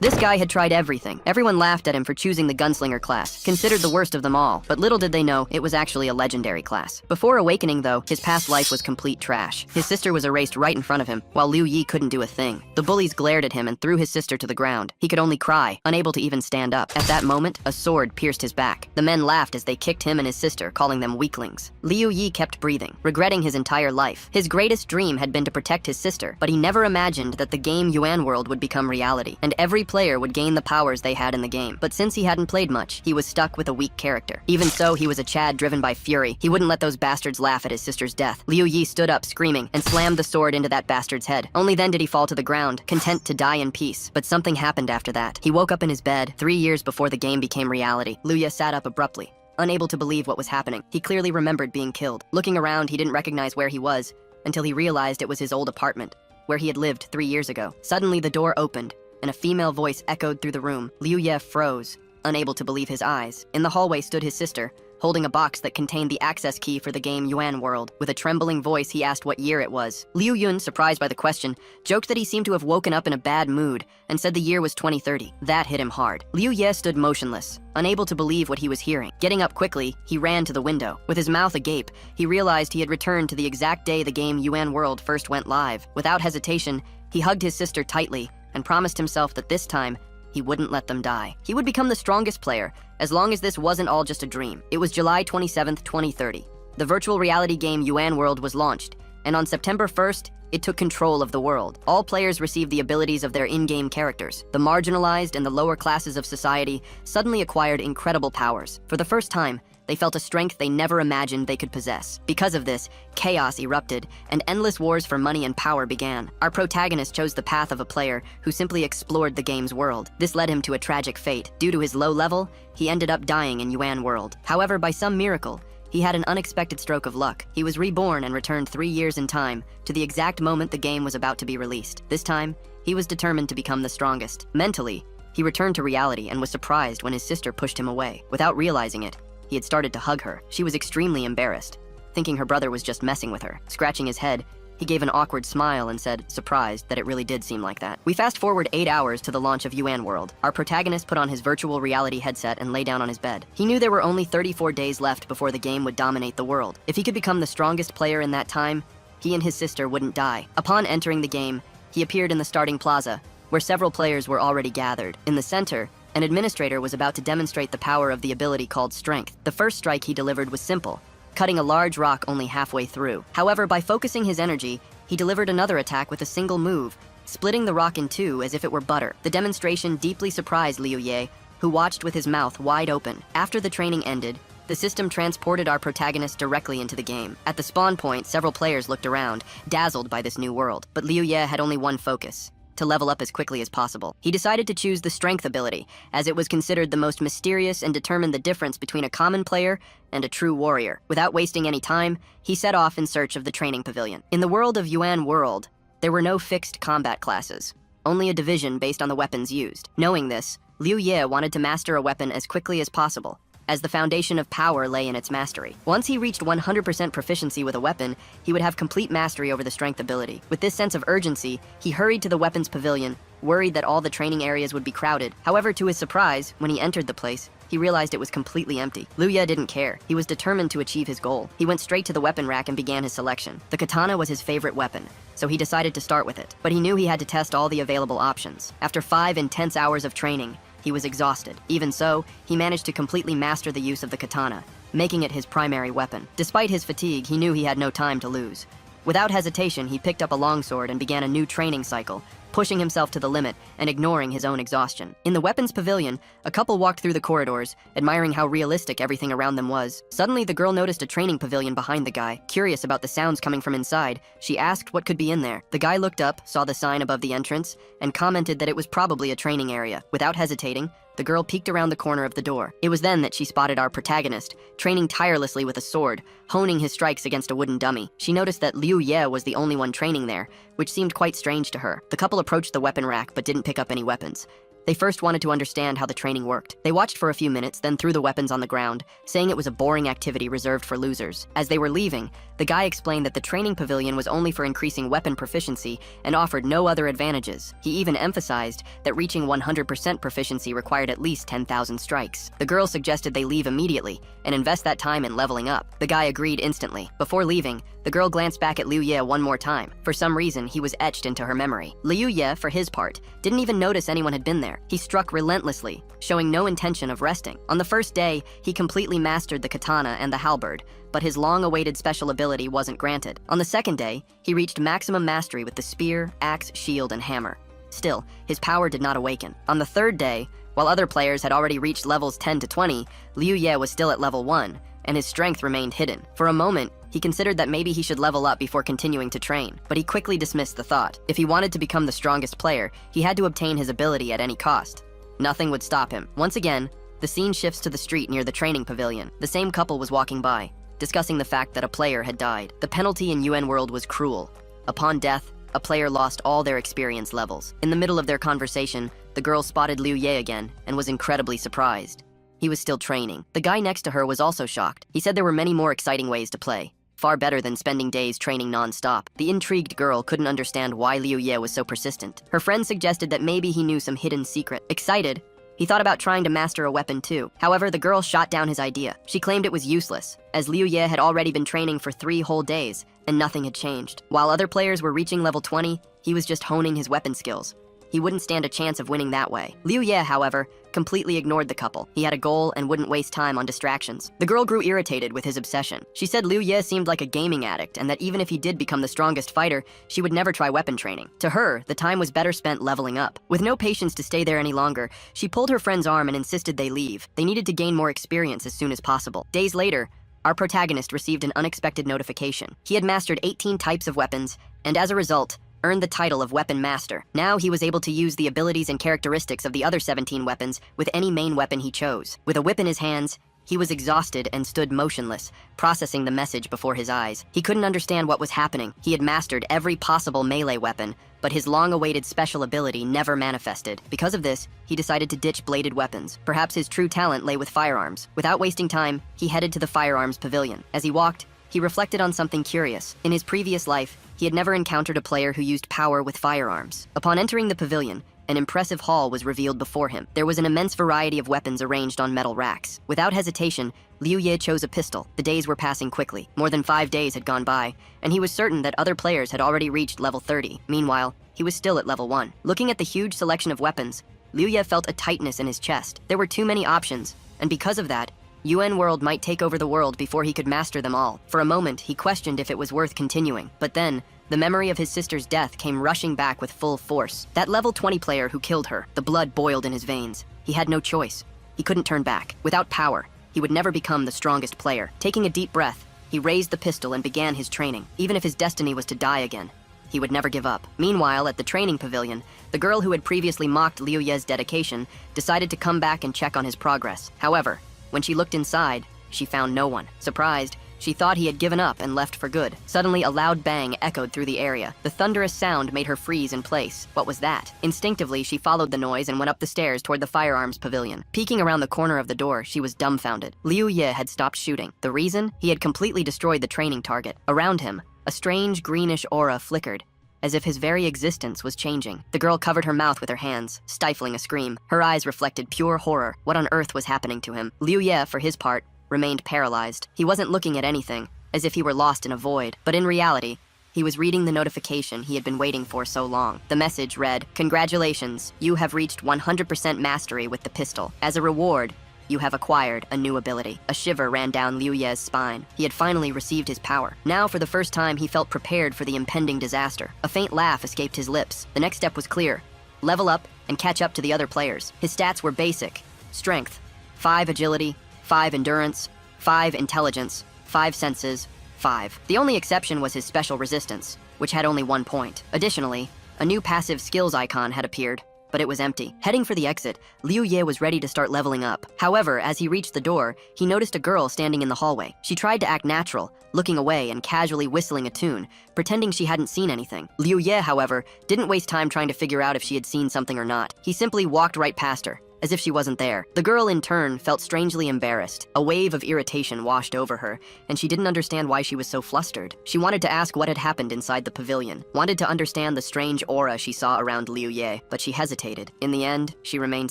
This guy had tried everything. Everyone laughed at him for choosing the gunslinger class, considered the worst of them all, but little did they know it was actually a legendary class. Before awakening, though, his past life was complete trash. His sister was erased right in front of him, while Liu Yi couldn't do a thing. The bullies glared at him and threw his sister to the ground. He could only cry, unable to even stand up. At that moment, a sword pierced his back. The men laughed as they kicked him and his sister, calling them weaklings. Liu Yi kept breathing, regretting his entire life. His greatest dream had been to protect his sister, but he never imagined that the game Yuan World would become reality, and every player would gain the powers they had in the game. But since he hadn't played much, he was stuck with a weak character. Even so, he was a Chad driven by fury. He wouldn't let those bastards laugh at his sister's death. Liu Yi stood up, screaming, and slammed the sword into that bastard's head. Only then did he fall to the ground, content to die in peace. But something happened after that. He woke up in his bed, 3 years before the game became reality. Liu Yi sat up abruptly, unable to believe what was happening. He clearly remembered being killed. Looking around, he didn't recognize where he was, until he realized it was his old apartment, where he had lived 3 years ago. Suddenly, the door opened, and a female voice echoed through the room. Liu Ye froze, unable to believe his eyes. In the hallway stood his sister, holding a box that contained the access key for the game Yuan World. With a trembling voice, he asked what year it was. Liu Yun, surprised by the question, joked that he seemed to have woken up in a bad mood and said the year was 2030. That hit him hard. Liu Ye stood motionless, unable to believe what he was hearing. Getting up quickly, he ran to the window. With his mouth agape, he realized he had returned to the exact day the game Yuan World first went live. Without hesitation, he hugged his sister tightly and promised himself that this time, he wouldn't let them die. He would become the strongest player, as long as this wasn't all just a dream. It was July 27th, 2030. The virtual reality game Yuan World was launched, and on September 1st, it took control of the world. All players received the abilities of their in-game characters. The marginalized and the lower classes of society suddenly acquired incredible powers. For the first time, they felt a strength they never imagined they could possess. Because of this, chaos erupted, and endless wars for money and power began. Our protagonist chose the path of a player who simply explored the game's world. This led him to a tragic fate. Due to his low level, he ended up dying in Yuan World. However, by some miracle, he had an unexpected stroke of luck. He was reborn and returned 3 years in time, to the exact moment the game was about to be released. This time, he was determined to become the strongest. Mentally, he returned to reality and was surprised when his sister pushed him away. Without realizing it, he had started to hug her. She was extremely embarrassed, thinking her brother was just messing with her. Scratching his head, he gave an awkward smile and said, surprised, that it really did seem like that. We fast forward 8 hours to the launch of Yuan World. Our protagonist put on his virtual reality headset and lay down on his bed. He knew there were only 34 days left before the game would dominate the world. If he could become the strongest player in that time, he and his sister wouldn't die. Upon entering the game, he appeared in the starting plaza, where several players were already gathered. In the center, an administrator was about to demonstrate the power of the ability called Strength. The first strike he delivered was simple, cutting a large rock only halfway through. However, by focusing his energy, he delivered another attack with a single move, splitting the rock in two as if it were butter. The demonstration deeply surprised Liu Ye, who watched with his mouth wide open. After the training ended, the system transported our protagonist directly into the game. At the spawn point, several players looked around, dazzled by this new world. But Liu Ye had only one focus: to level up as quickly as possible. He decided to choose the Strength ability, as it was considered the most mysterious and determined the difference between a common player and a true warrior. Without wasting any time, he set off in search of the training pavilion. In the world of Yuan World, there were no fixed combat classes, only a division based on the weapons used. Knowing this, Liu Ye wanted to master a weapon as quickly as possible, as the foundation of power lay in its mastery. Once he reached 100% proficiency with a weapon, he would have complete mastery over the Strength ability. With this sense of urgency, he hurried to the weapons pavilion, worried that all the training areas would be crowded. However, to his surprise, when he entered the place, he realized it was completely empty. Liu Ye didn't care. He was determined to achieve his goal. He went straight to the weapon rack and began his selection. The katana was his favorite weapon, so he decided to start with it. But he knew he had to test all the available options. After 5 intense hours of training, he was exhausted. Even so, he managed to completely master the use of the katana, making it his primary weapon. Despite his fatigue, he knew he had no time to lose. Without hesitation, he picked up a longsword and began a new training cycle, pushing himself to the limit and ignoring his own exhaustion. In the weapons pavilion, a couple walked through the corridors, admiring how realistic everything around them was. Suddenly, the girl noticed a training pavilion behind the guy. Curious about the sounds coming from inside, she asked what could be in there. The guy looked up, saw the sign above the entrance, and commented that it was probably a training area. Without hesitating, the girl peeked around the corner of the door. It was then that she spotted our protagonist, training tirelessly with a sword, honing his strikes against a wooden dummy. She noticed that Liu Ye was the only one training there, which seemed quite strange to her. The couple approached the weapon rack but didn't pick up any weapons. They first wanted to understand how the training worked. They watched for a few minutes, then threw the weapons on the ground, saying it was a boring activity reserved for losers. As they were leaving, the guy explained that the training pavilion was only for increasing weapon proficiency and offered no other advantages. He even emphasized that reaching 100% proficiency required at least 10,000 strikes. The girl suggested they leave immediately and invest that time in leveling up. The guy agreed instantly. Before leaving, the girl glanced back at Liu Ye one more time. For some reason, he was etched into her memory. Liu Ye, for his part, didn't even notice anyone had been there. He struck relentlessly, showing no intention of resting. On the first day, he completely mastered the katana and the halberd, but his long-awaited special ability wasn't granted. On the second day, he reached maximum mastery with the spear, axe, shield, and hammer. Still, his power did not awaken. On the third day, while other players had already reached levels 10 to 20, Liu Ye was still at level 1, and his strength remained hidden. For a moment, he considered that maybe he should level up before continuing to train, but he quickly dismissed the thought. If he wanted to become the strongest player, he had to obtain his ability at any cost. Nothing would stop him. Once again, the scene shifts to the street near the training pavilion. The same couple was walking by, discussing the fact that a player had died. The penalty in UN World was cruel. Upon death, a player lost all their experience levels. In the middle of their conversation, the girl spotted Liu Ye again and was incredibly surprised. He was still training. The guy next to her was also shocked. He said there were many more exciting ways to play, far better than spending days training non-stop. The intrigued girl couldn't understand why Liu Ye was so persistent. Her friend suggested that maybe he knew some hidden secret. Excited, he thought about trying to master a weapon too. However, the girl shot down his idea. She claimed it was useless, as Liu Ye had already been training for 3 whole days, and nothing had changed. While other players were reaching level 20, he was just honing his weapon skills. He wouldn't stand a chance of winning that way. Liu Ye, however, completely ignored the couple. He had a goal and wouldn't waste time on distractions. The girl grew irritated with his obsession. She said Liu Ye seemed like a gaming addict, and that even if he did become the strongest fighter, she would never try weapon training. To her, the time was better spent leveling up. With no patience to stay there any longer, she pulled her friend's arm and insisted they leave. They needed to gain more experience as soon as possible. Days later, our protagonist received an unexpected notification. He had mastered 18 types of weapons, and as a result, earned the title of Weapon Master. Now he was able to use the abilities and characteristics of the other 17 weapons with any main weapon he chose. With a whip in his hands, he was exhausted and stood motionless, processing the message before his eyes. He couldn't understand what was happening. He had mastered every possible melee weapon, but his long-awaited special ability never manifested. Because of this, he decided to ditch bladed weapons. Perhaps his true talent lay with firearms. Without wasting time, he headed to the firearms pavilion. As he walked, he reflected on something curious. In his previous life, he had never encountered a player who used power with firearms. Upon entering the pavilion, an impressive hall was revealed before him. There was an immense variety of weapons arranged on metal racks. Without hesitation, Liu Ye chose a pistol. The days were passing quickly. More than 5 days had gone by, and he was certain that other players had already reached level 30. Meanwhile, he was still at level 1. Looking at the huge selection of weapons, Liu Ye felt a tightness in his chest. There were too many options, and because of that, UN World might take over the world before he could master them all. For a moment, he questioned if it was worth continuing. But then, the memory of his sister's death came rushing back with full force. That level 20 player who killed her, the blood boiled in his veins. He had no choice. He couldn't turn back. Without power, he would never become the strongest player. Taking a deep breath, he raised the pistol and began his training. Even if his destiny was to die again, he would never give up. Meanwhile, at the training pavilion, the girl who had previously mocked Liu Ye's dedication decided to come back and check on his progress. However, when she looked inside, she found no one. Surprised, she thought he had given up and left for good. Suddenly, a loud bang echoed through the area. The thunderous sound made her freeze in place. What was that? Instinctively, she followed the noise and went up the stairs toward the firearms pavilion. Peeking around the corner of the door, she was dumbfounded. Liu Ye had stopped shooting. The reason? He had completely destroyed the training target. Around him, a strange greenish aura flickered, as if his very existence was changing. The girl covered her mouth with her hands, stifling a scream. Her eyes reflected pure horror. What on earth was happening to him? Liu Ye, for his part, remained paralyzed. He wasn't looking at anything, as if he were lost in a void. But in reality, he was reading the notification he had been waiting for so long. The message read, "Congratulations, you have reached 100% mastery with the pistol. As a reward, you have acquired a new ability." A shiver ran down Liu Ye's spine. He had finally received his power. Now, for the first time, he felt prepared for the impending disaster. A faint laugh escaped his lips. The next step was clear. Level up and catch up to the other players. His stats were basic. Strength, 5 agility, 5 endurance, 5 intelligence, 5 senses, 5. The only exception was his special resistance, which had only 1 point. Additionally, a new passive skills icon had appeared. but it was empty. Heading for the exit, Liu Ye was ready to start leveling up. However, as he reached the door, he noticed a girl standing in the hallway. She tried to act natural, looking away and casually whistling a tune, pretending she hadn't seen anything. Liu Ye, however, didn't waste time trying to figure out if she had seen something or not. He simply walked right past her, as if she wasn't there. The girl, in turn, felt strangely embarrassed. A wave of irritation washed over her, and she didn't understand why she was so flustered. She wanted to ask what had happened inside the pavilion, wanted to understand the strange aura she saw around Liu Ye, but she hesitated. In the end, she remained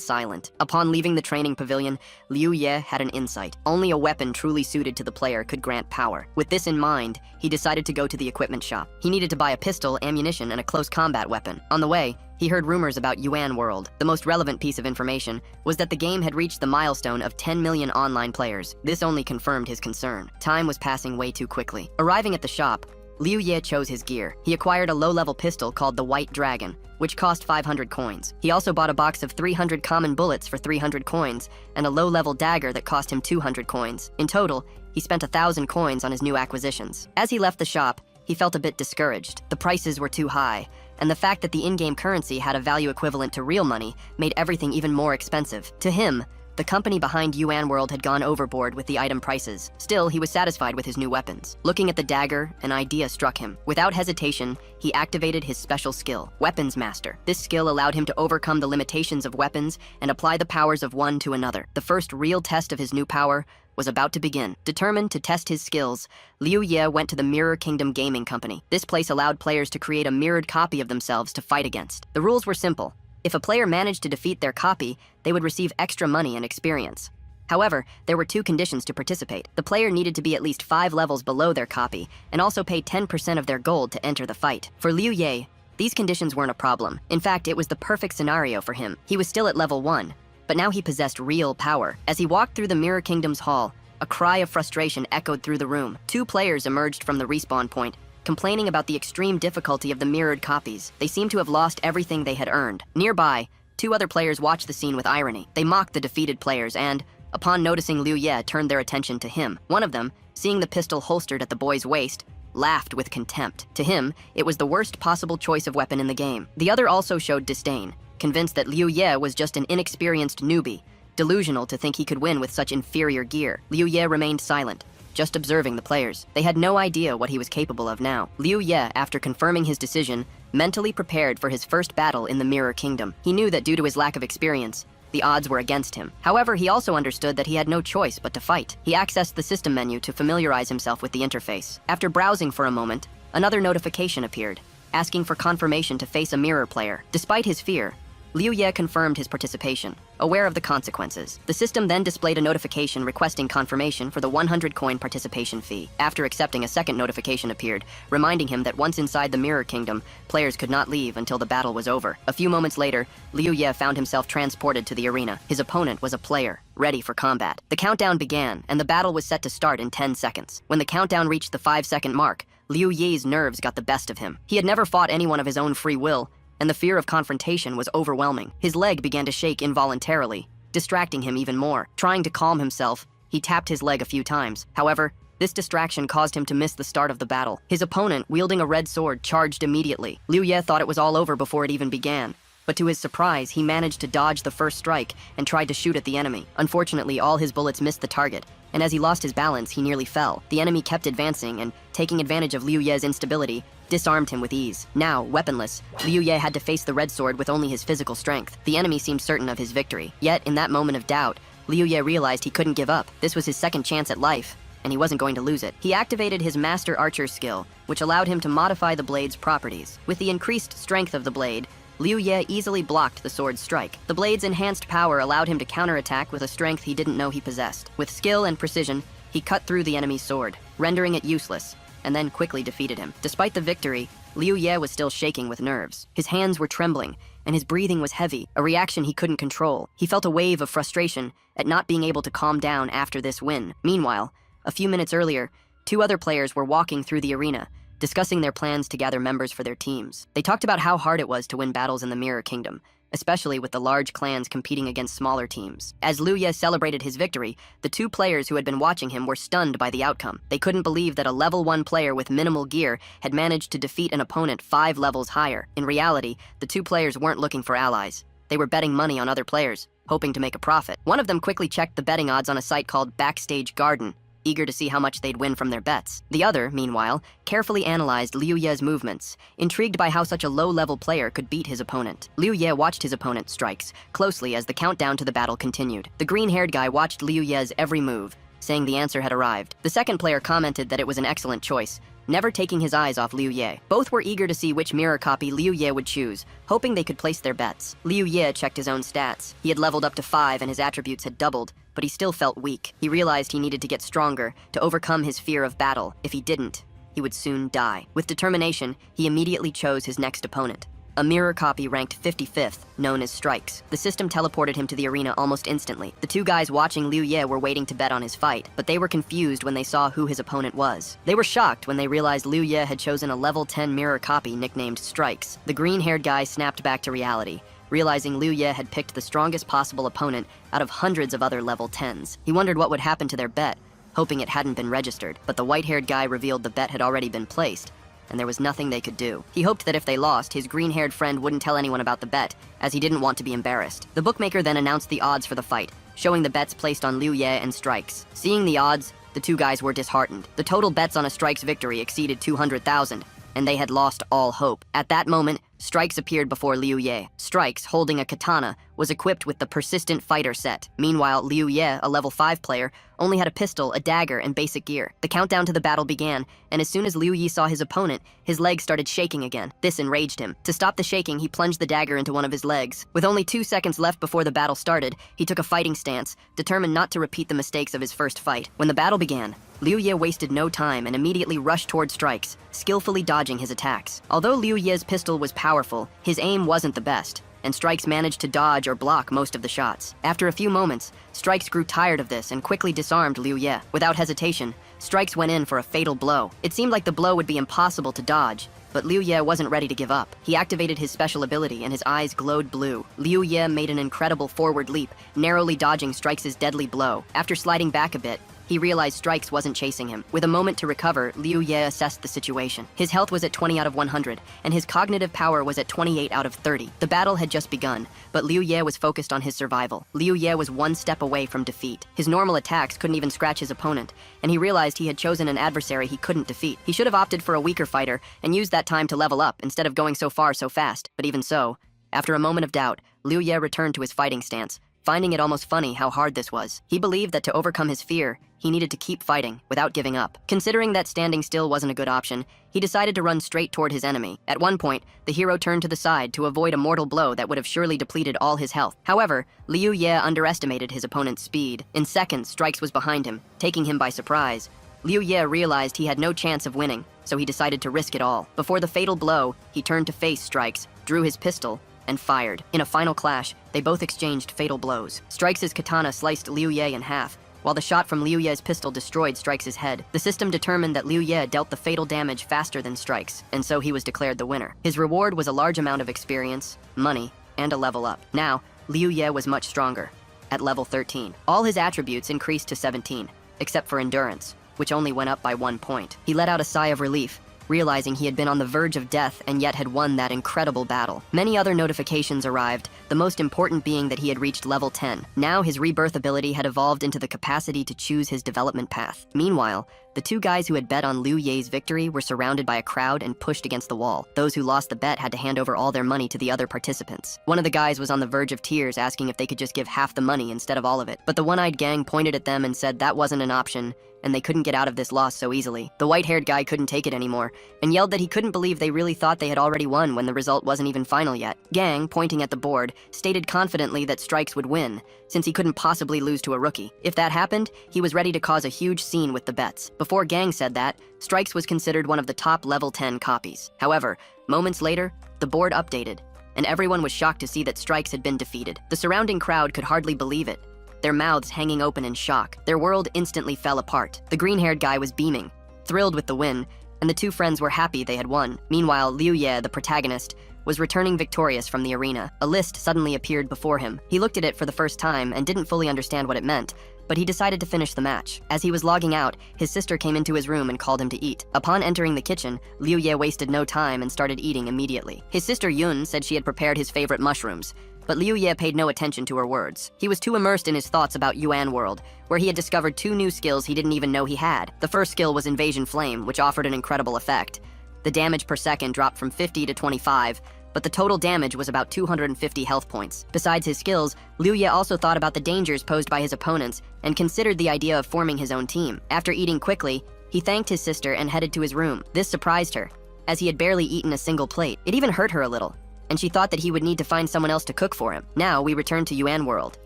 silent. Upon leaving the training pavilion, Liu Ye had an insight. Only a weapon truly suited to the player could grant power. With this in mind, he decided to go to the equipment shop. He needed to buy a pistol, ammunition, and a close combat weapon. On the way, he heard rumors about Yuan World. The most relevant piece of information was that the game had reached the milestone of 10 million online players. This only confirmed his concern. Time was passing way too quickly. Arriving at the shop, Liu Ye chose his gear. He acquired a low-level pistol called the White Dragon, which cost 500 coins. He also bought a box of 300 common bullets for 300 coins and a low-level dagger that cost him 200 coins. In total, he spent 1,000 coins on his new acquisitions. As he left the shop, he felt a bit discouraged. The prices were too high, and the fact that the in-game currency had a value equivalent to real money made everything even more expensive. To him, the company behind Yuan World had gone overboard with the item prices. Still, he was satisfied with his new weapons. Looking at the dagger, an idea struck him. Without hesitation, he activated his special skill, Weapons Master. This skill allowed him to overcome the limitations of weapons and apply the powers of one to another. The first real test of his new power was about to begin. Determined to test his skills, Liu Ye went to the Mirror Kingdom Gaming Company. This place allowed players to create a mirrored copy of themselves to fight against. The rules were simple. If a player managed to defeat their copy, they would receive extra money and experience. However, there were two conditions to participate. The player needed to be at least 5 levels below their copy and also pay 10% of their gold to enter the fight. For Liu Ye, these conditions weren't a problem. In fact, it was the perfect scenario for him. He was still at level 1, but now he possessed real power. As he walked through the Mirror Kingdom's hall, a cry of frustration echoed through the room. 2 players emerged from the respawn point, complaining about the extreme difficulty of the mirrored copies. They seemed to have lost everything they had earned. Nearby, 2 other players watched the scene with irony. They mocked the defeated players and, upon noticing Liu Ye, turned their attention to him. One of them, seeing the pistol holstered at the boy's waist, laughed with contempt. To him, it was the worst possible choice of weapon in the game. The other also showed disdain, convinced that Liu Ye was just an inexperienced newbie, delusional to think he could win with such inferior gear. Liu Ye remained silent, just observing the players. They had no idea what he was capable of now. Liu Ye, after confirming his decision, mentally prepared for his first battle in the Mirror Kingdom. He knew that due to his lack of experience, the odds were against him. However, he also understood that he had no choice but to fight. He accessed the system menu to familiarize himself with the interface. After browsing for a moment, another notification appeared, asking for confirmation to face a mirror player. Despite his fear, Liu Ye confirmed his participation, aware of the consequences. The system then displayed a notification requesting confirmation for the 100 coin participation fee. After accepting, a second notification appeared, reminding him that once inside the Mirror Kingdom, players could not leave until the battle was over. A few moments later, Liu Ye found himself transported to the arena. His opponent was a player, ready for combat. The countdown began, and the battle was set to start in 10 seconds. When the countdown reached the 5-second mark, Liu Ye's nerves got the best of him. He had never fought anyone of his own free will, and the fear of confrontation was overwhelming. His leg began to shake involuntarily, distracting him even more. Trying to calm himself, he tapped his leg a few times. However, this distraction caused him to miss the start of the battle. His opponent, wielding a red sword, charged immediately. Liu Ye thought it was all over before it even began, but to his surprise, he managed to dodge the first strike and tried to shoot at the enemy. Unfortunately, all his bullets missed the target, and as he lost his balance, he nearly fell. The enemy kept advancing and, taking advantage of Liu Ye's instability, disarmed him with ease. Now, weaponless, Liu Ye had to face the red sword with only his physical strength. The enemy seemed certain of his victory. Yet, in that moment of doubt, Liu Ye realized he couldn't give up. This was his second chance at life, and he wasn't going to lose it. He activated his Master Archer skill, which allowed him to modify the blade's properties. With the increased strength of the blade, Liu Ye easily blocked the sword's strike. The blade's enhanced power allowed him to counterattack with a strength he didn't know he possessed. With skill and precision, he cut through the enemy's sword, rendering it useless, and then quickly defeated him. Despite the victory, Liu Ye was still shaking with nerves. His hands were trembling, and his breathing was heavy, a reaction he couldn't control. He felt a wave of frustration at not being able to calm down after this win. Meanwhile, a few minutes earlier, 2 other players were walking through the arena, discussing their plans to gather members for their teams. They talked about how hard it was to win battles in the Mirror Kingdom, especially with the large clans competing against smaller teams. As Liu Ye celebrated his victory, the 2 players who had been watching him were stunned by the outcome. They couldn't believe that a level 1 player with minimal gear had managed to defeat an opponent 5 levels higher. In reality, the 2 players weren't looking for allies. They were betting money on other players, hoping to make a profit. One of them quickly checked the betting odds on a site called Backstage Garden, eager to see how much they'd win from their bets. The other, meanwhile, carefully analyzed Liu Ye's movements, intrigued by how such a low-level player could beat his opponent. Liu Ye watched his opponent's strikes closely as the countdown to the battle continued. The green-haired guy watched Liu Ye's every move, saying the answer had arrived. The second player commented that it was an excellent choice, never taking his eyes off Liu Ye. Both were eager to see which mirror copy Liu Ye would choose, hoping they could place their bets. Liu Ye checked his own stats. He had leveled up to 5 and his attributes had doubled, but he still felt weak. He realized he needed to get stronger to overcome his fear of battle. If he didn't, he would soon die. With determination, he immediately chose his next opponent, a mirror copy ranked 55th, known as Strikes. The system teleported him to the arena almost instantly. The two guys watching Liu Ye were waiting to bet on his fight, but they were confused when they saw who his opponent was. They were shocked when they realized Liu Ye had chosen a level 10 mirror copy nicknamed Strikes. The green-haired guy snapped back to reality, realizing Liu Ye had picked the strongest possible opponent out of hundreds of other level 10s. He wondered what would happen to their bet, hoping it hadn't been registered, but the white-haired guy revealed the bet had already been placed, and there was nothing they could do. He hoped that if they lost, his green-haired friend wouldn't tell anyone about the bet, as he didn't want to be embarrassed. The bookmaker then announced the odds for the fight, showing the bets placed on Liu Ye and Strikes. Seeing the odds, the two guys were disheartened. The total bets on a Strikes victory exceeded 200,000, and they had lost all hope. At that moment, Strikes appeared before Liu Ye. Strikes, holding a katana, was equipped with the Persistent Fighter set. Meanwhile, Liu Ye, a level 5 player, only had a pistol, a dagger, and basic gear. The countdown to the battle began, and as soon as Liu Ye saw his opponent, his legs started shaking again. This enraged him. To stop the shaking, he plunged the dagger into one of his legs. With only 2 seconds left before the battle started, he took a fighting stance, determined not to repeat the mistakes of his first fight. When the battle began, Liu Ye wasted no time and immediately rushed toward Strikes, skillfully dodging his attacks. Although Liu Ye's pistol was powerful, his aim wasn't the best, and Strikes managed to dodge or block most of the shots. After a few moments, Strikes grew tired of this and quickly disarmed Liu Ye. Without hesitation, Strikes went in for a fatal blow. It seemed like the blow would be impossible to dodge, but Liu Ye wasn't ready to give up. He activated his special ability and his eyes glowed blue. Liu Ye made an incredible forward leap, narrowly dodging Strikes' deadly blow. After sliding back a bit, he realized Strikes wasn't chasing him. With a moment to recover, Liu Ye assessed the situation. His health was at 20 out of 100, and his cognitive power was at 28 out of 30. The battle had just begun, but Liu Ye was focused on his survival. Liu Ye was one step away from defeat. His normal attacks couldn't even scratch his opponent, and he realized he had chosen an adversary he couldn't defeat. He should have opted for a weaker fighter and used that time to level up instead of going so far so fast. But even so, after a moment of doubt, Liu Ye returned to his fighting stance, finding it almost funny how hard this was. He believed that to overcome his fear, he needed to keep fighting without giving up. Considering that standing still wasn't a good option, he decided to run straight toward his enemy. At one point, the hero turned to the side to avoid a mortal blow that would have surely depleted all his health. However, Liu Ye underestimated his opponent's speed. In seconds, Strikes was behind him, taking him by surprise. Liu Ye realized he had no chance of winning, so he decided to risk it all. Before the fatal blow, he turned to face Strikes, drew his pistol, and fired. In a final clash, they both exchanged fatal blows. Strikes' katana sliced Liu Ye in half, while the shot from Liu Ye's pistol destroyed Strikes' head. The system determined that Liu Ye dealt the fatal damage faster than Strikes, and so he was declared the winner. His reward was a large amount of experience, money, and a level up. Now, Liu Ye was much stronger, at level 13. All his attributes increased to 17, except for endurance, which only went up by 1 point. He let out a sigh of relief, realizing he had been on the verge of death and yet had won that incredible battle. Many other notifications arrived, the most important being that he had reached level 10. Now his rebirth ability had evolved into the capacity to choose his development path. Meanwhile, the two guys who had bet on Liu Ye's victory were surrounded by a crowd and pushed against the wall. Those who lost the bet had to hand over all their money to the other participants. One of the guys was on the verge of tears, asking if they could just give half the money instead of all of it. But the one-eyed gang pointed at them and said that wasn't an option, and they couldn't get out of this loss so easily. The white-haired guy couldn't take it anymore, and yelled that he couldn't believe they really thought they had already won when the result wasn't even final yet. Gang, pointing at the board, stated confidently that Strikes would win, since he couldn't possibly lose to a rookie. If that happened, he was ready to cause a huge scene with the bets. Before Gang said that, Strikes was considered one of the top level 10 copies. However, moments later, the board updated, and everyone was shocked to see that Strikes had been defeated. The surrounding crowd could hardly believe it, their mouths hanging open in shock. Their world instantly fell apart. The green-haired guy was beaming, thrilled with the win, and the two friends were happy they had won. Meanwhile, Liu Ye, the protagonist, was returning victorious from the arena. A list suddenly appeared before him. He looked at it for the first time and didn't fully understand what it meant, but he decided to finish the match. As he was logging out, his sister came into his room and called him to eat. Upon entering the kitchen, Liu Ye wasted no time and started eating immediately. His sister Yun said she had prepared his favorite mushrooms, but Liu Ye paid no attention to her words. He was too immersed in his thoughts about Yuan World, where he had discovered 2 new skills he didn't even know he had. The first skill was Invasion Flame, which offered an incredible effect. The damage per second dropped from 50 to 25, but the total damage was about 250 health points. Besides his skills, Liu Ye also thought about the dangers posed by his opponents and considered the idea of forming his own team. After eating quickly, he thanked his sister and headed to his room. This surprised her, as he had barely eaten a single plate. It even hurt her a little, and she thought that he would need to find someone else to cook for him. Now we return to Yuan World,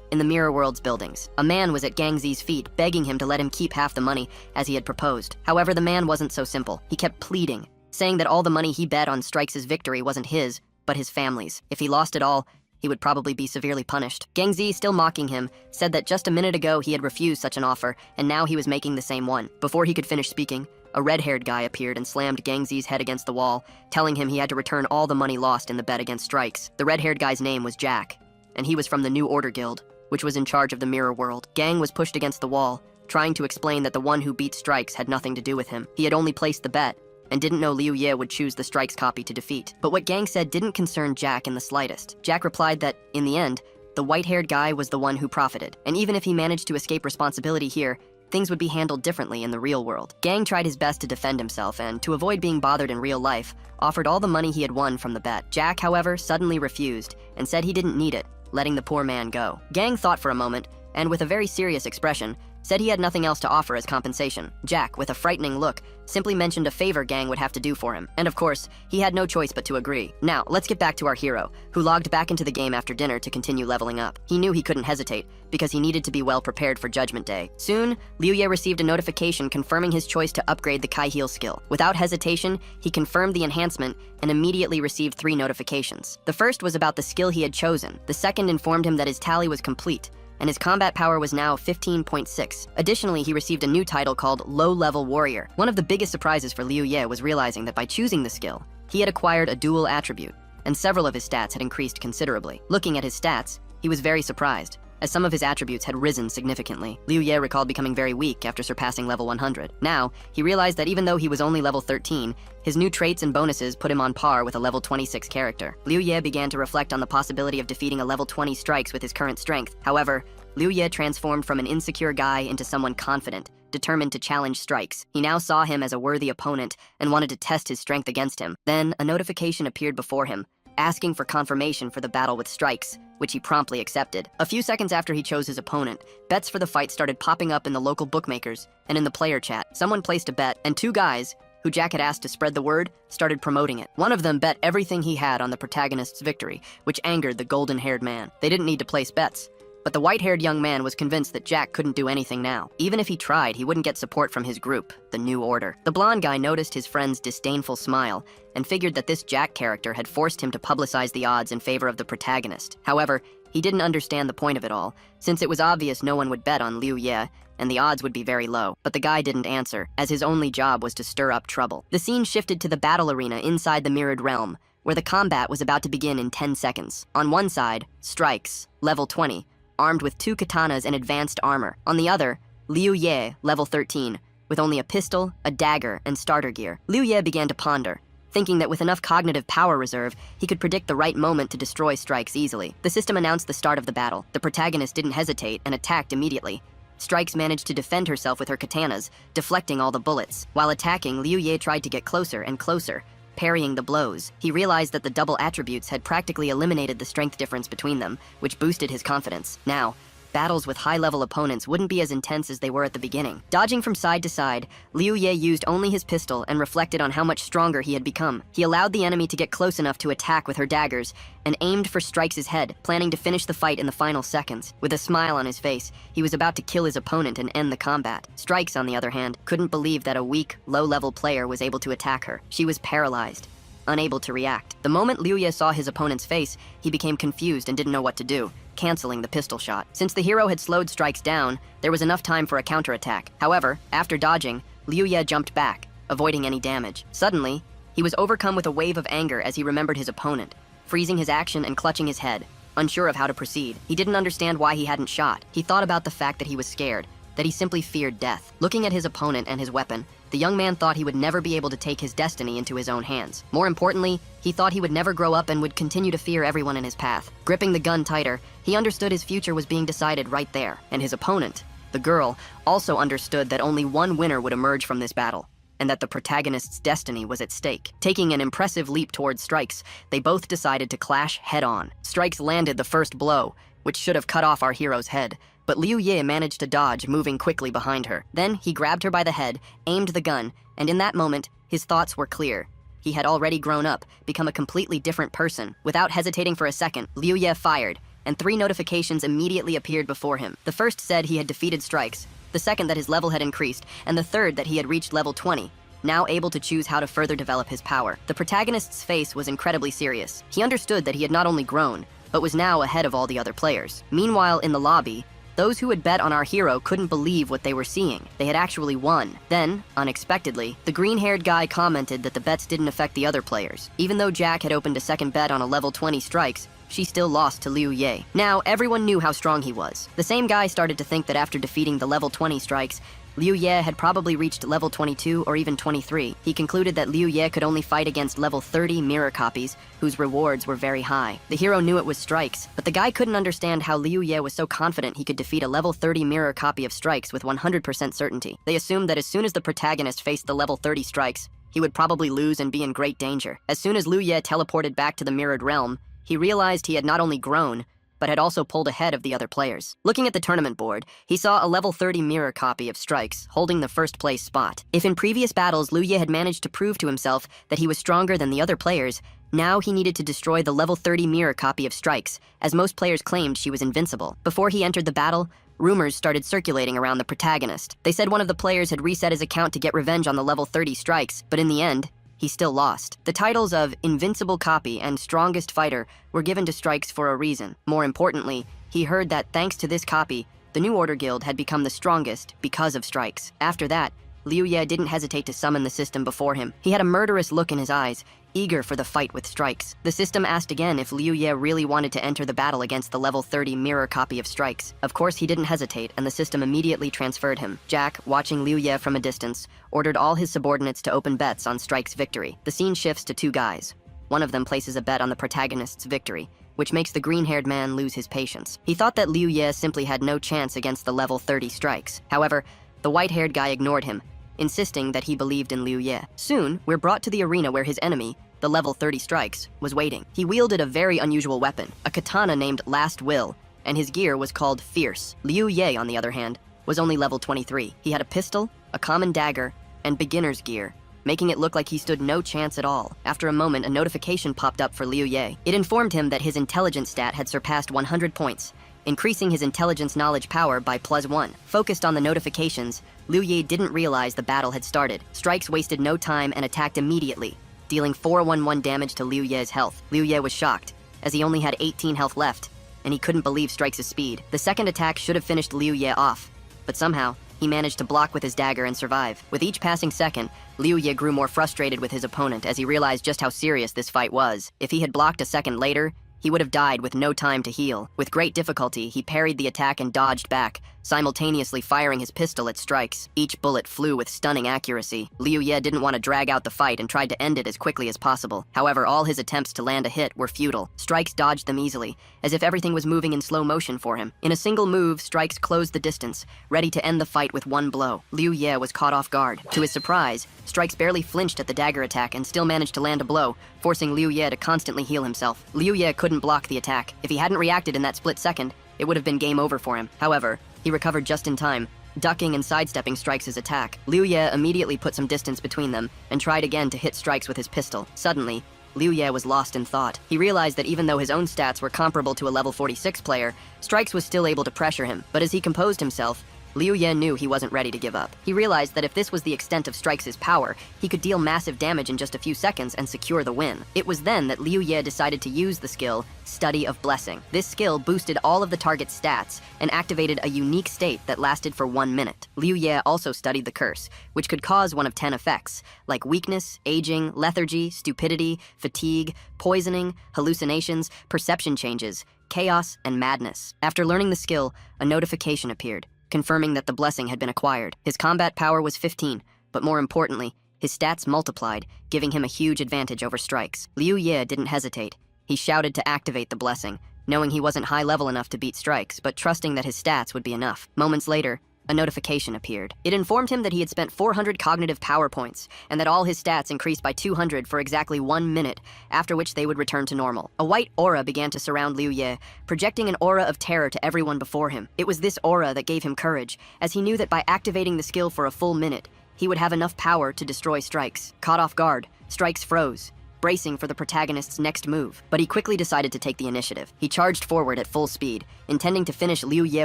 in the Mirror World's buildings. A man was at Gang Zi's feet, begging him to let him keep half the money, as he had proposed. However, the man wasn't so simple. He kept pleading, saying that all the money he bet on Strikes' victory wasn't his, but his family's. If he lost it all, he would probably be severely punished. Gang Zi, still mocking him, said that just a minute ago he had refused such an offer, and now he was making the same one. Before he could finish speaking, a red-haired guy appeared and slammed Gang Zi's head against the wall, telling him he had to return all the money lost in the bet against Strikes. The red-haired guy's name was Jack, and he was from the New Order Guild, which was in charge of the Mirror World. Gang was pushed against the wall, trying to explain that the one who beat Strikes had nothing to do with him. He had only placed the bet, and didn't know Liu Ye would choose the Strikes copy to defeat. But what Gang said didn't concern Jack in the slightest. Jack replied that, in the end, the white-haired guy was the one who profited, and even if he managed to escape responsibility here, things would be handled differently in the real world. Gang tried his best to defend himself and, to avoid being bothered in real life, offered all the money he had won from the bet. Jack, however, suddenly refused and said he didn't need it, letting the poor man go. Gang thought for a moment, and with a very serious expression, said he had nothing else to offer as compensation. Jack, with a frightening look, simply mentioned a favor Gang would have to do for him. And of course, he had no choice but to agree. Now, let's get back to our hero, who logged back into the game after dinner to continue leveling up. He knew he couldn't hesitate, because he needed to be well prepared for Judgment Day. Soon, Liu Ye received a notification confirming his choice to upgrade the Kai Heal skill. Without hesitation, he confirmed the enhancement and immediately received 3 notifications. The first was about the skill he had chosen. The second informed him that his tally was complete, and his combat power was now 15.6. Additionally, he received a new title called Low-Level Warrior. One of the biggest surprises for Liu Ye was realizing that by choosing the skill, he had acquired a dual attribute, and several of his stats had increased considerably. Looking at his stats, he was very surprised, as some of his attributes had risen significantly. Liu Ye recalled becoming very weak after surpassing level 100. Now, he realized that even though he was only level 13, his new traits and bonuses put him on par with a level 26 character. Liu Ye began to reflect on the possibility of defeating a level 20 Strikes with his current strength. However, Liu Ye transformed from an insecure guy into someone confident, determined to challenge Strikes. He now saw him as a worthy opponent and wanted to test his strength against him. Then, a notification appeared before him, asking for confirmation for the battle with Strikes, which he promptly accepted. A few seconds after he chose his opponent, bets for the fight started popping up in the local bookmakers and in the player chat. Someone placed a bet, and 2 guys, who Jack had asked to spread the word, started promoting it. One of them bet everything he had on the protagonist's victory, which angered the golden-haired man. They didn't need to place bets, but the white-haired young man was convinced that Jack couldn't do anything now. Even if he tried, he wouldn't get support from his group, the New Order. The blonde guy noticed his friend's disdainful smile and figured that this Jack character had forced him to publicize the odds in favor of the protagonist. However, he didn't understand the point of it all, since it was obvious no one would bet on Liu Ye, and the odds would be very low. But the guy didn't answer, as his only job was to stir up trouble. The scene shifted to the battle arena inside the Mirrored Realm, where the combat was about to begin in 10 seconds. On one side, Strikes, level 20, armed with 2 katanas and advanced armor. On the other, Liu Ye, level 13, with only a pistol, a dagger, and starter gear. Liu Ye began to ponder, thinking that with enough cognitive power reserve, he could predict the right moment to destroy Strikes easily. The system announced the start of the battle. The protagonist didn't hesitate and attacked immediately. Strikes managed to defend herself with her katanas, deflecting all the bullets. While attacking, Liu Ye tried to get closer and closer, parrying the blows. He realized that the double attributes had practically eliminated the strength difference between them, which boosted his confidence. Now, battles with high-level opponents wouldn't be as intense as they were at the beginning. Dodging from side to side, Liu Ye used only his pistol and reflected on how much stronger he had become. He allowed the enemy to get close enough to attack with her daggers and aimed for Strikes' head, planning to finish the fight in the final seconds. With a smile on his face, he was about to kill his opponent and end the combat. Strikes, on the other hand, couldn't believe that a weak, low-level player was able to attack her. She was paralyzed, unable to react. The moment Liu Ye saw his opponent's face, he became confused and didn't know what to do, canceling the pistol shot. Since the hero had slowed Strikes down, there was enough time for a counterattack. However, after dodging, Liu Ye jumped back, avoiding any damage. Suddenly, he was overcome with a wave of anger as he remembered his opponent, freezing his action and clutching his head, unsure of how to proceed. He didn't understand why he hadn't shot. He thought about the fact that he was scared, that he simply feared death. Looking at his opponent and his weapon, The young man thought he would never be able to take his destiny into his own hands. More importantly, he thought he would never grow up and would continue to fear everyone in his path. Gripping the gun tighter, he understood his future was being decided right there, and his opponent, the girl, also understood that only one winner would emerge from this battle, and that the protagonist's destiny was at stake. Taking an impressive leap towards Strikes, they both decided to clash head-on. Strikes landed the first blow, which should have cut off our hero's head, but Liu Ye managed to dodge, moving quickly behind her. Then he grabbed her by the head, aimed the gun, and in that moment, his thoughts were clear. He had already grown up, become a completely different person. Without hesitating for a second, Liu Ye fired, and 3 notifications immediately appeared before him. The first said he had defeated Strikes, the second that his level had increased, and the third that he had reached level 20, now able to choose how to further develop his power. The protagonist's face was incredibly serious. He understood that he had not only grown, but was now ahead of all the other players. Meanwhile, in the lobby, those who had bet on our hero couldn't believe what they were seeing. They had actually won. Then, unexpectedly, the green-haired guy commented that the bets didn't affect the other players. Even though Jack had opened a second bet on a level 20 Strikes, she still lost to Liu Ye. Now, everyone knew how strong he was. The same guy started to think that after defeating the level 20 Strikes, Liu Ye had probably reached level 22 or even 23. He concluded that Liu Ye could only fight against level 30 mirror copies, whose rewards were very high. The hero knew it was Strikes, but the guy couldn't understand how Liu Ye was so confident he could defeat a level 30 mirror copy of Strikes with 100% certainty. They assumed that as soon as the protagonist faced the level 30 Strikes, he would probably lose and be in great danger. As soon as Liu Ye teleported back to the mirrored realm, he realized he had not only grown, but had also pulled ahead of the other players. Looking at the tournament board, he saw a level 30 mirror copy of Strikes, holding the first place spot. If in previous battles Liu Ye had managed to prove to himself that he was stronger than the other players, now he needed to destroy the level 30 mirror copy of Strikes, as most players claimed she was invincible. Before he entered the battle, rumors started circulating around the protagonist. They said one of the players had reset his account to get revenge on the level 30 Strikes, but in the end, he still lost. The titles of Invincible Copy and Strongest Fighter were given to Strikes for a reason. More importantly, he heard that thanks to this copy, the New Order Guild had become the strongest because of Strikes. After that, Liu Ye didn't hesitate to summon the system before him. He had a murderous look in his eyes, eager for the fight with Strikes. The system asked again if Liu Ye really wanted to enter the battle against the level 30 mirror copy of Strikes. Of course, he didn't hesitate, and the system immediately transferred him. Jack, watching Liu Ye from a distance, ordered all his subordinates to open bets on Strikes' victory. The scene shifts to 2 guys. One of them places a bet on the protagonist's victory, which makes the green-haired man lose his patience. He thought that Liu Ye simply had no chance against the level 30 Strikes. However, the white-haired guy ignored him, insisting that he believed in Liu Ye. Soon, we're brought to the arena where his enemy, the level 30 Strikes, was waiting. He wielded a very unusual weapon, a katana named Last Will, and his gear was called Fierce. Liu Ye, on the other hand, was only level 23. He had a pistol, a common dagger, and beginner's gear, making it look like he stood no chance at all. After a moment, a notification popped up for Liu Ye. It informed him that his intelligence stat had surpassed 100 points, increasing his intelligence knowledge power by +1. Focused on the notifications, Liu Ye didn't realize the battle had started. Strikes wasted no time and attacked immediately, dealing 411 damage to Liu Ye's health. Liu Ye was shocked, as he only had 18 health left, and he couldn't believe Strikes' speed. The second attack should have finished Liu Ye off, but somehow, he managed to block with his dagger and survive. With each passing second, Liu Ye grew more frustrated with his opponent as he realized just how serious this fight was. If he had blocked a second later, he would have died with no time to heal. With great difficulty, he parried the attack and dodged back, simultaneously firing his pistol at Strikes. Each bullet flew with stunning accuracy. Liu Ye didn't want to drag out the fight and tried to end it as quickly as possible. However, all his attempts to land a hit were futile. Strikes dodged them easily, as if everything was moving in slow motion for him. In a single move, Strikes closed the distance, ready to end the fight with one blow. Liu Ye was caught off guard. To his surprise, Strikes barely flinched at the dagger attack and still managed to land a blow, forcing Liu Ye to constantly heal himself. Liu Ye couldn't block the attack. If he hadn't reacted in that split second, it would have been game over for him. However, he recovered just in time, ducking and sidestepping Strikes' attack. Liu Ye immediately put some distance between them and tried again to hit Strikes with his pistol. Suddenly, Liu Ye was lost in thought. He realized that even though his own stats were comparable to a level 46 player, Strikes was still able to pressure him. But as he composed himself, Liu Ye knew he wasn't ready to give up. He realized that if this was the extent of Strikes' power, he could deal massive damage in just a few seconds and secure the win. It was then that Liu Ye decided to use the skill, Study of Blessing. This skill boosted all of the target's stats and activated a unique state that lasted for 1 minute. Liu Ye also studied the curse, which could cause one of 10 effects, like weakness, aging, lethargy, stupidity, fatigue, poisoning, hallucinations, perception changes, chaos, and madness. After learning the skill, a notification appeared, confirming that the blessing had been acquired. His combat power was 15, but more importantly, his stats multiplied, giving him a huge advantage over strikes. Liu Ye didn't hesitate. He shouted to activate the blessing, knowing he wasn't high level enough to beat strikes, but trusting that his stats would be enough. Moments later, a notification appeared. It informed him that he had spent 400 cognitive power points, and that all his stats increased by 200 for exactly 1 minute, after which they would return to normal. A white aura began to surround Liu Ye, projecting an aura of terror to everyone before him. It was this aura that gave him courage, as he knew that by activating the skill for a full minute, he would have enough power to destroy strikes. Caught off guard, strikes froze, bracing for the protagonist's next move. But he quickly decided to take the initiative. He charged forward at full speed, intending to finish Liu Ye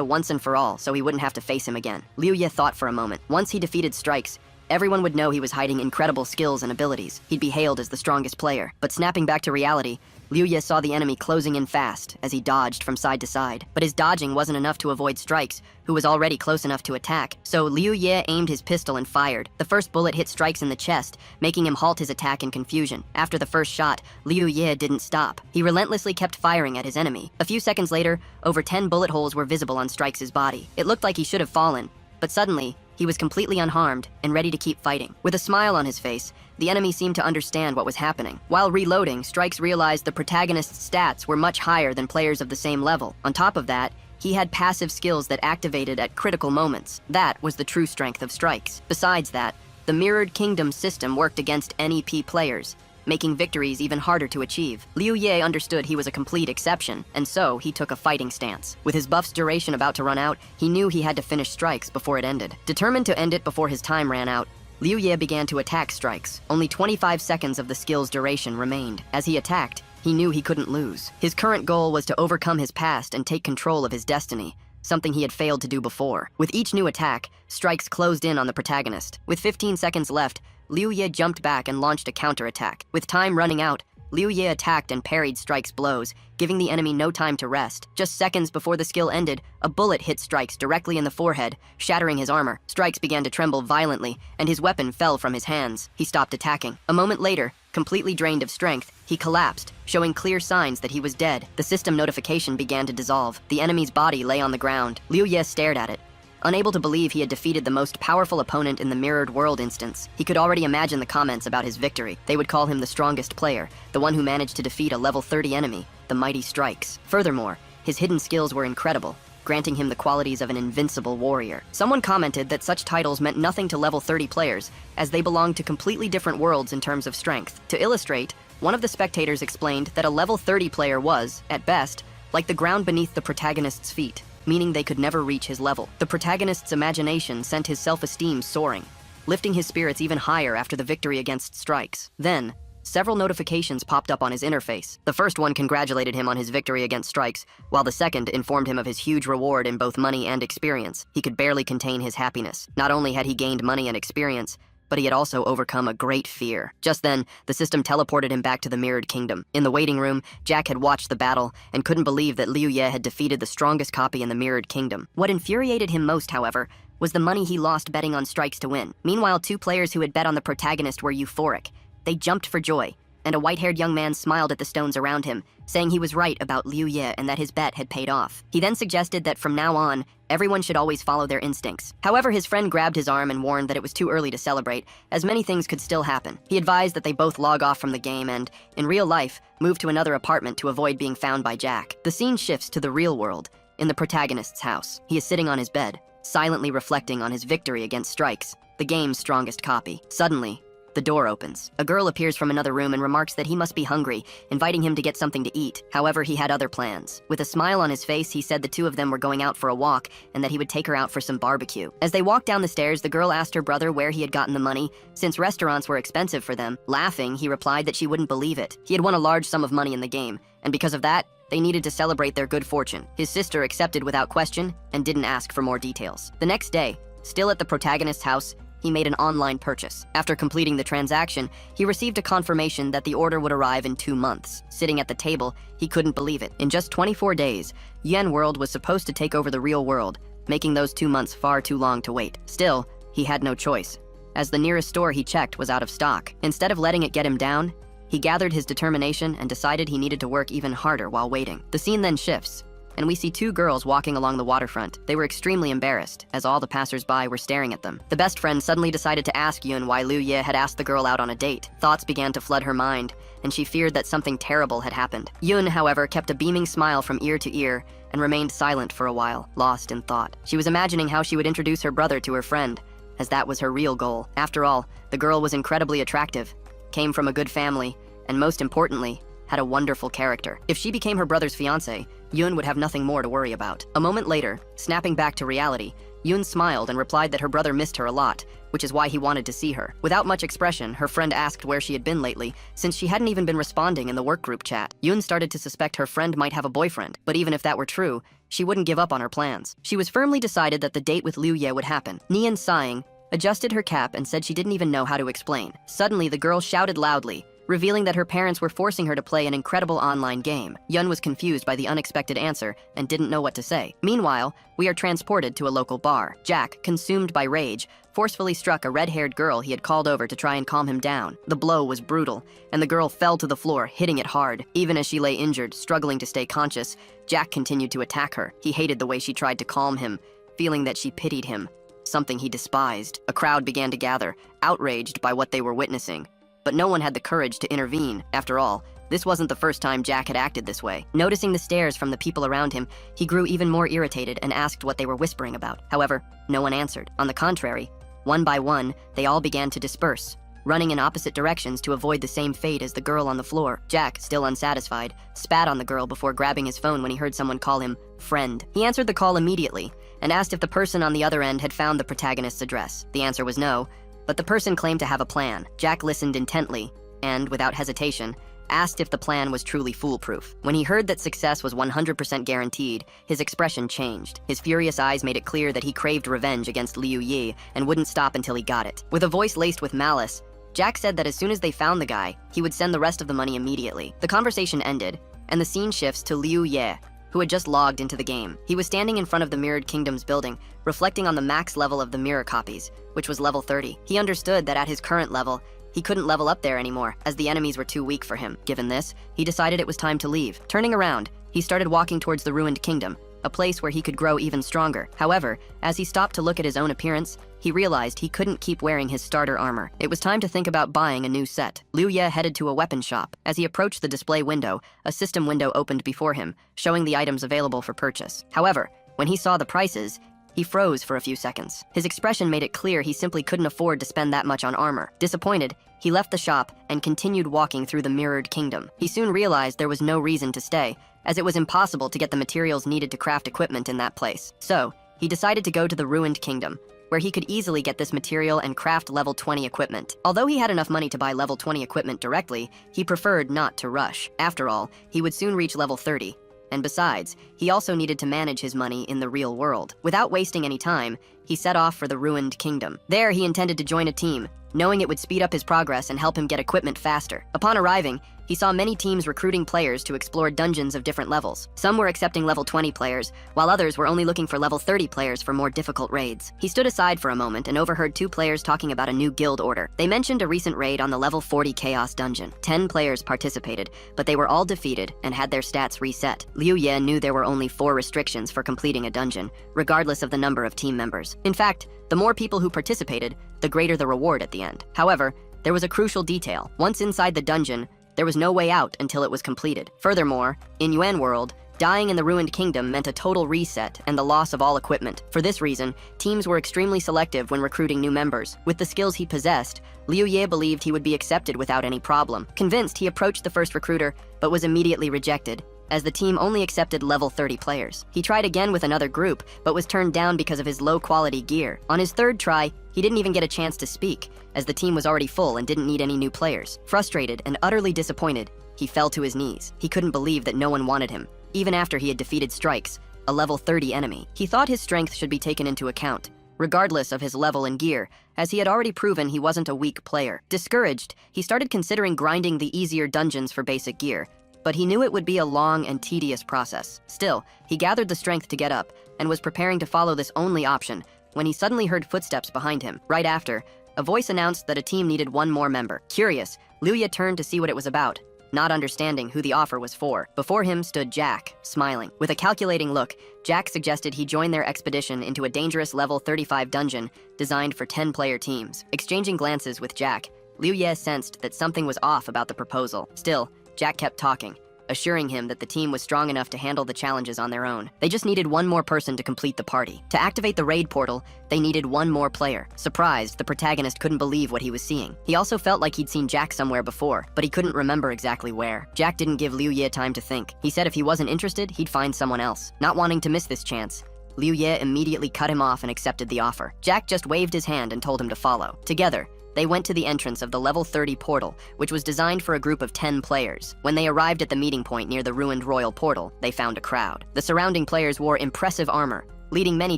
once and for all so he wouldn't have to face him again. Liu Ye thought for a moment. Once he defeated strikes, everyone would know he was hiding incredible skills and abilities. He'd be hailed as the strongest player. But snapping back to reality, Liu Ye saw the enemy closing in fast as he dodged from side to side. But his dodging wasn't enough to avoid Strikes, who was already close enough to attack. So Liu Ye aimed his pistol and fired. The first bullet hit Strikes in the chest, making him halt his attack in confusion. After the first shot, Liu Ye didn't stop. He relentlessly kept firing at his enemy. A few seconds later, over 10 bullet holes were visible on Strikes' body. It looked like he should have fallen, but suddenly, he was completely unharmed and ready to keep fighting. With a smile on his face, the enemy seemed to understand what was happening. While reloading, Strikes realized the protagonist's stats were much higher than players of the same level. On top of that, he had passive skills that activated at critical moments. That was the true strength of Strikes. Besides that, the Mirrored Kingdom system worked against NEP players, making victories even harder to achieve. Liu Ye understood he was a complete exception, and so he took a fighting stance. With his buff's duration about to run out, he knew he had to finish Strikes before it ended. Determined to end it before his time ran out, Liu Ye began to attack Strikes. Only 25 seconds of the skill's duration remained. As he attacked, he knew he couldn't lose. His current goal was to overcome his past and take control of his destiny, something he had failed to do before. With each new attack, Strikes closed in on the protagonist. With 15 seconds left, Liu Ye jumped back and launched a counterattack. With time running out, Liu Ye attacked and parried Strikes' blows, giving the enemy no time to rest. Just seconds before the skill ended, a bullet hit Strikes directly in the forehead, shattering his armor. Strikes began to tremble violently, and his weapon fell from his hands. He stopped attacking. A moment later, completely drained of strength, he collapsed, showing clear signs that he was dead. The system notification began to dissolve. The enemy's body lay on the ground. Liu Ye stared at it, unable to believe he had defeated the most powerful opponent in the Mirrored World instance. He could already imagine the comments about his victory. They would call him the strongest player, the one who managed to defeat a level 30 enemy, the mighty Strikes. Furthermore, his hidden skills were incredible, granting him the qualities of an invincible warrior. Someone commented that such titles meant nothing to level 30 players, as they belonged to completely different worlds in terms of strength. To illustrate, one of the spectators explained that a level 30 player was, at best, like the ground beneath the protagonist's feet, meaning they could never reach his level. The protagonist's imagination sent his self-esteem soaring, lifting his spirits even higher after the victory against Strikes. Then, several notifications popped up on his interface. The first one congratulated him on his victory against Strikes, while the second informed him of his huge reward in both money and experience. He could barely contain his happiness. Not only had he gained money and experience, but he had also overcome a great fear. Just then, the system teleported him back to the Mirrored Kingdom. In the waiting room, Jack had watched the battle and couldn't believe that Liu Ye had defeated the strongest copy in the Mirrored Kingdom. What infuriated him most, however, was the money he lost betting on Strikes to win. Meanwhile, two players who had bet on the protagonist were euphoric. They jumped for joy, and a white-haired young man smiled at the stones around him, saying he was right about Liu Ye and that his bet had paid off. He then suggested that from now on, everyone should always follow their instincts. However, his friend grabbed his arm and warned that it was too early to celebrate, as many things could still happen. He advised that they both log off from the game and, in real life, move to another apartment to avoid being found by Jack. The scene shifts to the real world, in the protagonist's house. He is sitting on his bed, silently reflecting on his victory against Strikes, the game's strongest copy. Suddenly, the door opens. A girl appears from another room and remarks that he must be hungry, inviting him to get something to eat. However, he had other plans. With a smile on his face, he said the two of them were going out for a walk and that he would take her out for some barbecue. As they walked down the stairs, the girl asked her brother where he had gotten the money, since restaurants were expensive for them. Laughing, he replied that she wouldn't believe it. He had won a large sum of money in the game, and because of that, they needed to celebrate their good fortune. His sister accepted without question and didn't ask for more details. The next day, still at the protagonist's house, he made an online purchase. After completing the transaction, he received a confirmation that the order would arrive in 2 months. Sitting at the table, he couldn't believe it. In just 24 days, Yen World was supposed to take over the real world, making those 2 months far too long to wait. Still, he had no choice, as the nearest store he checked was out of stock. Instead of letting it get him down, he gathered his determination and decided he needed to work even harder while waiting. The scene then shifts, and we see two girls walking along the waterfront. They were extremely embarrassed, as all the passers-by were staring at them. The best friend suddenly decided to ask Yun why Liu Ye had asked the girl out on a date. Thoughts began to flood her mind, and she feared that something terrible had happened. Yun, however, kept a beaming smile from ear to ear and remained silent for a while, lost in thought. She was imagining how she would introduce her brother to her friend, as that was her real goal. After all, the girl was incredibly attractive, came from a good family, and most importantly, had a wonderful character. If she became her brother's fiancé, Yun would have nothing more to worry about. A moment later, snapping back to reality, Yun smiled and replied that her brother missed her a lot, which is why he wanted to see her. Without much expression, her friend asked where she had been lately, since she hadn't even been responding in the workgroup chat. Yun started to suspect her friend might have a boyfriend, but even if that were true, she wouldn't give up on her plans. She was firmly decided that the date with Liu Ye would happen. Nian, sighing, adjusted her cap and said she didn't even know how to explain. Suddenly, the girl shouted loudly, revealing that her parents were forcing her to play an incredible online game. Yun was confused by the unexpected answer and didn't know what to say. Meanwhile, we are transported to a local bar. Jack, consumed by rage, forcefully struck a red-haired girl he had called over to try and calm him down. The blow was brutal, and the girl fell to the floor, hitting it hard. Even as she lay injured, struggling to stay conscious, Jack continued to attack her. He hated the way she tried to calm him, feeling that she pitied him, something he despised. A crowd began to gather, outraged by what they were witnessing. But no one had the courage to intervene. After all, this wasn't the first time Jack had acted this way. Noticing the stares from the people around him, he grew even more irritated and asked what they were whispering about. However, no one answered. On the contrary, one by one, they all began to disperse, running in opposite directions to avoid the same fate as the girl on the floor. Jack, still unsatisfied, spat on the girl before grabbing his phone when he heard someone call him friend. He answered the call immediately and asked if the person on the other end had found the protagonist's address. The answer was no, but the person claimed to have a plan. Jack listened intently and, without hesitation, asked if the plan was truly foolproof. When he heard that success was 100% guaranteed, his expression changed. His furious eyes made it clear that he craved revenge against Liu Ye and wouldn't stop until he got it. With a voice laced with malice, Jack said that as soon as they found the guy, he would send the rest of the money immediately. The conversation ended, and the scene shifts to Liu Ye, who had just logged into the game. He was standing in front of the Mirrored Kingdom's building, reflecting on the max level of the mirror copies, which was level 30. He understood that at his current level, he couldn't level up there anymore, as the enemies were too weak for him. Given this, he decided it was time to leave. Turning around, he started walking towards the Ruined Kingdom, a place where he could grow even stronger. However, as he stopped to look at his own appearance, he realized he couldn't keep wearing his starter armor. It was time to think about buying a new set. Liu Ye headed to a weapon shop. As he approached the display window, a system window opened before him, showing the items available for purchase. However, when he saw the prices, he froze for a few seconds. His expression made it clear he simply couldn't afford to spend that much on armor. Disappointed, he left the shop and continued walking through the Mirrored Kingdom. He soon realized there was no reason to stay, as it was impossible to get the materials needed to craft equipment in that place. So, he decided to go to the Ruined Kingdom, where he could easily get this material and craft level 20 equipment. Although he had enough money to buy level 20 equipment directly, he preferred not to rush. After all, he would soon reach level 30. And besides, he also needed to manage his money in the real world. Without wasting any time, he set off for the Ruined Kingdom. There, he intended to join a team, knowing it would speed up his progress and help him get equipment faster. Upon arriving, he saw many teams recruiting players to explore dungeons of different levels. Some were accepting level 20 players, while others were only looking for level 30 players for more difficult raids. He stood aside for a moment and overheard two players talking about a new guild order. They mentioned a recent raid on the level 40 Chaos dungeon. 10 players participated, but they were all defeated and had their stats reset. Liu Ye knew there were only 4 restrictions for completing a dungeon, regardless of the number of team members. In fact, the more people who participated, the greater the reward at the end. However, there was a crucial detail. Once inside the dungeon, there was no way out until it was completed. Furthermore, in Yuan World, dying in the Ruined Kingdom meant a total reset and the loss of all equipment. For this reason, teams were extremely selective when recruiting new members. With the skills he possessed, Liu Ye believed he would be accepted without any problem. Convinced, he approached the first recruiter, but was immediately rejected, as the team only accepted level 30 players. He tried again with another group, but was turned down because of his low-quality gear. On his third try, he didn't even get a chance to speak, as the team was already full and didn't need any new players. Frustrated and utterly disappointed, he fell to his knees. He couldn't believe that no one wanted him, even after he had defeated Strikes, a level 30 enemy. He thought his strength should be taken into account, regardless of his level and gear, as he had already proven he wasn't a weak player. Discouraged, he started considering grinding the easier dungeons for basic gear, but he knew it would be a long and tedious process. Still, he gathered the strength to get up and was preparing to follow this only option when he suddenly heard footsteps behind him. Right after, a voice announced that a team needed one more member. Curious, Liu Ye turned to see what it was about, not understanding who the offer was for. Before him stood Jack, smiling. With a calculating look, Jack suggested he join their expedition into a dangerous level 35 dungeon designed for 10-player teams. Exchanging glances with Jack, Liu Ye sensed that something was off about the proposal. Still, Jack kept talking, assuring him that the team was strong enough to handle the challenges on their own. They just needed one more person to complete the party. To activate the raid portal, they needed one more player. Surprised, the protagonist couldn't believe what he was seeing. He also felt like he'd seen Jack somewhere before, but he couldn't remember exactly where. Jack didn't give Liu Ye time to think. He said if he wasn't interested, he'd find someone else. Not wanting to miss this chance, Liu Ye immediately cut him off and accepted the offer. Jack just waved his hand and told him to follow. Together, they went to the entrance of the level 30 portal, which was designed for a group of 10 players. When they arrived at the meeting point near the ruined royal portal, they found a crowd. The surrounding players wore impressive armor, leading many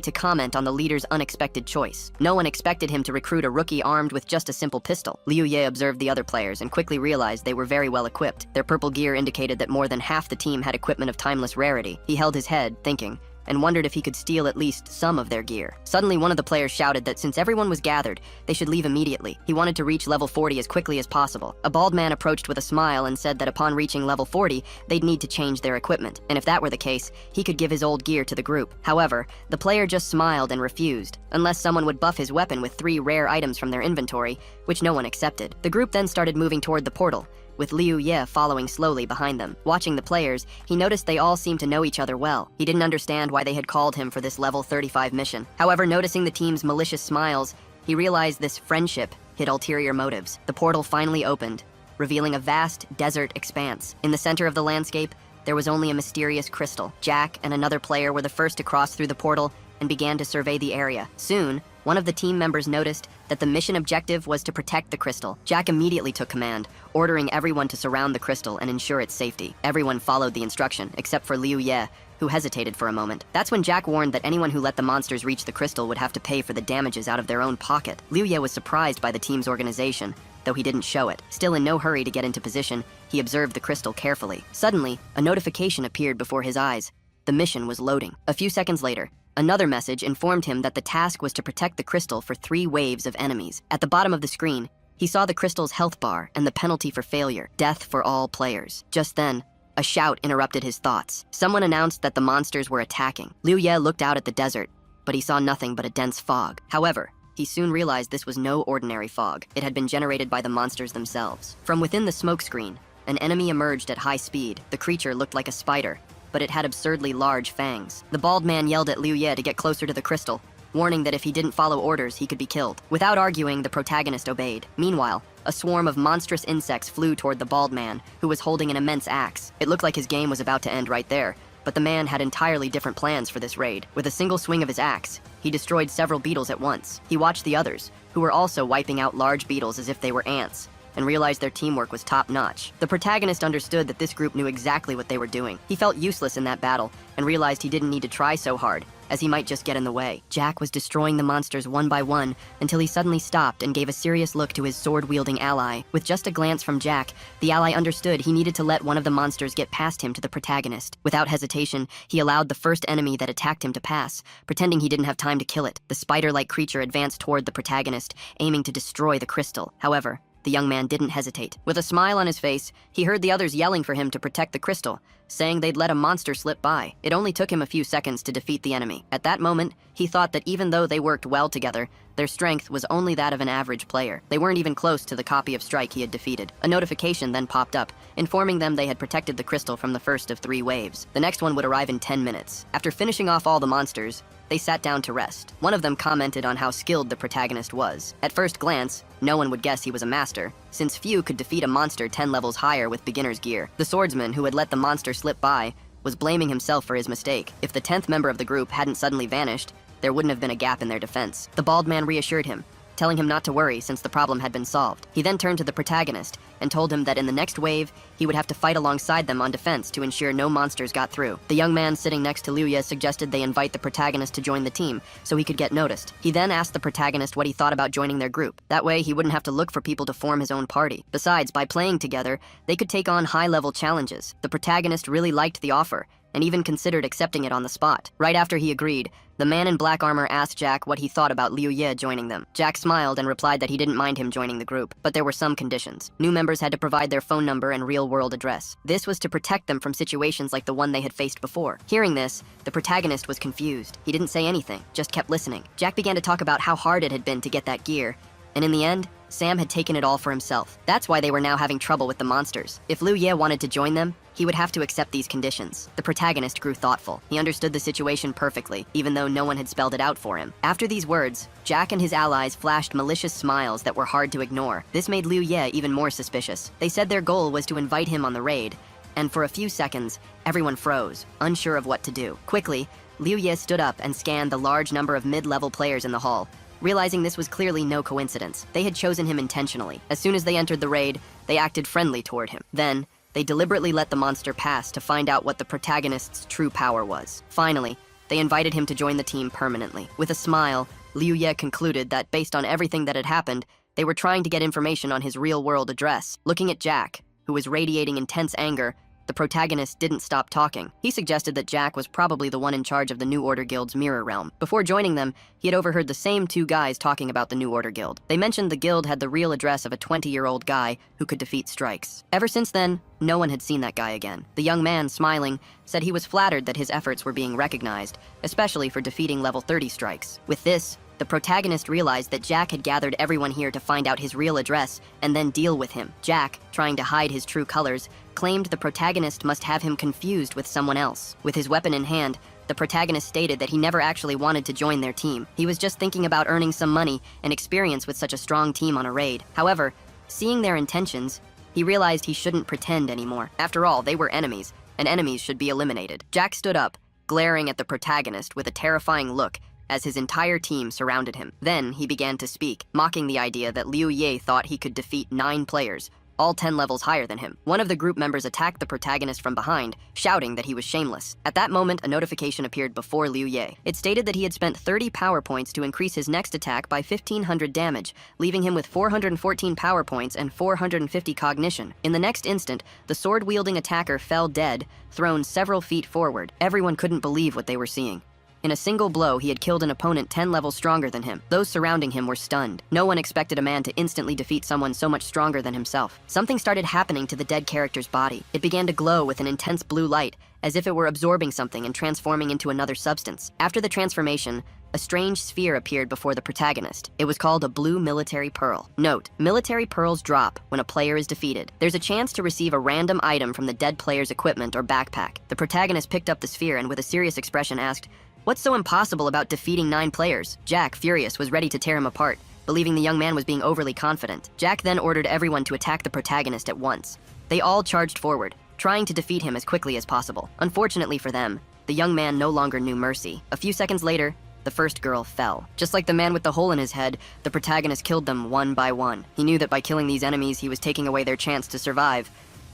to comment on the leader's unexpected choice. No one expected him to recruit a rookie armed with just a simple pistol. Liu Ye observed the other players and quickly realized they were very well equipped. Their purple gear indicated that more than half the team had equipment of timeless rarity. He held his head, thinking, and wondered if he could steal at least some of their gear. Suddenly, one of the players shouted that since everyone was gathered, they should leave immediately. He wanted to reach level 40 as quickly as possible. A bald man approached with a smile and said that upon reaching level 40, they'd need to change their equipment, and if that were the case, he could give his old gear to the group. However, the player just smiled and refused, unless someone would buff his weapon with 3 rare items from their inventory, which no one accepted. The group then started moving toward the portal, with Liu Ye following slowly behind them. Watching the players, he noticed they all seemed to know each other well. He didn't understand why they had called him for this level 35 mission. However, noticing the team's malicious smiles, he realized this friendship hid ulterior motives. The portal finally opened, revealing a vast desert expanse. In the center of the landscape, there was only a mysterious crystal. Jack and another player were the first to cross through the portal and began to survey the area. Soon, one of the team members noticed that the mission objective was to protect the crystal. Jack immediately took command, ordering everyone to surround the crystal and ensure its safety. Everyone followed the instruction, except for Liu Ye, who hesitated for a moment. That's when Jack warned that anyone who let the monsters reach the crystal would have to pay for the damages out of their own pocket. Liu Ye was surprised by the team's organization, though he didn't show it. Still in no hurry to get into position, he observed the crystal carefully. Suddenly, a notification appeared before his eyes. The mission was loading. A few seconds later, another message informed him that the task was to protect the crystal for 3 waves of enemies. At the bottom of the screen, he saw the crystal's health bar and the penalty for failure, death for all players. Just then, a shout interrupted his thoughts. Someone announced that the monsters were attacking. Liu Ye looked out at the desert, but he saw nothing but a dense fog. However, he soon realized this was no ordinary fog. It had been generated by the monsters themselves. From within the smoke screen, an enemy emerged at high speed. The creature looked like a spider, but it had absurdly large fangs. The bald man yelled at Liu Ye to get closer to the crystal, warning that if he didn't follow orders, he could be killed. Without arguing, the protagonist obeyed. Meanwhile, a swarm of monstrous insects flew toward the bald man, who was holding an immense axe. It looked like his game was about to end right there, but the man had entirely different plans for this raid. With a single swing of his axe, he destroyed several beetles at once. He watched the others, who were also wiping out large beetles as if they were ants, and realized their teamwork was top-notch. The protagonist understood that this group knew exactly what they were doing. He felt useless in that battle, and realized he didn't need to try so hard, as he might just get in the way. Jack was destroying the monsters one by one, until he suddenly stopped and gave a serious look to his sword-wielding ally. With just a glance from Jack, the ally understood he needed to let one of the monsters get past him to the protagonist. Without hesitation, he allowed the first enemy that attacked him to pass, pretending he didn't have time to kill it. The spider-like creature advanced toward the protagonist, aiming to destroy the crystal. However, the young man didn't hesitate. With a smile on his face, he heard the others yelling for him to protect the crystal, saying they'd let a monster slip by. It only took him a few seconds to defeat the enemy. At that moment, he thought that even though they worked well together, their strength was only that of an average player. They weren't even close to the copy of Strike he had defeated. A notification then popped up, informing them they had protected the crystal from the first of 3 waves. The next one would arrive in 10 minutes. After finishing off all the monsters, they sat down to rest. One of them commented on how skilled the protagonist was. At first glance, no one would guess he was a master, since few could defeat a monster 10 levels higher with beginner's gear. The swordsman who had let the monster slip by was blaming himself for his mistake. If the 10th member of the group hadn't suddenly vanished, there wouldn't have been a gap in their defense. The bald man reassured him, telling him not to worry since the problem had been solved. He then turned to the protagonist and told him that in the next wave, he would have to fight alongside them on defense to ensure no monsters got through. The young man sitting next to Liu Ye suggested they invite the protagonist to join the team so he could get noticed. He then asked the protagonist what he thought about joining their group. That way, he wouldn't have to look for people to form his own party. Besides, by playing together, they could take on high-level challenges. The protagonist really liked the offer and even considered accepting it on the spot. Right after he agreed, the man in black armor asked Jack what he thought about Liu Ye joining them. Jack smiled and replied that he didn't mind him joining the group, but there were some conditions. New members had to provide their phone number and real-world address. This was to protect them from situations like the one they had faced before. Hearing this, the protagonist was confused. He didn't say anything, just kept listening. Jack began to talk about how hard it had been to get that gear, and in the end, Sam had taken it all for himself. That's why they were now having trouble with the monsters. If Liu Ye wanted to join them, he would have to accept these conditions. The protagonist grew thoughtful. He understood the situation perfectly, even though no one had spelled it out for him. After these words, Jack and his allies flashed malicious smiles that were hard to ignore. This made Liu Ye even more suspicious. They said their goal was to invite him on the raid, and for a few seconds, everyone froze, unsure of what to do. Quickly, Liu Ye stood up and scanned the large number of mid-level players in the hall. Realizing this was clearly no coincidence, they had chosen him intentionally. As soon as they entered the raid, they acted friendly toward him. Then, they deliberately let the monster pass to find out what the protagonist's true power was. Finally, they invited him to join the team permanently. With a smile, Liu Ye concluded that based on everything that had happened, they were trying to get information on his real-world address. Looking at Jack, who was radiating intense anger, the protagonist didn't stop talking. He suggested that Jack was probably the one in charge of the New Order Guild's Mirror Realm. Before joining them, he had overheard the same two guys talking about the New Order Guild. They mentioned the guild had the real address of a 20-year-old guy who could defeat strikes. Ever since then, no one had seen that guy again. The young man, smiling, said he was flattered that his efforts were being recognized, especially for defeating level 30 strikes. With this, the protagonist realized that Jack had gathered everyone here to find out his real address and then deal with him. Jack, trying to hide his true colors, claimed the protagonist must have him confused with someone else. With his weapon in hand, the protagonist stated that he never actually wanted to join their team. He was just thinking about earning some money and experience with such a strong team on a raid. However, seeing their intentions, he realized he shouldn't pretend anymore. After all, they were enemies, and enemies should be eliminated. Jack stood up, glaring at the protagonist with a terrifying look, as his entire team surrounded him. Then he began to speak, mocking the idea that Liu Ye thought he could defeat 9 players, all 10 levels higher than him. One of the group members attacked the protagonist from behind, shouting that he was shameless. At that moment, a notification appeared before Liu Ye. It stated that he had spent 30 power points to increase his next attack by 1,500 damage, leaving him with 414 power points and 450 cognition. In the next instant, the sword-wielding attacker fell dead, thrown several feet forward. Everyone couldn't believe what they were seeing. In a single blow, he had killed an opponent 10 levels stronger than him. Those surrounding him were stunned. No one expected a man to instantly defeat someone so much stronger than himself. Something started happening to the dead character's body. It began to glow with an intense blue light, as if it were absorbing something and transforming into another substance. After the transformation, a strange sphere appeared before the protagonist. It was called a blue military pearl. Note, military pearls drop when a player is defeated. There's a chance to receive a random item from the dead player's equipment or backpack. The protagonist picked up the sphere and with a serious expression asked, "What's so impossible about defeating 9 players?" Jack, furious, was ready to tear him apart, believing the young man was being overly confident. Jack then ordered everyone to attack the protagonist at once. They all charged forward, trying to defeat him as quickly as possible. Unfortunately for them, the young man no longer knew mercy. A few seconds later, the first girl fell. Just like the man with the hole in his head, the protagonist killed them one by one. He knew that by killing these enemies, he was taking away their chance to survive.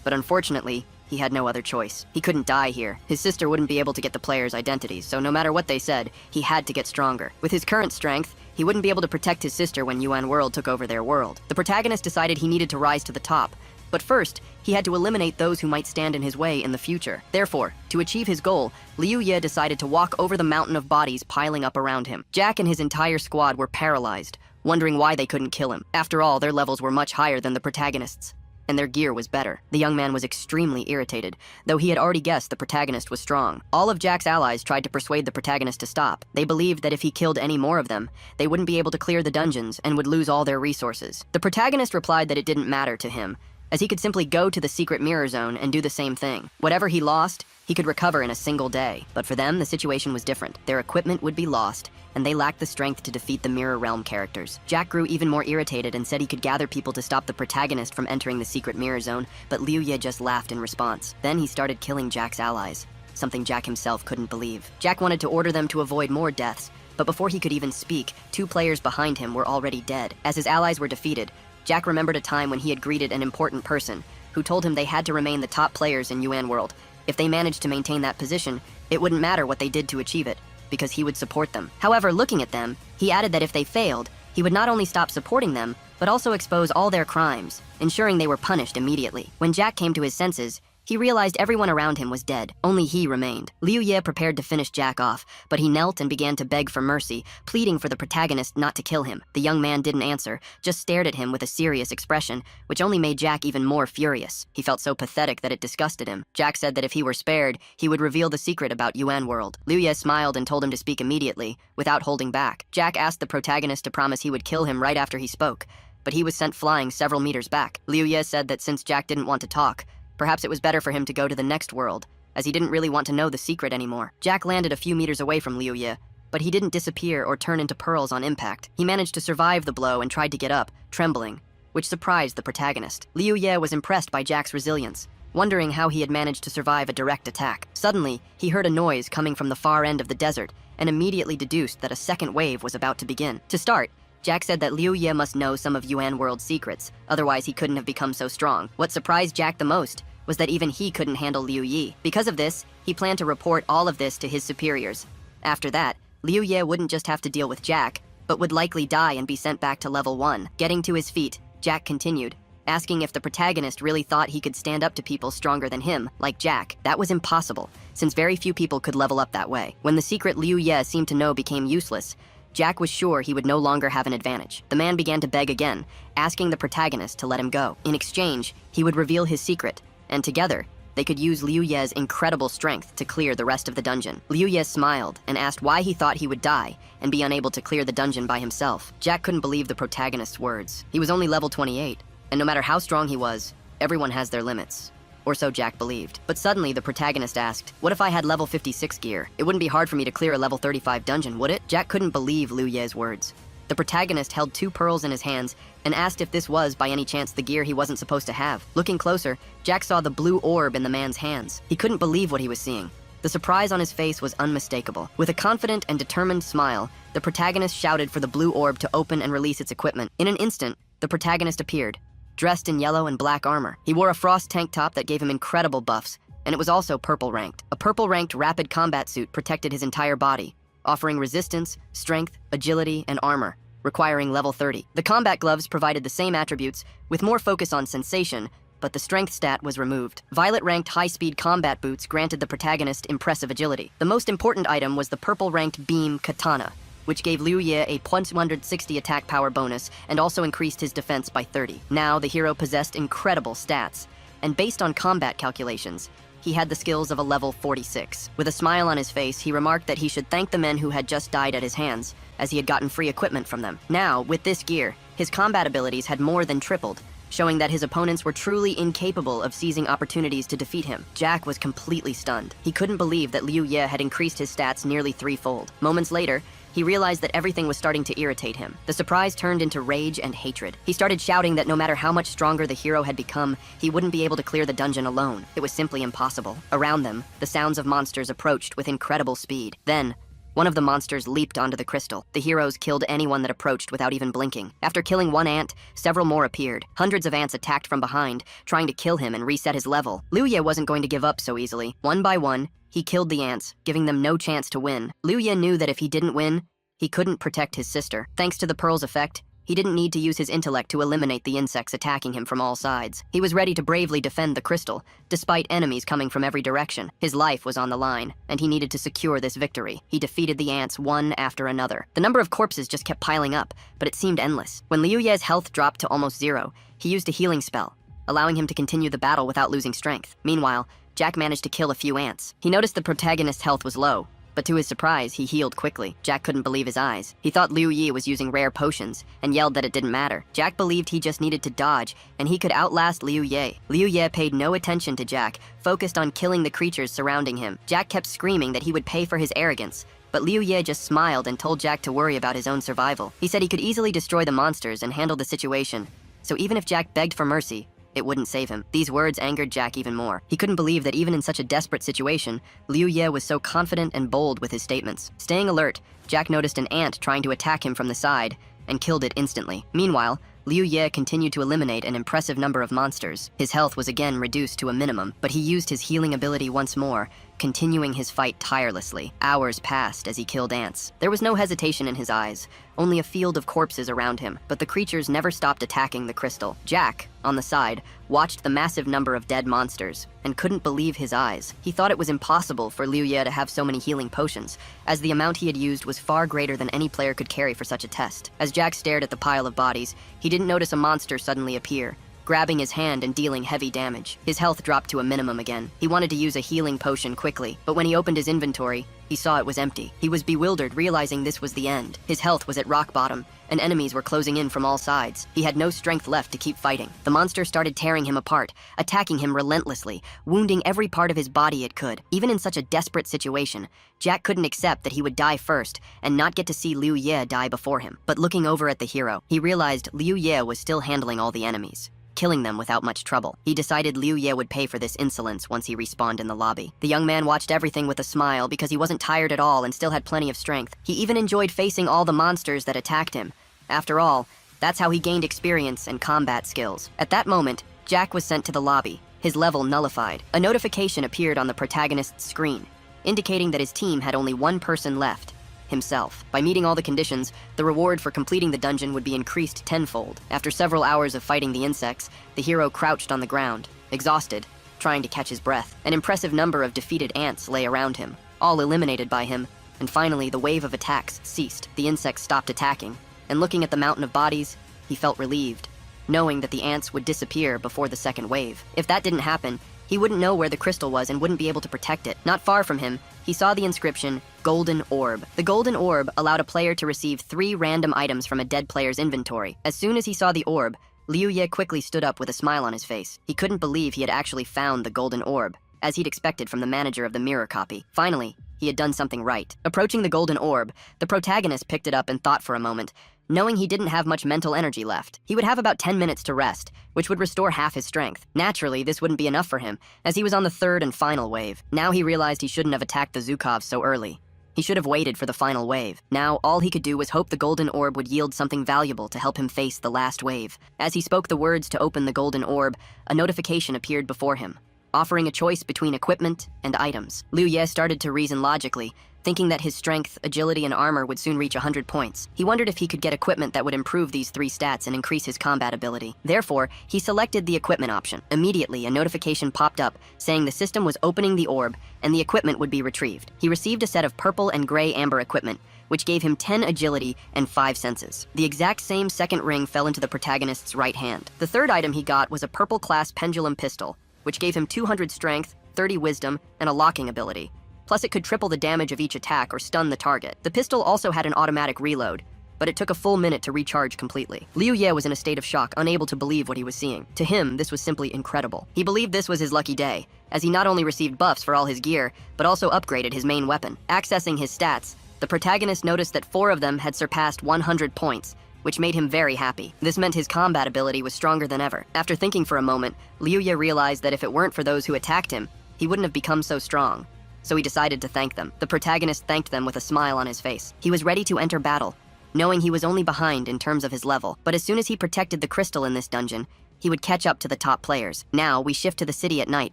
But unfortunately, he had no other choice. He couldn't die here. His sister wouldn't be able to get the players' identities, so no matter what they said, he had to get stronger. With his current strength, he wouldn't be able to protect his sister when Yuan World took over their world. The protagonist decided he needed to rise to the top, but first, he had to eliminate those who might stand in his way in the future. Therefore, to achieve his goal, Liu Ye decided to walk over the mountain of bodies piling up around him. Jack and his entire squad were paralyzed, wondering why they couldn't kill him. After all, their levels were much higher than the protagonist's, and their gear was better. The young man was extremely irritated, though he had already guessed the protagonist was strong. All of Jack's allies tried to persuade the protagonist to stop. They believed that if he killed any more of them, they wouldn't be able to clear the dungeons and would lose all their resources. The protagonist replied that it didn't matter to him, as he could simply go to the secret mirror zone and do the same thing. Whatever he lost, he could recover in a single day. But for them, the situation was different. Their equipment would be lost, and they lacked the strength to defeat the Mirror Realm characters. Jack grew even more irritated and said he could gather people to stop the protagonist from entering the secret mirror zone, but Liu Ye just laughed in response. Then he started killing Jack's allies, something Jack himself couldn't believe. Jack wanted to order them to avoid more deaths, but before he could even speak, 2 players behind him were already dead. As his allies were defeated, Jack remembered a time when he had greeted an important person who told him they had to remain the top players in Yuan World. If they managed to maintain that position, it wouldn't matter what they did to achieve it, because he would support them. However, looking at them, he added that if they failed, he would not only stop supporting them, but also expose all their crimes, ensuring they were punished immediately. When Jack came to his senses, He realized everyone around him was dead. Only he remained. Liu Ye prepared to finish Jack off, but he knelt and began to beg for mercy, pleading for the protagonist not to kill him. The young man didn't answer, just stared at him with a serious expression, which only made Jack even more furious. He felt so pathetic that it disgusted him. Jack said that if he were spared, he would reveal the secret about Yuan World. Liu Ye smiled and told him to speak immediately, without holding back. Jack asked the protagonist to promise he would kill him right after he spoke, but he was sent flying several meters back. Liu Ye said that since Jack didn't want to talk, perhaps it was better for him to go to the next world, as he didn't really want to know the secret anymore. Jack landed a few meters away from Liu Ye, but he didn't disappear or turn into pearls on impact. He managed to survive the blow and tried to get up, trembling, which surprised the protagonist. Liu Ye was impressed by Jack's resilience, wondering how he had managed to survive a direct attack. Suddenly, he heard a noise coming from the far end of the desert and immediately deduced that a second wave was about to begin. To start, Jack said that Liu Ye must know some of Yuan World's secrets, otherwise he couldn't have become so strong. What surprised Jack the most was that even he couldn't handle Liu Ye. Because of this, he planned to report all of this to his superiors. After that, Liu Ye wouldn't just have to deal with Jack, but would likely die and be sent back to level 1. Getting to his feet, Jack continued, asking if the protagonist really thought he could stand up to people stronger than him, like Jack. That was impossible, since very few people could level up that way. When the secret Liu Ye seemed to know became useless, Jack was sure he would no longer have an advantage. The man began to beg again, asking the protagonist to let him go. In exchange, he would reveal his secret, and together, they could use Liu Ye's incredible strength to clear the rest of the dungeon. Liu Ye smiled and asked why he thought he would die and be unable to clear the dungeon by himself. Jack couldn't believe the protagonist's words. He was only level 28, and no matter how strong he was, everyone has their limits. Or so Jack believed. But suddenly, the protagonist asked, what if I had level 56 gear? It wouldn't be hard for me to clear a level 35 dungeon, would it? Jack couldn't believe Liu Ye's words. The protagonist held 2 pearls in his hands and asked if this was, by any chance, the gear he wasn't supposed to have. Looking closer, Jack saw the blue orb in the man's hands. He couldn't believe what he was seeing. The surprise on his face was unmistakable. With a confident and determined smile, the protagonist shouted for the blue orb to open and release its equipment. In an instant, the protagonist appeared, dressed in yellow and black armor. He wore a frost tank top that gave him incredible buffs, and it was also purple ranked. A purple ranked rapid combat suit protected his entire body, offering resistance, strength, agility, and armor, requiring level 30. The combat gloves provided the same attributes, with more focus on sensation, but the strength stat was removed. Violet-ranked high-speed combat boots granted the protagonist impressive agility. The most important item was the purple-ranked beam katana, which gave Liu Ye a 160 attack power bonus and also increased his defense by 30. Now, the hero possessed incredible stats, and based on combat calculations, he had the skills of a level 46. With a smile on his face, he remarked that he should thank the men who had just died at his hands, as he had gotten free equipment from them. Now, with this gear, his combat abilities had more than tripled, showing that his opponents were truly incapable of seizing opportunities to defeat him. Jack was completely stunned. He couldn't believe that Liu Ye had increased his stats nearly 3-fold. Moments later, he realized that everything was starting to irritate him. The surprise turned into rage and hatred. He started shouting that no matter how much stronger the hero had become, he wouldn't be able to clear the dungeon alone. It was simply impossible. Around them, the sounds of monsters approached with incredible speed. Then, one of the monsters leaped onto the crystal. The heroes killed anyone that approached without even blinking. After killing one ant, several more appeared. Hundreds of ants attacked from behind, trying to kill him and reset his level. Liu Ye wasn't going to give up so easily. One by one, he killed the ants, giving them no chance to win. Liu Ye knew that if he didn't win, he couldn't protect his sister. Thanks to the pearl's effect, he didn't need to use his intellect to eliminate the insects attacking him from all sides. He was ready to bravely defend the crystal, despite enemies coming from every direction. His life was on the line, and he needed to secure this victory. He defeated the ants one after another. The number of corpses just kept piling up, but it seemed endless. When Liu Ye's health dropped to almost 0, he used a healing spell, allowing him to continue the battle without losing strength. Meanwhile, Jack managed to kill a few ants. He noticed the protagonist's health was low, but to his surprise, he healed quickly. Jack couldn't believe his eyes. He thought Liu Ye was using rare potions and yelled that it didn't matter. Jack believed he just needed to dodge, and he could outlast Liu Ye. Liu Ye paid no attention to Jack, focused on killing the creatures surrounding him. Jack kept screaming that he would pay for his arrogance, but Liu Ye just smiled and told Jack to worry about his own survival. He said he could easily destroy the monsters and handle the situation, so even if Jack begged for mercy, it wouldn't save him. These words angered Jack even more. He couldn't believe that even in such a desperate situation, Liu Ye was so confident and bold with his statements. Staying alert, Jack noticed an ant trying to attack him from the side and killed it instantly. Meanwhile, Liu Ye continued to eliminate an impressive number of monsters. His health was again reduced to a minimum, but he used his healing ability once more continuing his fight tirelessly. Hours passed as he killed ants. There was no hesitation in his eyes, only a field of corpses around him, but the creatures never stopped attacking the crystal. Jack, on the side, watched the massive number of dead monsters and couldn't believe his eyes. He thought it was impossible for Liu Ye to have so many healing potions, as the amount he had used was far greater than any player could carry for such a test. As Jack stared at the pile of bodies, he didn't notice a monster suddenly appear, grabbing his hand and dealing heavy damage. His health dropped to a minimum again. He wanted to use a healing potion quickly, but when he opened his inventory, he saw it was empty. He was bewildered, realizing this was the end. His health was at rock bottom, and enemies were closing in from all sides. He had no strength left to keep fighting. The monster started tearing him apart, attacking him relentlessly, wounding every part of his body it could. Even in such a desperate situation, Jack couldn't accept that he would die first and not get to see Liu Ye die before him. But looking over at the hero, he realized Liu Ye was still handling all the enemies, killing them without much trouble. He decided Liu Ye would pay for this insolence once he respawned in the lobby. The young man watched everything with a smile because he wasn't tired at all and still had plenty of strength. He even enjoyed facing all the monsters that attacked him. After all, that's how he gained experience and combat skills. At that moment, Jack was sent to the lobby, his level nullified. A notification appeared on the protagonist's screen, indicating that his team had only one person left: himself. By meeting all the conditions, the reward for completing the dungeon would be increased tenfold. After several hours of fighting the insects, the hero crouched on the ground, exhausted, trying to catch his breath. An impressive number of defeated ants lay around him, all eliminated by him, and finally the wave of attacks ceased. The insects stopped attacking, and looking at the mountain of bodies, he felt relieved, knowing that the ants would disappear before the second wave. If that didn't happen, he wouldn't know where the crystal was and wouldn't be able to protect it. Not far from him, he saw the inscription, Golden Orb. The Golden Orb allowed a player to receive 3 random items from a dead player's inventory. As soon as he saw the orb, Liu Ye quickly stood up with a smile on his face. He couldn't believe he had actually found the Golden Orb, as he'd expected from the manager of the mirror copy. Finally, he had done something right. Approaching the Golden Orb, the protagonist picked it up and thought for a moment, knowing he didn't have much mental energy left. He would have about 10 minutes to rest, which would restore half his strength. Naturally, this wouldn't be enough for him, as he was on the third and final wave. Now he realized he shouldn't have attacked the Zukovs so early. He should have waited for the final wave. Now, all he could do was hope the Golden Orb would yield something valuable to help him face the last wave. As he spoke the words to open the Golden Orb, a notification appeared before him, offering a choice between equipment and items. Liu Ye started to reason logically, thinking that his strength, agility, and armor would soon reach 100 points. He wondered if he could get equipment that would improve these 3 stats and increase his combat ability. Therefore, he selected the equipment option. Immediately, a notification popped up saying the system was opening the orb and the equipment would be retrieved. He received a set of purple and gray amber equipment, which gave him 10 agility and 5 senses. The exact same second ring fell into the protagonist's right hand. The third item he got was a purple class pendulum pistol, which gave him 200 strength, 30 wisdom, and a locking ability. Plus, it could triple the damage of each attack or stun the target. The pistol also had an automatic reload, but it took a full minute to recharge completely. Liu Ye was in a state of shock, unable to believe what he was seeing. To him, this was simply incredible. He believed this was his lucky day, as he not only received buffs for all his gear, but also upgraded his main weapon. Accessing his stats, the protagonist noticed that 4 of them had surpassed 100 points, which made him very happy. This meant his combat ability was stronger than ever. After thinking for a moment, Liu Ye realized that if it weren't for those who attacked him, he wouldn't have become so strong. So he decided to thank them. The protagonist thanked them with a smile on his face. He was ready to enter battle, knowing he was only behind in terms of his level. But as soon as he protected the crystal in this dungeon, he would catch up to the top players. Now, we shift to the city at night,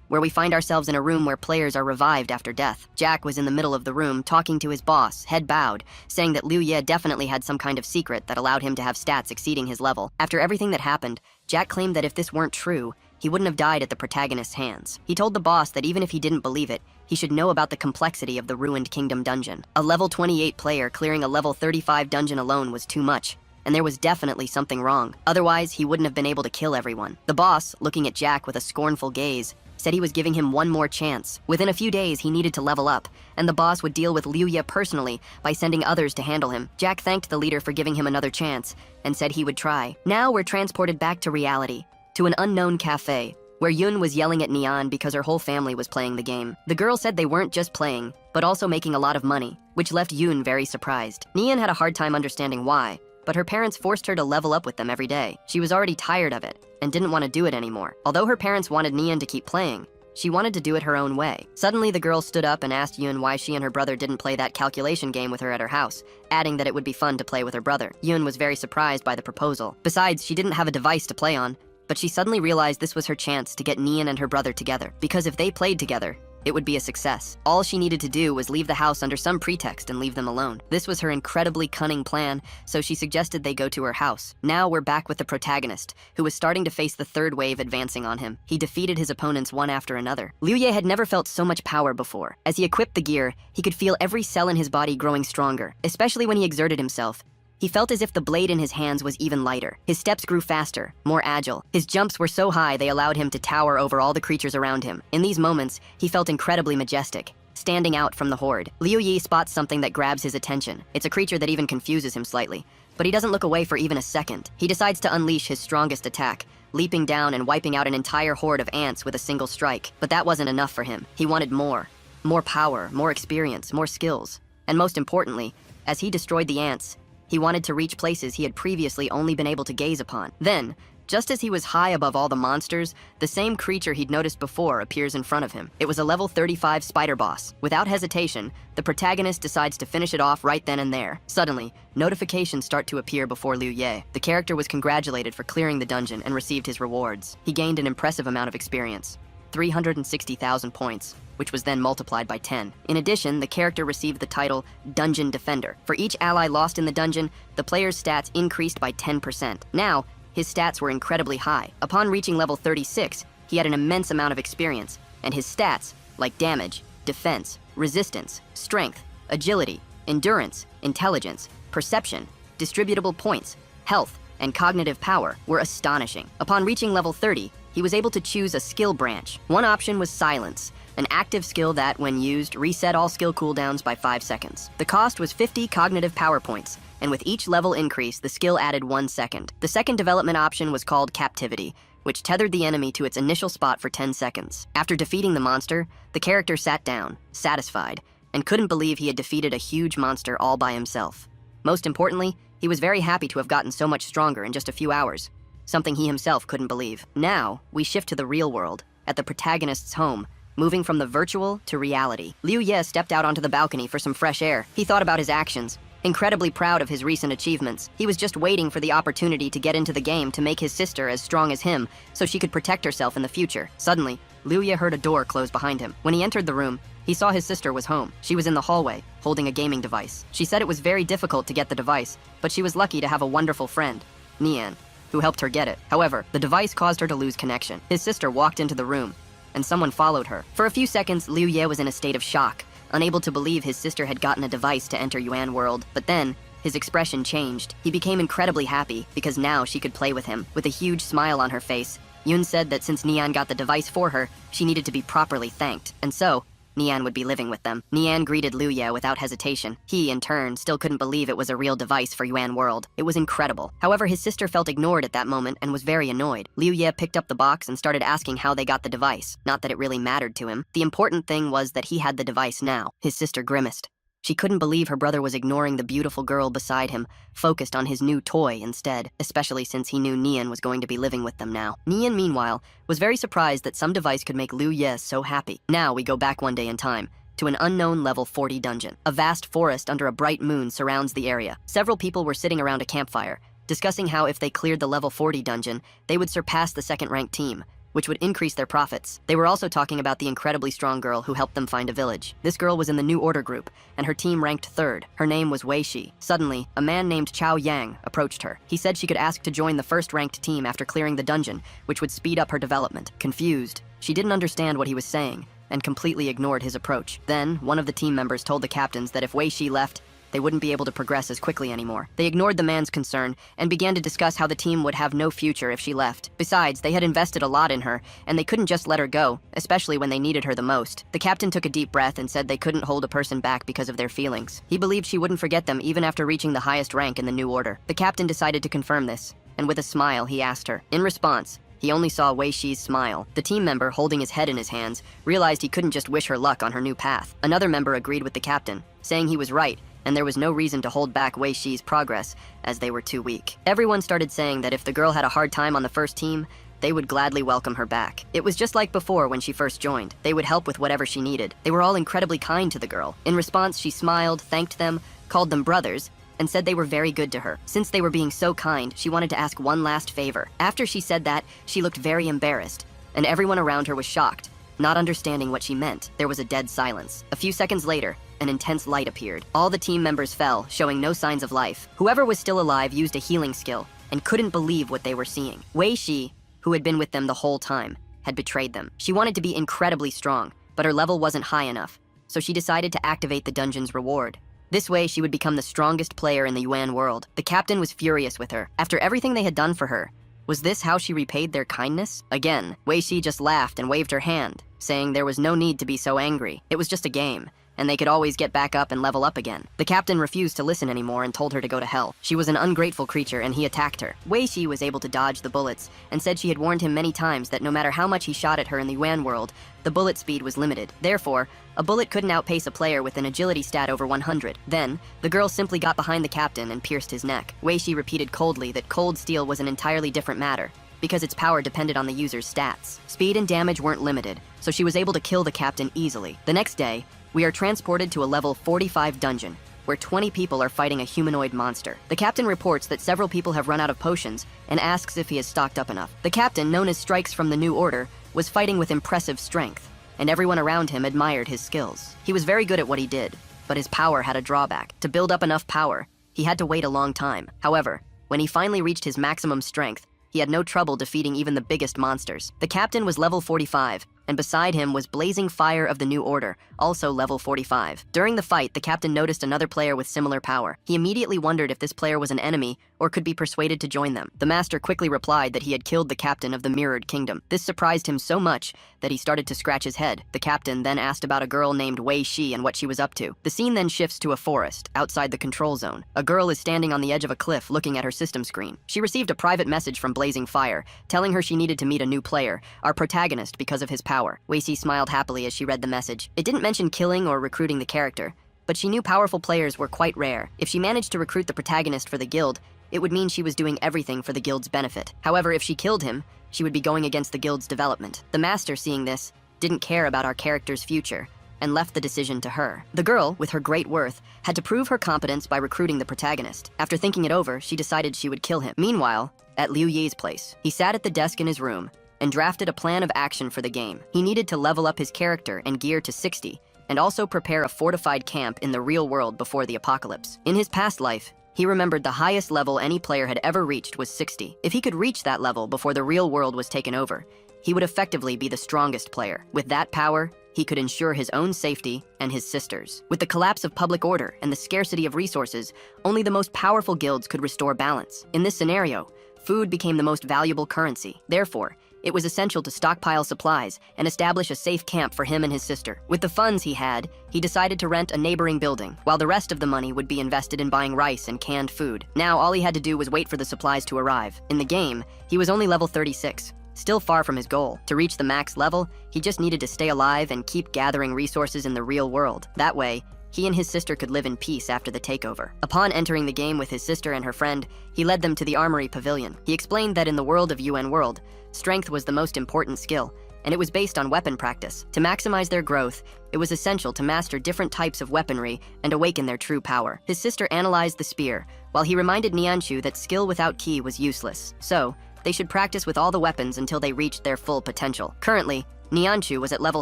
where we find ourselves in a room where players are revived after death. Jack was in the middle of the room, talking to his boss, head bowed, saying that Liu Ye definitely had some kind of secret that allowed him to have stats exceeding his level. After everything that happened, Jack claimed that if this weren't true, he wouldn't have died at the protagonist's hands. He told the boss that even if he didn't believe it, he should know about the complexity of the Ruined Kingdom dungeon. A level 28 player clearing a level 35 dungeon alone was too much, and there was definitely something wrong. Otherwise, he wouldn't have been able to kill everyone. The boss, looking at Jack with a scornful gaze, said he was giving him one more chance. Within a few days, he needed to level up, and the boss would deal with Liu Ye personally by sending others to handle him. Jack thanked the leader for giving him another chance, and said he would try. Now we're transported back to reality, to an unknown cafe, where Yun was yelling at Neon because her whole family was playing the game. The girl said they weren't just playing, but also making a lot of money, which left Yun very surprised. Neon had a hard time understanding why, but her parents forced her to level up with them every day. She was already tired of it, and didn't want to do it anymore. Although her parents wanted Neon to keep playing, she wanted to do it her own way. Suddenly, the girl stood up and asked Yun why she and her brother didn't play that calculation game with her at her house, adding that it would be fun to play with her brother. Yun was very surprised by the proposal. Besides, she didn't have a device to play on, but she suddenly realized this was her chance to get Neon and her brother together, because if they played together, it would be a success. All she needed to do was leave the house under some pretext and leave them alone. This was her incredibly cunning plan, so she suggested they go to her house. Now we're back with the protagonist, who was starting to face the third wave advancing on him. He defeated his opponents one after another. Liu Ye had never felt so much power before. As he equipped the gear, he could feel every cell in his body growing stronger, especially when he exerted himself. He felt as if the blade in his hands was even lighter. His steps grew faster, more agile. His jumps were so high they allowed him to tower over all the creatures around him. In these moments, he felt incredibly majestic, standing out from the horde. Liu Yi spots something that grabs his attention. It's a creature that even confuses him slightly. But he doesn't look away for even a second. He decides to unleash his strongest attack, leaping down and wiping out an entire horde of ants with a single strike. But that wasn't enough for him. He wanted more. More power, more experience, more skills. And most importantly, as he destroyed the ants, he wanted to reach places he had previously only been able to gaze upon. Then, just as he was high above all the monsters, the same creature he'd noticed before appears in front of him. It was a level 35 spider boss. Without hesitation, the protagonist decides to finish it off right then and there. Suddenly, notifications start to appear before Liu Ye. The character was congratulated for clearing the dungeon and received his rewards. He gained an impressive amount of experience, 360,000 points, which was then multiplied by 10. In addition, the character received the title Dungeon Defender. For each ally lost in the dungeon, the player's stats increased by 10%. Now, his stats were incredibly high. Upon reaching level 36, he had an immense amount of experience, and his stats, like damage, defense, resistance, strength, agility, endurance, intelligence, perception, distributable points, health, and cognitive power, were astonishing. Upon reaching level 30, he was able to choose a skill branch. One option was Silence, an active skill that, when used, reset all skill cooldowns by 5 seconds. The cost was 50 cognitive power points, and with each level increase, the skill added 1 second. The second development option was called Captivity, which tethered the enemy to its initial spot for 10 seconds. After defeating the monster, the character sat down, satisfied, and couldn't believe he had defeated a huge monster all by himself. Most importantly, he was very happy to have gotten so much stronger in just a few hours, something he himself couldn't believe. Now, we shift to the real world, at the protagonist's home, moving from the virtual to reality. Liu Ye stepped out onto the balcony for some fresh air. He thought about his actions, incredibly proud of his recent achievements. He was just waiting for the opportunity to get into the game to make his sister as strong as him so she could protect herself in the future. Suddenly, Liu Ye heard a door close behind him. When he entered the room, he saw his sister was home. She was in the hallway, holding a gaming device. She said it was very difficult to get the device, but she was lucky to have a wonderful friend, Nian, who helped her get it. However, the device caused her to lose connection. His sister walked into the room, and someone followed her. For a few seconds, Liu Ye was in a state of shock, unable to believe his sister had gotten a device to enter Yuan world. But then, his expression changed. He became incredibly happy, because now she could play with him. With a huge smile on her face, Yun said that since Nian got the device for her, she needed to be properly thanked, and so, Nian would be living with them. Nian greeted Liu Ye without hesitation. He, in turn, still couldn't believe it was a real device for Yuan world. It was incredible. However, his sister felt ignored at that moment and was very annoyed. Liu Ye picked up the box and started asking how they got the device. Not that it really mattered to him. The important thing was that he had the device now. His sister grimaced. She couldn't believe her brother was ignoring the beautiful girl beside him, focused on his new toy instead, especially since he knew Nian was going to be living with them now. Nian, meanwhile, was very surprised that some device could make Liu Ye so happy. Now we go back one day in time, to an unknown level 40 dungeon. A vast forest under a bright moon surrounds the area. Several people were sitting around a campfire, discussing how if they cleared the level 40 dungeon, they would surpass the second-ranked team, which would increase their profits. They were also talking about the incredibly strong girl who helped them find a village. This girl was in the New Order group, and her team ranked third. Her name was Wei Shi. Suddenly, a man named Chao Yang approached her. He said she could ask to join the first-ranked team after clearing the dungeon, which would speed up her development. Confused, she didn't understand what he was saying, and completely ignored his approach. Then, one of the team members told the captains that if Wei Shi left, they wouldn't be able to progress as quickly anymore. They ignored the man's concern and began to discuss how the team would have no future if she left. Besides, they had invested a lot in her, and they couldn't just let her go, especially when they needed her the most. The captain took a deep breath and said they couldn't hold a person back because of their feelings. He believed she wouldn't forget them even after reaching the highest rank in the New Order. The captain decided to confirm this, and with a smile, he asked her. In response, he only saw Wei Shi's smile. The team member, holding his head in his hands, realized he couldn't just wish her luck on her new path. Another member agreed with the captain, saying he was right, and there was no reason to hold back Wei Shi's progress, as they were too weak. Everyone started saying that if the girl had a hard time on the first team, they would gladly welcome her back. It was just like before when she first joined. They would help with whatever she needed. They were all incredibly kind to the girl. In response, she smiled, thanked them, called them brothers, and said they were very good to her. Since they were being so kind, she wanted to ask one last favor. After she said that, she looked very embarrassed, and everyone around her was shocked. Not understanding what she meant, there was a dead silence. A few seconds later, an intense light appeared. All the team members fell, showing no signs of life. Whoever was still alive used a healing skill and couldn't believe what they were seeing. Wei Shi, who had been with them the whole time, had betrayed them. She wanted to be incredibly strong, but her level wasn't high enough, so she decided to activate the dungeon's reward. This way, she would become the strongest player in the Yuan world. The captain was furious with her. After everything they had done for her, was this how she repaid their kindness? Again, Wei Shi just laughed and waved her hand, saying there was no need to be so angry. It was just a game, and they could always get back up and level up again. The captain refused to listen anymore and told her to go to hell. She was an ungrateful creature, and he attacked her. Wei Shi was able to dodge the bullets, and said she had warned him many times that no matter how much he shot at her in the Yuan world, the bullet speed was limited. Therefore, a bullet couldn't outpace a player with an agility stat over 100. Then, the girl simply got behind the captain and pierced his neck. Wei Shi repeated coldly that cold steel was an entirely different matter, because its power depended on the user's stats. Speed and damage weren't limited, so she was able to kill the captain easily. The next day, we are transported to a level 45 dungeon, where 20 people are fighting a humanoid monster. The captain reports that several people have run out of potions and asks if he has stocked up enough. The captain, known as Strikes from the New Order, was fighting with impressive strength, and everyone around him admired his skills. He was very good at what he did, but his power had a drawback. To build up enough power, he had to wait a long time. However, when he finally reached his maximum strength, he had no trouble defeating even the biggest monsters. The captain was level 45, and beside him was Blazing Fire of the New Order, also level 45. During the fight, the captain noticed another player with similar power. He immediately wondered if this player was an enemy or could be persuaded to join them. The master quickly replied that he had killed the captain of the Mirrored Kingdom. This surprised him so much that he started to scratch his head. The captain then asked about a girl named Wei Shi and what she was up to. The scene then shifts to a forest, outside the control zone. A girl is standing on the edge of a cliff looking at her system screen. She received a private message from Blazing Fire, telling her she needed to meet a new player, our protagonist, because of his power. Wei Shi smiled happily as she read the message. It didn't mention killing or recruiting the character, but she knew powerful players were quite rare. If she managed to recruit the protagonist for the guild, it would mean she was doing everything for the guild's benefit. However, if she killed him, she would be going against the guild's development. The master, seeing this, didn't care about our character's future and left the decision to her. The girl, with her great worth, had to prove her competence by recruiting the protagonist. After thinking it over, she decided she would kill him. Meanwhile, at Liu Ye's place, he sat at the desk in his room and drafted a plan of action for the game. He needed to level up his character and gear to 60, and also prepare a fortified camp in the real world before the apocalypse. In his past life, he remembered the highest level any player had ever reached was 60. If he could reach that level before the real world was taken over, he would effectively be the strongest player. With that power, he could ensure his own safety and his sister's. With the collapse of public order and the scarcity of resources, only the most powerful guilds could restore balance. In this scenario, food became the most valuable currency. Therefore, it was essential to stockpile supplies and establish a safe camp for him and his sister. With the funds he had, he decided to rent a neighboring building, while the rest of the money would be invested in buying rice and canned food. Now, all he had to do was wait for the supplies to arrive. In the game, he was only level 36, still far from his goal. To reach the max level, he just needed to stay alive and keep gathering resources in the real world. That way, he and his sister could live in peace after the takeover. Upon entering the game with his sister and her friend, he led them to the Armory Pavilion. He explained that in the world of UN World, strength was the most important skill, and it was based on weapon practice. To maximize their growth, it was essential to master different types of weaponry and awaken their true power. His sister analyzed the spear, while he reminded Nianshu that skill without ki was useless. So, they should practice with all the weapons until they reached their full potential. Currently, Nianshu was at level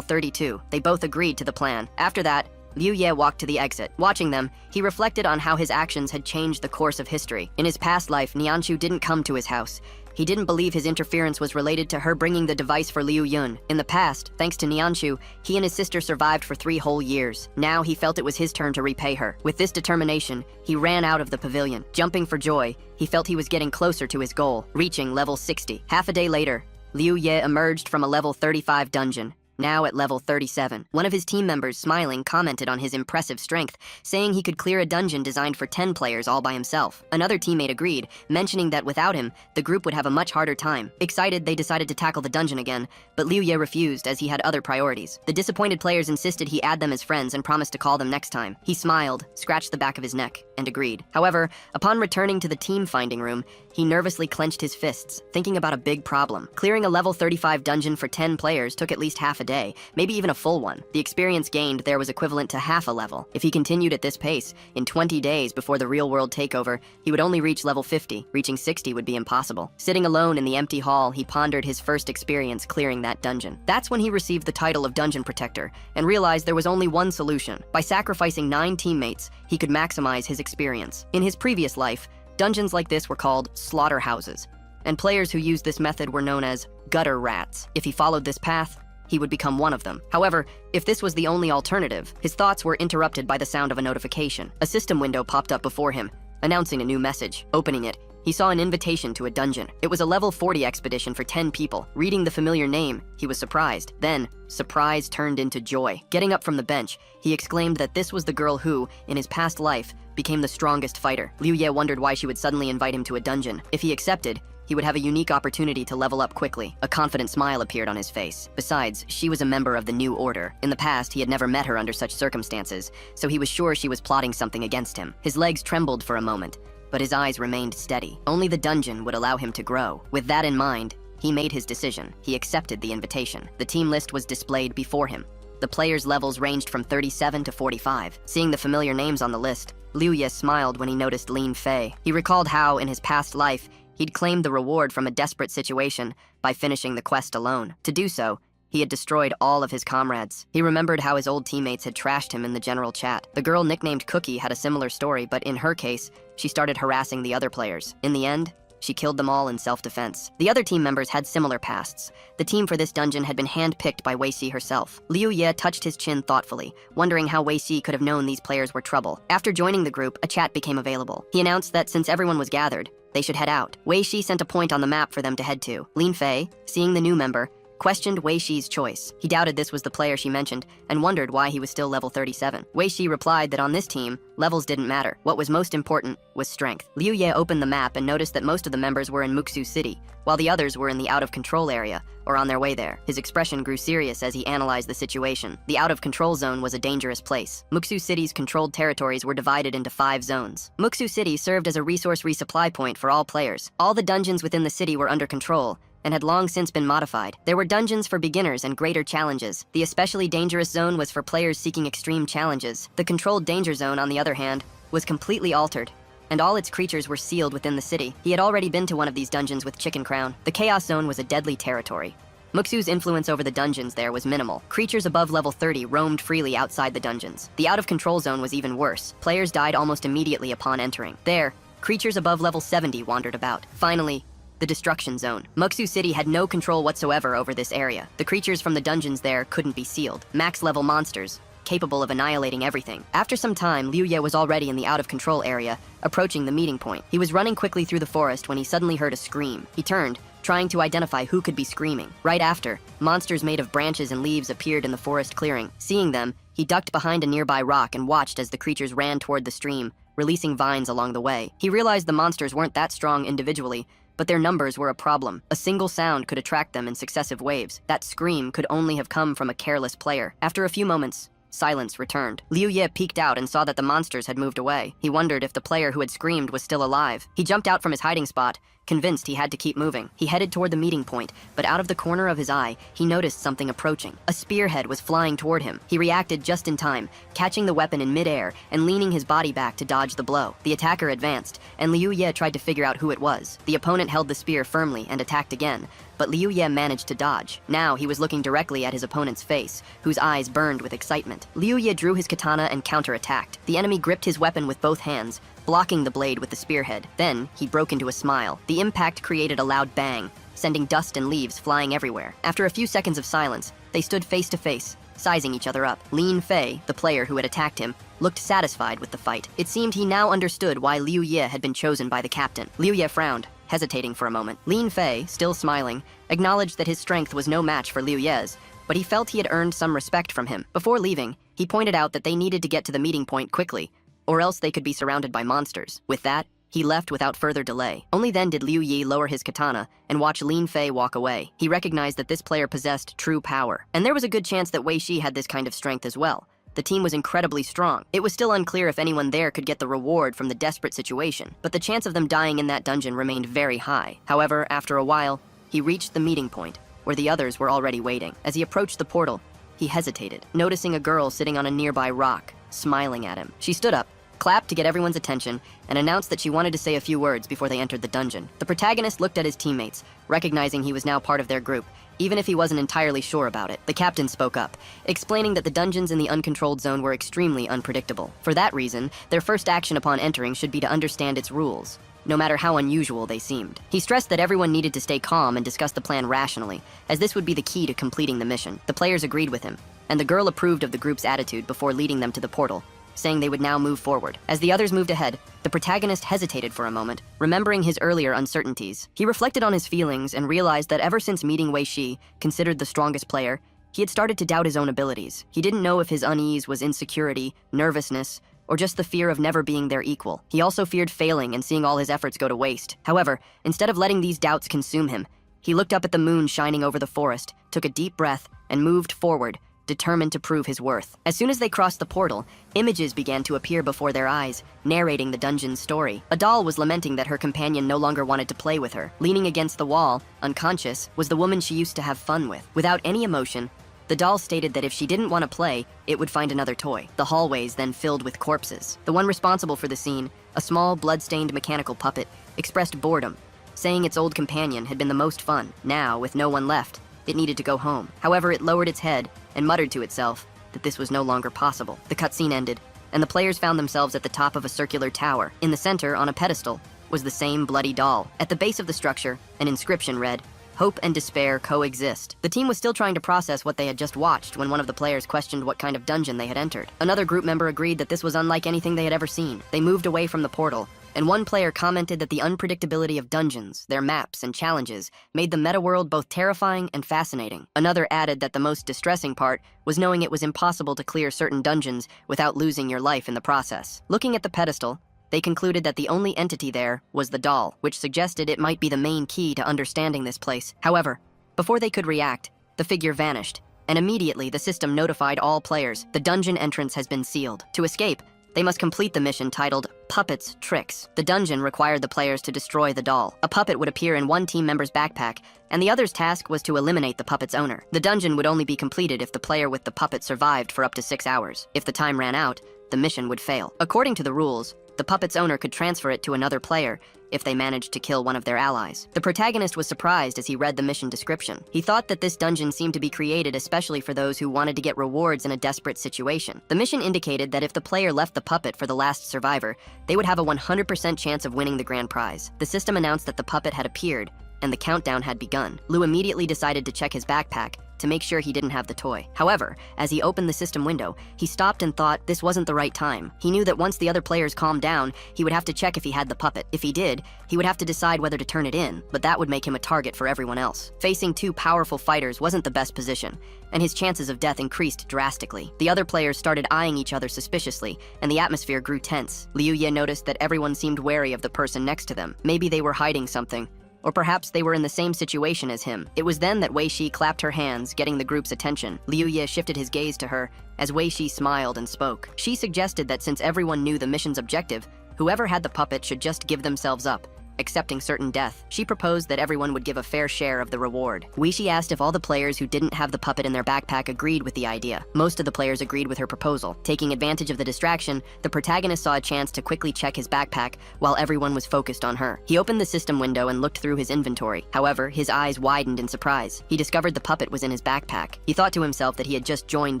32. They both agreed to the plan. After that, Liu Ye walked to the exit. Watching them, he reflected on how his actions had changed the course of history. In his past life, Nianshu didn't come to his house. He didn't believe his interference was related to her bringing the device for Liu Yun. In the past, thanks to Nianshu, he and his sister survived for 3 whole years. Now he felt it was his turn to repay her. With this determination, he ran out of the pavilion. Jumping for joy, he felt he was getting closer to his goal, reaching level 60. Half a day later, Liu Ye emerged from a level 35 dungeon, now at level 37. One of his team members, smiling, commented on his impressive strength, saying he could clear a dungeon designed for 10 players all by himself. Another teammate agreed, mentioning that without him, the group would have a much harder time. Excited, they decided to tackle the dungeon again, but Liu Ye refused as he had other priorities. The disappointed players insisted he add them as friends and promised to call them next time. He smiled, scratched the back of his neck, and agreed. However, upon returning to the team finding room, he nervously clenched his fists, thinking about a big problem. Clearing a level 35 dungeon for 10 players took at least half a a day, maybe even a full one. The experience gained there was equivalent to half a level. If he continued at this pace, in 20 days before the real-world takeover, he would only reach level 50. Reaching 60 would be impossible. Sitting alone in the empty hall, he pondered his first experience clearing that dungeon. That's when he received the title of Dungeon Protector and realized there was only one solution. By sacrificing 9 teammates, he could maximize his experience. In his previous life, dungeons like this were called slaughterhouses, and players who used this method were known as gutter rats. If he followed this path, he would become one of them. However, if this was the only alternative, his thoughts were interrupted by the sound of a notification. A system window popped up before him, announcing a new message. Opening it, he saw an invitation to a dungeon. It was a level 40 expedition for 10 people. Reading the familiar name, he was surprised. Then, surprise turned into joy. Getting up from the bench, he exclaimed that this was the girl who, in his past life, became the strongest fighter. Liu Ye wondered why she would suddenly invite him to a dungeon. If he accepted, he would have a unique opportunity to level up quickly. A confident smile appeared on his face. Besides, she was a member of the New Order. In the past, he had never met her under such circumstances, so he was sure she was plotting something against him. His legs trembled for a moment, but his eyes remained steady. Only the dungeon would allow him to grow. With that in mind, he made his decision. He accepted the invitation. The team list was displayed before him. The players' levels ranged from 37 to 45. Seeing the familiar names on the list, Liu Ye smiled when he noticed Lin Fei. He recalled how, in his past life, he'd claimed the reward from a desperate situation by finishing the quest alone. To do so, he had destroyed all of his comrades. He remembered how his old teammates had trashed him in the general chat. The girl nicknamed Cookie had a similar story, but in her case, she started harassing the other players. In the end, she killed them all in self-defense. The other team members had similar pasts. The team for this dungeon had been hand-picked by Wei Xi herself. Liu Ye touched his chin thoughtfully, wondering how Wei Xi could have known these players were trouble. After joining the group, a chat became available. He announced that since everyone was gathered, they should head out. Wei Xi sent a point on the map for them to head to. Lin Fei, seeing the new member, questioned Wei Xi's choice. He doubted this was the player she mentioned and wondered why he was still level 37. Wei Xi replied that on this team, levels didn't matter. What was most important was strength. Liu Ye opened the map and noticed that most of the members were in Muksu City, while the others were in the out-of-control area, or on their way there. His expression grew serious as he analyzed the situation. The out-of-control zone was a dangerous place. Muksu City's controlled territories were divided into 5 zones. Muksu City served as a resource resupply point for all players. All the dungeons within the city were under control, and had long since been modified. There were dungeons for beginners and greater challenges. The especially dangerous zone was for players seeking extreme challenges. The controlled danger zone, on the other hand, was completely altered, and all its creatures were sealed within the city. He had already been to one of these dungeons with Chicken Crown. The Chaos Zone was a deadly territory. Muksu's influence over the dungeons there was minimal. Creatures above level 30 roamed freely outside the dungeons. The out-of-control zone was even worse. Players died almost immediately upon entering. There, creatures above level 70 wandered about. Finally, the Destruction Zone. Muksu City had no control whatsoever over this area. The creatures from the dungeons there couldn't be sealed. Max-level monsters, capable of annihilating everything. After some time, Liu Ye was already in the out-of-control area, approaching the meeting point. He was running quickly through the forest when he suddenly heard a scream. He turned, trying to identify who could be screaming. Right after, monsters made of branches and leaves appeared in the forest clearing. Seeing them, he ducked behind a nearby rock and watched as the creatures ran toward the stream, releasing vines along the way. He realized the monsters weren't that strong individually, but their numbers were a problem. A single sound could attract them in successive waves. That scream could only have come from a careless player. After a few moments, silence returned. Liu Ye peeked out and saw that the monsters had moved away. He wondered if the player who had screamed was still alive. He jumped out from his hiding spot, convinced he had to keep moving. He headed toward the meeting point, but out of the corner of his eye, he noticed something approaching. A spearhead was flying toward him. He reacted just in time, catching the weapon in midair and leaning his body back to dodge the blow. The attacker advanced, and Liu Ye tried to figure out who it was. The opponent held the spear firmly and attacked again, but Liu Ye managed to dodge. Now he was looking directly at his opponent's face, whose eyes burned with excitement. Liu Ye drew his katana and counterattacked. The enemy gripped his weapon with both hands, blocking the blade with the spearhead. Then, he broke into a smile. The impact created a loud bang, sending dust and leaves flying everywhere. After a few seconds of silence, they stood face to face, sizing each other up. Lin Fei, the player who had attacked him, looked satisfied with the fight. It seemed he now understood why Liu Ye had been chosen by the captain. Liu Ye frowned, hesitating for a moment. Lin Fei, still smiling, acknowledged that his strength was no match for Liu Ye's, but he felt he had earned some respect from him. Before leaving, he pointed out that they needed to get to the meeting point quickly, or else they could be surrounded by monsters. With that, he left without further delay. Only then did Liu Ye lower his katana and watch Lin Fei walk away. He recognized that this player possessed true power, and there was a good chance that Wei Xi had this kind of strength as well. The team was incredibly strong. It was still unclear if anyone there could get the reward from the desperate situation, but the chance of them dying in that dungeon remained very high. However, after a while, he reached the meeting point. where the others were already waiting. As he approached the portal, he hesitated, noticing a girl sitting on a nearby rock, smiling at him. She stood up, clapped to get everyone's attention, and announced that she wanted to say a few words before they entered the dungeon. The protagonist looked at his teammates, recognizing he was now part of their group, even if he wasn't entirely sure about it. The captain spoke up, explaining that the dungeons in the uncontrolled zone were extremely unpredictable. For that reason, their first action upon entering should be to understand its rules, no matter how unusual they seemed. He stressed that everyone needed to stay calm and discuss the plan rationally, as this would be the key to completing the mission. The players agreed with him, and the girl approved of the group's attitude before leading them to the portal, saying they would now move forward. As the others moved ahead, the protagonist hesitated for a moment, remembering his earlier uncertainties. He reflected on his feelings and realized that ever since meeting Wei Shi, considered the strongest player, he had started to doubt his own abilities. He didn't know if his unease was insecurity, nervousness, or just the fear of never being their equal. He also feared failing and seeing all his efforts go to waste. However, instead of letting these doubts consume him, he looked up at the moon shining over the forest, took a deep breath, and moved forward, determined to prove his worth. As soon as they crossed the portal, images began to appear before their eyes, narrating the dungeon's story. A doll was lamenting that her companion no longer wanted to play with her. Leaning against the wall, unconscious, was the woman she used to have fun with. Without any emotion, the doll stated that if she didn't want to play, it would find another toy. The hallways then filled with corpses. The one responsible for the scene, a small, blood-stained mechanical puppet, expressed boredom, saying its old companion had been the most fun. Now, with no one left, it needed to go home. However, it lowered its head and muttered to itself that this was no longer possible. The cutscene ended, and the players found themselves at the top of a circular tower. In the center, on a pedestal, was the same bloody doll. At the base of the structure, an inscription read, "Hope and despair coexist." The team was still trying to process what they had just watched when one of the players questioned what kind of dungeon they had entered. Another group member agreed that this was unlike anything they had ever seen. They moved away from the portal, and one player commented that the unpredictability of dungeons, their maps, and challenges made the meta world both terrifying and fascinating. Another added that the most distressing part was knowing it was impossible to clear certain dungeons without losing your life in the process. Looking at the pedestal, they concluded that the only entity there was the doll, which suggested it might be the main key to understanding this place. However, before they could react, the figure vanished, and immediately the system notified all players the dungeon entrance has been sealed. To escape, they must complete the mission titled Puppets Tricks. The dungeon required the players to destroy the doll. A puppet would appear in one team member's backpack, and the other's task was to eliminate the puppet's owner. The dungeon would only be completed if the player with the puppet survived for up to 6 hours. If the time ran out, the mission would fail. According to the rules, the puppet's owner could transfer it to another player if they managed to kill one of their allies. The protagonist was surprised as he read the mission description. He thought that this dungeon seemed to be created especially for those who wanted to get rewards in a desperate situation. The mission indicated that if the player left the puppet for the last survivor, they would have a 100% chance of winning the grand prize. The system announced that the puppet had appeared, and the countdown had begun. Lou immediately decided to check his backpack to make sure he didn't have the toy. However, as he opened the system window, he stopped and thought this wasn't the right time. He knew that once the other players calmed down, he would have to check if he had the puppet. If he did, he would have to decide whether to turn it in, but that would make him a target for everyone else. Facing two powerful fighters wasn't the best position, and his chances of death increased drastically. The other players started eyeing each other suspiciously, and the atmosphere grew tense. Liu Ye noticed that everyone seemed wary of the person next to them. Maybe they were hiding something, or perhaps they were in the same situation as him. It was then that Wei Shi clapped her hands, getting the group's attention. Liu Ye shifted his gaze to her as Wei Shi smiled and spoke. She suggested that since everyone knew the mission's objective, whoever had the puppet should just give themselves up, accepting certain death. She proposed that everyone would give a fair share of the reward. Wei Shi asked if all the players who didn't have the puppet in their backpack agreed with the idea. Most of the players agreed with her proposal. Taking advantage of the distraction, the protagonist saw a chance to quickly check his backpack while everyone was focused on her. He opened the system window and looked through his inventory. However, his eyes widened in surprise. He discovered the puppet was in his backpack. He thought to himself that he had just joined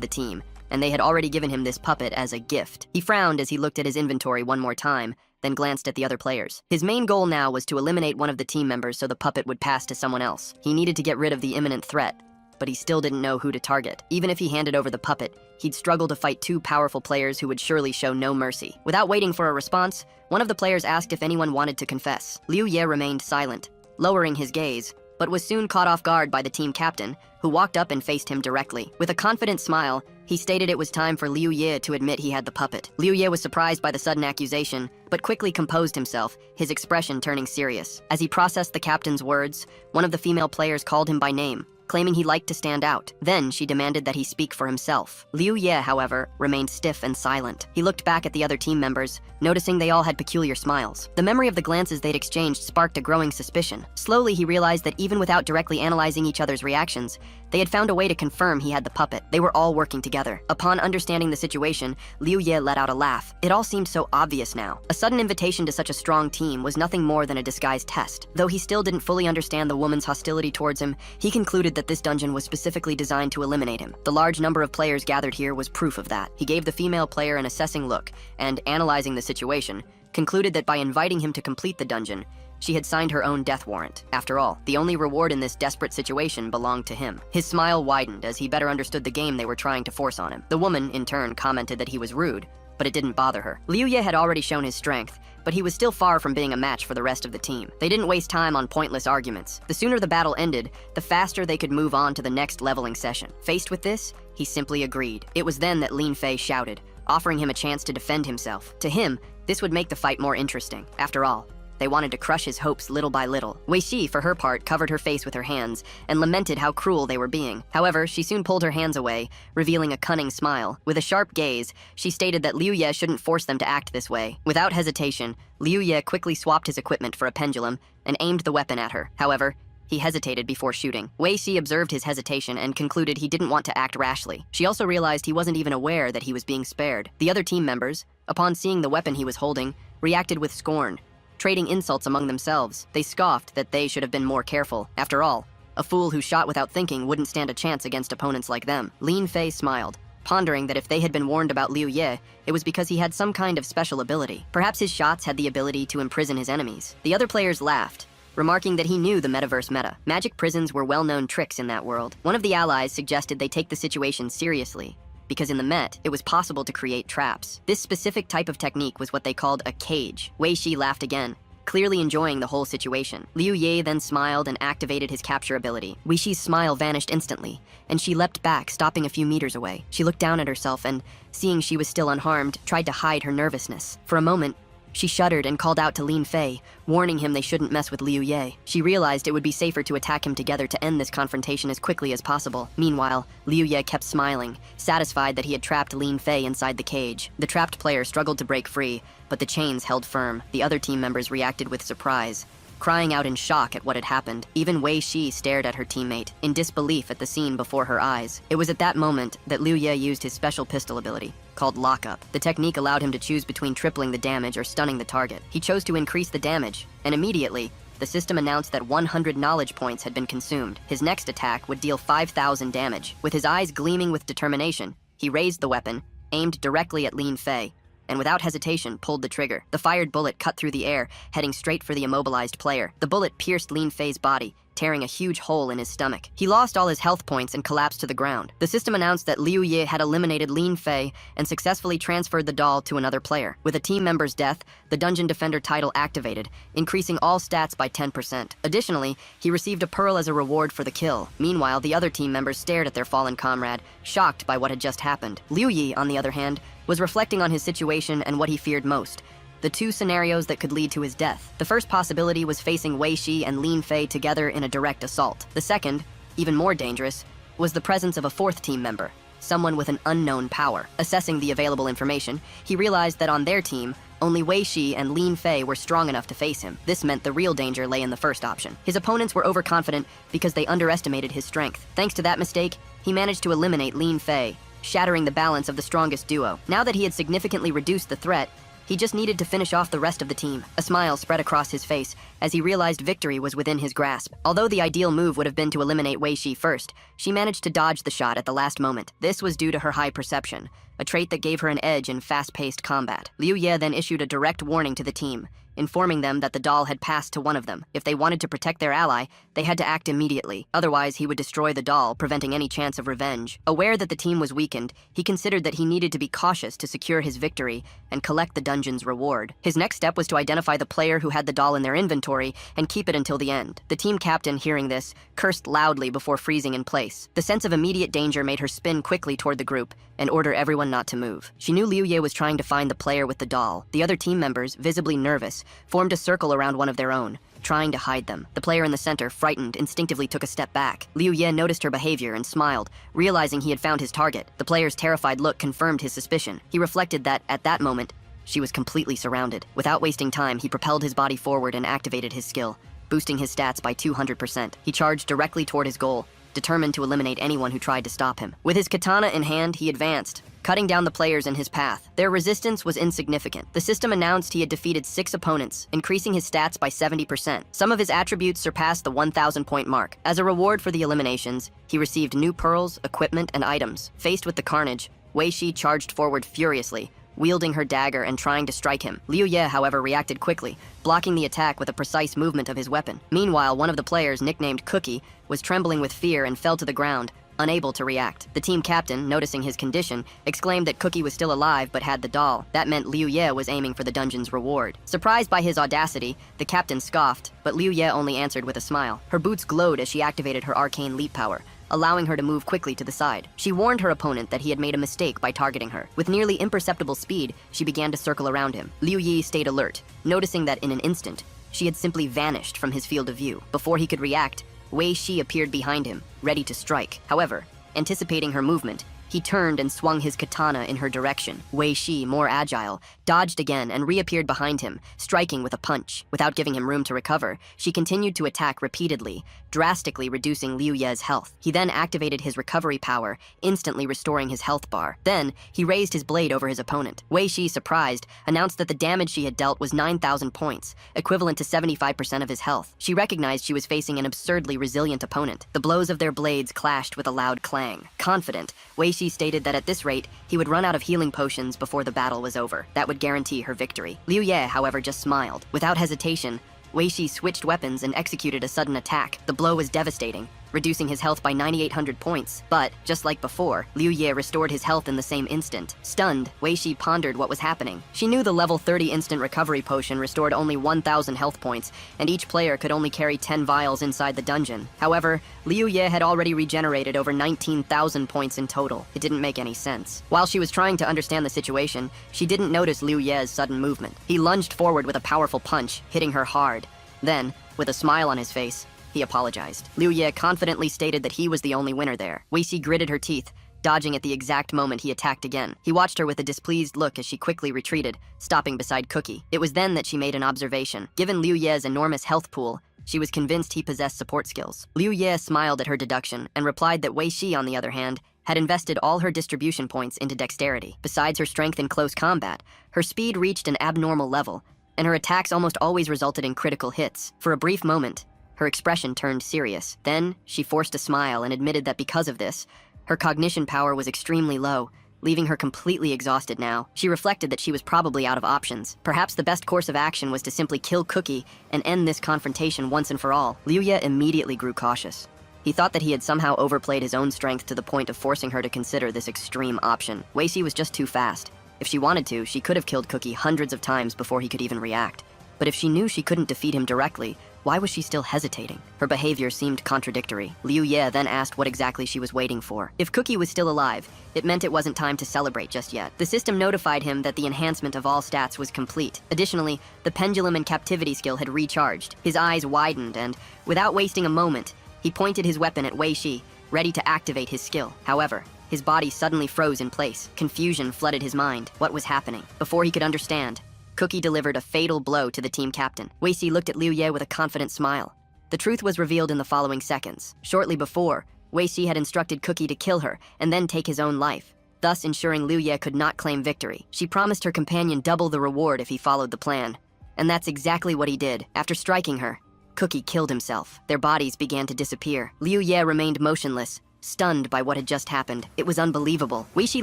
the team, and they had already given him this puppet as a gift. He frowned as he looked at his inventory one more time, then glanced at the other players. His main goal now was to eliminate one of the team members so the puppet would pass to someone else. He needed to get rid of the imminent threat, but he still didn't know who to target. Even if he handed over the puppet, he'd struggle to fight two powerful players who would surely show no mercy. Without waiting for a response, one of the players asked if anyone wanted to confess. Liu Ye remained silent, lowering his gaze, but was soon caught off guard by the team captain, who walked up and faced him directly. With a confident smile, he stated it was time for Liu Ye to admit he had the puppet. Liu Ye was surprised by the sudden accusation, but quickly composed himself, his expression turning serious. As he processed the captain's words, one of the female players called him by name, claiming he liked to stand out. Then she demanded that he speak for himself. Liu Ye, however, remained stiff and silent. He looked back at the other team members, noticing they all had peculiar smiles. The memory of the glances they'd exchanged sparked a growing suspicion. Slowly, he realized that even without directly analyzing each other's reactions, they had found a way to confirm he had the puppet. They were all working together. Upon understanding the situation, Liu Ye let out a laugh. It all seemed so obvious now. A sudden invitation to such a strong team was nothing more than a disguised test. Though he still didn't fully understand the woman's hostility towards him, he concluded that this dungeon was specifically designed to eliminate him. The large number of players gathered here was proof of that. He gave the female player an assessing look, and, analyzing the situation, concluded that by inviting him to complete the dungeon, she had signed her own death warrant. After all, the only reward in this desperate situation belonged to him. His smile widened as he better understood the game they were trying to force on him. The woman, in turn, commented that he was rude, but it didn't bother her. Liu Ye had already shown his strength, but he was still far from being a match for the rest of the team. They didn't waste time on pointless arguments. The sooner the battle ended, the faster they could move on to the next leveling session. Faced with this, he simply agreed. It was then that Lin Fei shouted, offering him a chance to defend himself. To him, this would make the fight more interesting. After all, they wanted to crush his hopes little by little. Wei Shi, for her part, covered her face with her hands and lamented how cruel they were being. However, she soon pulled her hands away, revealing a cunning smile. With a sharp gaze, she stated that Liu Ye shouldn't force them to act this way. Without hesitation, Liu Ye quickly swapped his equipment for a pendulum and aimed the weapon at her. However, he hesitated before shooting. Wei Shi observed his hesitation and concluded he didn't want to act rashly. She also realized he wasn't even aware that he was being spared. The other team members, upon seeing the weapon he was holding, reacted with scorn, trading insults among themselves. They scoffed that they should have been more careful. After all, a fool who shot without thinking wouldn't stand a chance against opponents like them. Lin Fei smiled, pondering that if they had been warned about Liu Ye, it was because he had some kind of special ability. Perhaps his shots had the ability to imprison his enemies. The other players laughed, remarking that he knew the metaverse meta. Magic prisons were well-known tricks in that world. One of the allies suggested they take the situation seriously, because in the Met, it was possible to create traps. This specific type of technique was what they called a cage. Wei Shi laughed again, clearly enjoying the whole situation. Liu Ye then smiled and activated his capture ability. Wei Shi's smile vanished instantly, and she leapt back, stopping a few meters away. She looked down at herself and, seeing she was still unharmed, tried to hide her nervousness. For a moment, she shuddered and called out to Lin Fei, warning him they shouldn't mess with Liu Ye. She realized it would be safer to attack him together to end this confrontation as quickly as possible. Meanwhile, Liu Ye kept smiling, satisfied that he had trapped Lin Fei inside the cage. The trapped player struggled to break free, but the chains held firm. The other team members reacted with surprise, crying out in shock at what had happened. Even Wei Shi stared at her teammate, in disbelief at the scene before her eyes. It was at that moment that Liu Ye used his special pistol ability, called Lockup. The technique allowed him to choose between tripling the damage or stunning the target. He chose to increase the damage, and immediately, the system announced that 100 knowledge points had been consumed. His next attack would deal 5,000 damage. With his eyes gleaming with determination, he raised the weapon, aimed directly at Lin Fei, and without hesitation pulled the trigger. The fired bullet cut through the air, heading straight for the immobilized player. The bullet pierced Lin Fei's body, tearing a huge hole in his stomach. He lost all his health points and collapsed to the ground. The system announced that Liu Ye had eliminated Lin Fei and successfully transferred the doll to another player. With a team member's death, the Dungeon Defender title activated, increasing all stats by 10%. Additionally, he received a pearl as a reward for the kill. Meanwhile, the other team members stared at their fallen comrade, shocked by what had just happened. Liu Ye, on the other hand, was reflecting on his situation and what he feared most: the two scenarios that could lead to his death. The first possibility was facing Wei Shi and Lin Fei together in a direct assault. The second, even more dangerous, was the presence of a fourth team member, someone with an unknown power. Assessing the available information, he realized that on their team, only Wei Shi and Lin Fei were strong enough to face him. This meant the real danger lay in the first option. His opponents were overconfident because they underestimated his strength. Thanks to that mistake, he managed to eliminate Lin Fei, shattering the balance of the strongest duo. Now that he had significantly reduced the threat, he just needed to finish off the rest of the team. A smile spread across his face as he realized victory was within his grasp. Although the ideal move would have been to eliminate Wei Shi first, she managed to dodge the shot at the last moment. This was due to her high perception, a trait that gave her an edge in fast-paced combat. Liu Ye then issued a direct warning to the team, informing them that the doll had passed to one of them. If they wanted to protect their ally, they had to act immediately. Otherwise, he would destroy the doll, preventing any chance of revenge. Aware that the team was weakened, he considered that he needed to be cautious to secure his victory and collect the dungeon's reward. His next step was to identify the player who had the doll in their inventory and keep it until the end. The team captain, hearing this, cursed loudly before freezing in place. The sense of immediate danger made her spin quickly toward the group and order everyone not to move. She knew Liu Ye was trying to find the player with the doll. The other team members, visibly nervous, formed a circle around one of their own, trying to hide them. The player in the center, frightened, instinctively took a step back. Liu Ye noticed her behavior and smiled, realizing he had found his target. The player's terrified look confirmed his suspicion. He reflected that, at that moment, she was completely surrounded. Without wasting time, he propelled his body forward and activated his skill, boosting his stats by 200%. He charged directly toward his goal, determined to eliminate anyone who tried to stop him. With his katana in hand, he advanced, cutting down the players in his path. Their resistance was insignificant. The system announced he had defeated 6 opponents, increasing his stats by 70%. Some of his attributes surpassed the 1,000-point mark. As a reward for the eliminations, he received new pearls, equipment, and items. Faced with the carnage, Wei Shi charged forward furiously, wielding her dagger and trying to strike him. Liu Ye, however, reacted quickly, blocking the attack with a precise movement of his weapon. Meanwhile, one of the players, nicknamed Cookie, was trembling with fear and fell to the ground, unable to react. The team captain, noticing his condition, exclaimed that Cookie was still alive but had the doll. That meant Liu Ye was aiming for the dungeon's reward. Surprised by his audacity, the captain scoffed, but Liu Ye only answered with a smile. Her boots glowed as she activated her arcane leap power, allowing her to move quickly to the side. She warned her opponent that he had made a mistake by targeting her. With nearly imperceptible speed, she began to circle around him. Liu Yi stayed alert, noticing that in an instant, she had simply vanished from his field of view. Before he could react, Wei Shi appeared behind him, ready to strike. However, anticipating her movement, he turned and swung his katana in her direction. Wei Shi, more agile, dodged again and reappeared behind him, striking with a punch. Without giving him room to recover, she continued to attack repeatedly, drastically reducing Liu Ye's health. He then activated his recovery power, instantly restoring his health bar. Then, he raised his blade over his opponent. Wei Shi, surprised, announced that the damage she had dealt was 9,000 points, equivalent to 75% of his health. She recognized she was facing an absurdly resilient opponent. The blows of their blades clashed with a loud clang. Confident, Wei Shi stated that at this rate, he would run out of healing potions before the battle was over. That would guarantee her victory. Liu Ye, however, just smiled. Without hesitation, Wei Shi switched weapons and executed a sudden attack. The blow was devastating, reducing his health by 9,800 points. But, just like before, Liu Ye restored his health in the same instant. Stunned, Wei Shi pondered what was happening. She knew the level 30 instant recovery potion restored only 1,000 health points, and each player could only carry 10 vials inside the dungeon. However, Liu Ye had already regenerated over 19,000 points in total. It didn't make any sense. While she was trying to understand the situation, she didn't notice Liu Ye's sudden movement. He lunged forward with a powerful punch, hitting her hard. Then, with a smile on his face, he apologized. Liu Ye confidently stated that he was the only winner there. Wei Shi gritted her teeth, dodging at the exact moment he attacked again. He watched her with a displeased look as she quickly retreated, stopping beside Cookie. It was then that she made an observation. Given Liu Ye's enormous health pool, she was convinced he possessed support skills. Liu Ye smiled at her deduction and replied that Wei Shi, on the other hand, had invested all her distribution points into dexterity. Besides her strength in close combat, her speed reached an abnormal level, and her attacks almost always resulted in critical hits. For a brief moment, her expression turned serious. Then, she forced a smile and admitted that because of this, her cognition power was extremely low, leaving her completely exhausted now. She reflected that she was probably out of options. Perhaps the best course of action was to simply kill Cookie and end this confrontation once and for all. Liu Ye immediately grew cautious. He thought that he had somehow overplayed his own strength to the point of forcing her to consider this extreme option. Wei Shi was just too fast. If she wanted to, she could have killed Cookie hundreds of times before he could even react. But if she knew she couldn't defeat him directly, why was she still hesitating? Her behavior seemed contradictory. Liu Ye then asked what exactly she was waiting for. If Cookie was still alive, it meant it wasn't time to celebrate just yet. The system notified him that the enhancement of all stats was complete. Additionally, the pendulum and captivity skill had recharged. His eyes widened and, without wasting a moment, he pointed his weapon at Wei Shi, ready to activate his skill. However, his body suddenly froze in place. Confusion flooded his mind. What was happening? Before he could understand, Cookie delivered a fatal blow to the team captain. Wei Shi looked at Liu Ye with a confident smile. The truth was revealed in the following seconds. Shortly before, Wei Shi had instructed Cookie to kill her and then take his own life, thus ensuring Liu Ye could not claim victory. She promised her companion double the reward if he followed the plan. And that's exactly what he did. After striking her, Cookie killed himself. Their bodies began to disappear. Liu Ye remained motionless, stunned by what had just happened. It was unbelievable. Wei Shi